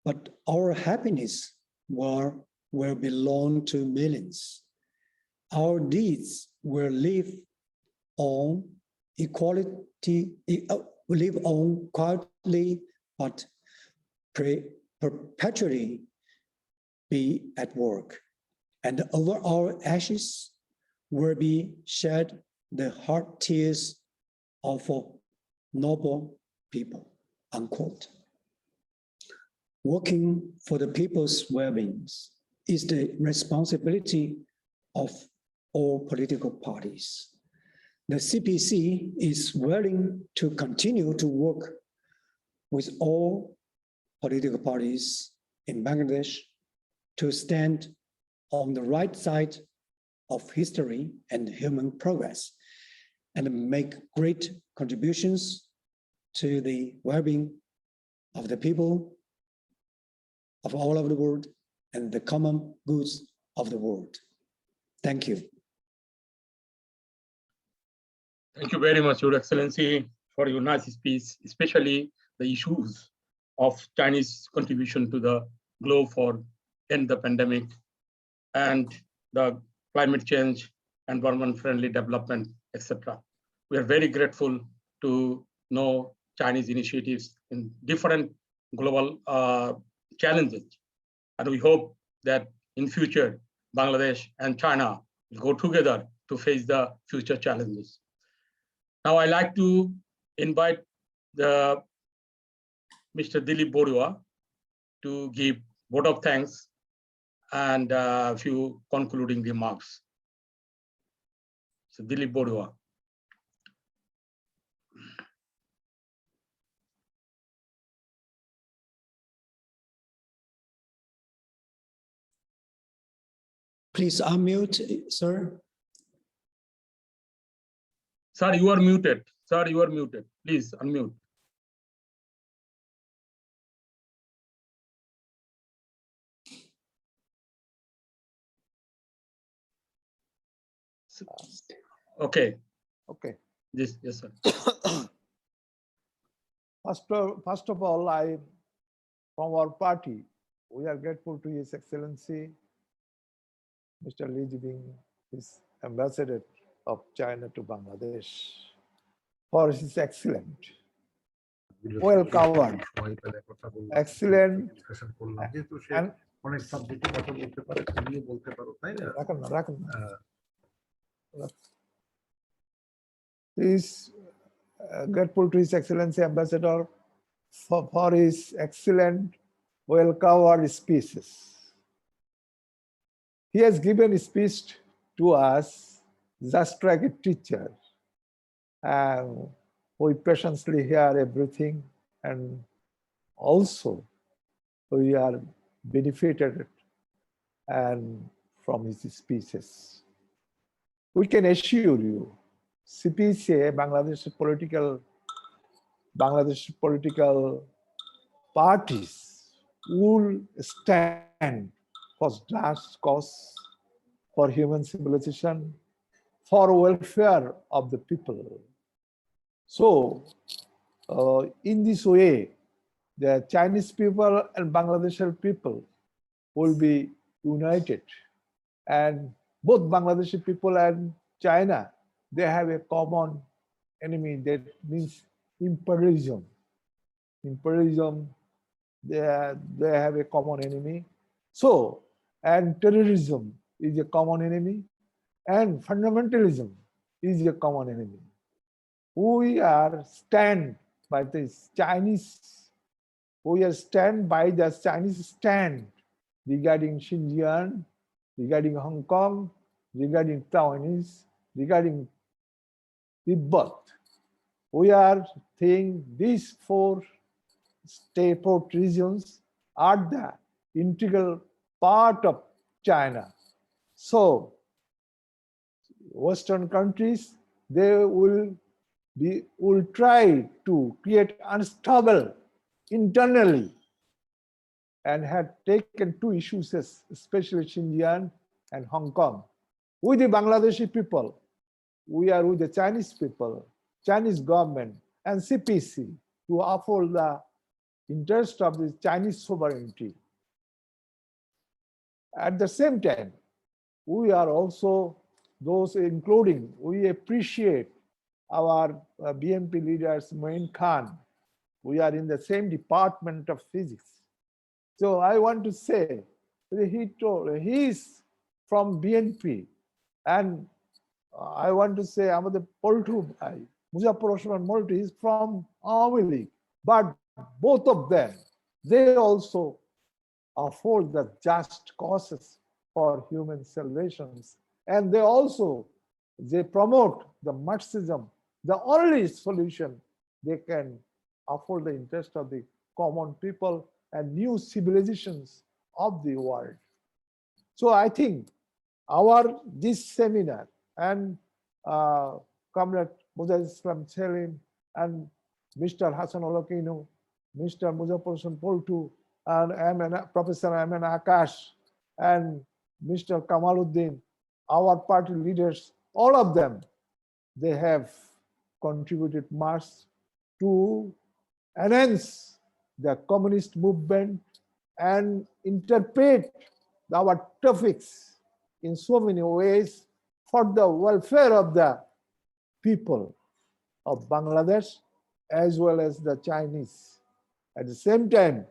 but our happiness will belong to millions. Our deeds will live on equality, live on quietly, but perpetually be at work. And over our ashes will be shed the heart tears of a noble people, unquote. Working for the people's well-being is the responsibility of all political parties. The CPC is willing to continue to work with all political parties in Bangladesh to stand on the right side of history and human progress and make great contributions to the well-being of the people of all over the world and the common goods of the world. Thank you. Thank you very much, Your Excellency, for your nice speech, especially the issues of Chinese contribution to the globe for end the pandemic and the climate change, environment-friendly development, etc. We are very grateful to know Chinese initiatives in different global challenges. And we hope that in future, Bangladesh and China will go together to face the future challenges. Now I'd like to invite Mr. Dilip Borua to give vote of thanks and a few concluding remarks. So Dilip Borua. Please unmute, sir. Sir, you are muted. Sir, you are muted. Please unmute. Okay. Okay. Yes, yes, sir. First of all, from our party, we are grateful to His Excellency, Mr. Li Jiming, his ambassador of China to Bangladesh, for his excellent, well covered, excellent, and is grateful to His Excellency Ambassador for his excellent, well-covered speeches. He has given a speech to us just like a teacher, and we patiently hear everything, and also we are benefited and from his speeches. We can assure you, CPC, Bangladesh political parties will stand for just cause, for human civilization, for welfare of the people. So, in this way, the Chinese people and Bangladeshi people will be united, and both Bangladeshi people and China, they have a common enemy, that means imperialism. Imperialism, they have a common enemy. So, and terrorism is a common enemy, and fundamentalism is a common enemy. We are stand by this Chinese. We are stand by the Chinese stand regarding Xinjiang, regarding Hong Kong, regarding Taiwanese, regarding Tibet. We are saying these four regions are the integral part of China. So Western countries, they will try to create unstable internally and had taken two issues, especially Xinjiang and Hong Kong. With the Bangladeshi people, we are with the Chinese people, Chinese government, and CPC to uphold the interest of the Chinese sovereignty. At the same time, we are also those including, we appreciate our BNP leaders, Moin Khan. We are in the same department of physics. So I want to say that he is from BNP, and I want to say Amade Poltu Bhai, Muzaffar Osman Moltu is from Awami League. But both of them, they also afford the just causes for human salvations. And they promote the Marxism, the only solution they can afford the interest of the common people and new civilizations of the world. So I think this seminar and Comrade Mujahid Islam Selim and Mr. Hassan Olokino, Mr. Muzaffar Hossain Poltu, and Professor Aman Akash, and Mr. Kamaluddin, our party leaders, all of them, they have contributed much to enhance the communist movement and interpret our topics in so many ways for the welfare of the people of Bangladesh as well as the Chinese. At the same time,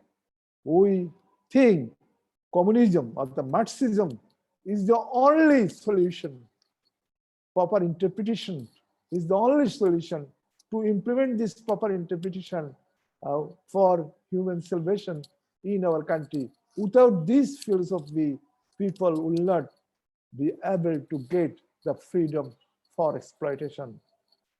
we think communism or the Marxism is the only solution. Proper interpretation is the only solution to implement this proper interpretation for human salvation in our country. Without this philosophy, people will not be able to get the freedom for exploitation.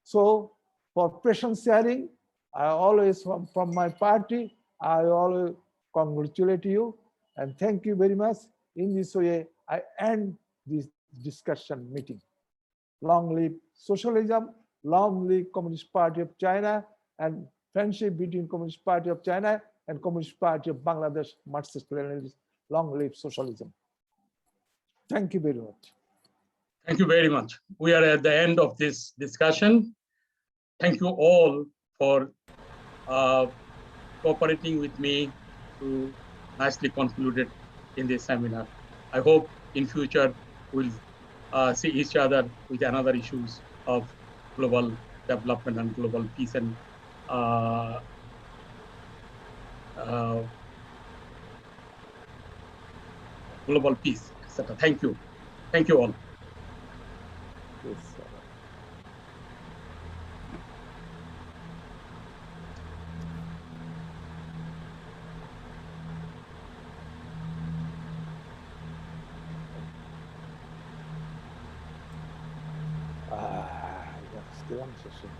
So for patient sharing, I always, from my party, I always congratulate you and thank you very much. In this way, I end this discussion meeting. Long live socialism, long live Communist Party of China, and friendship between Communist Party of China and Communist Party of Bangladesh, Marxist-Leninist. Long live socialism. Thank you very much. Thank you very much. We are at the end of this discussion. Thank you all for cooperating with me to nicely conclude in this seminar. I hope in future we'll see each other with another issues of global development and global peace and global peace, etc. Thank you. Thank you all. Yes, sir. Yes, still on session.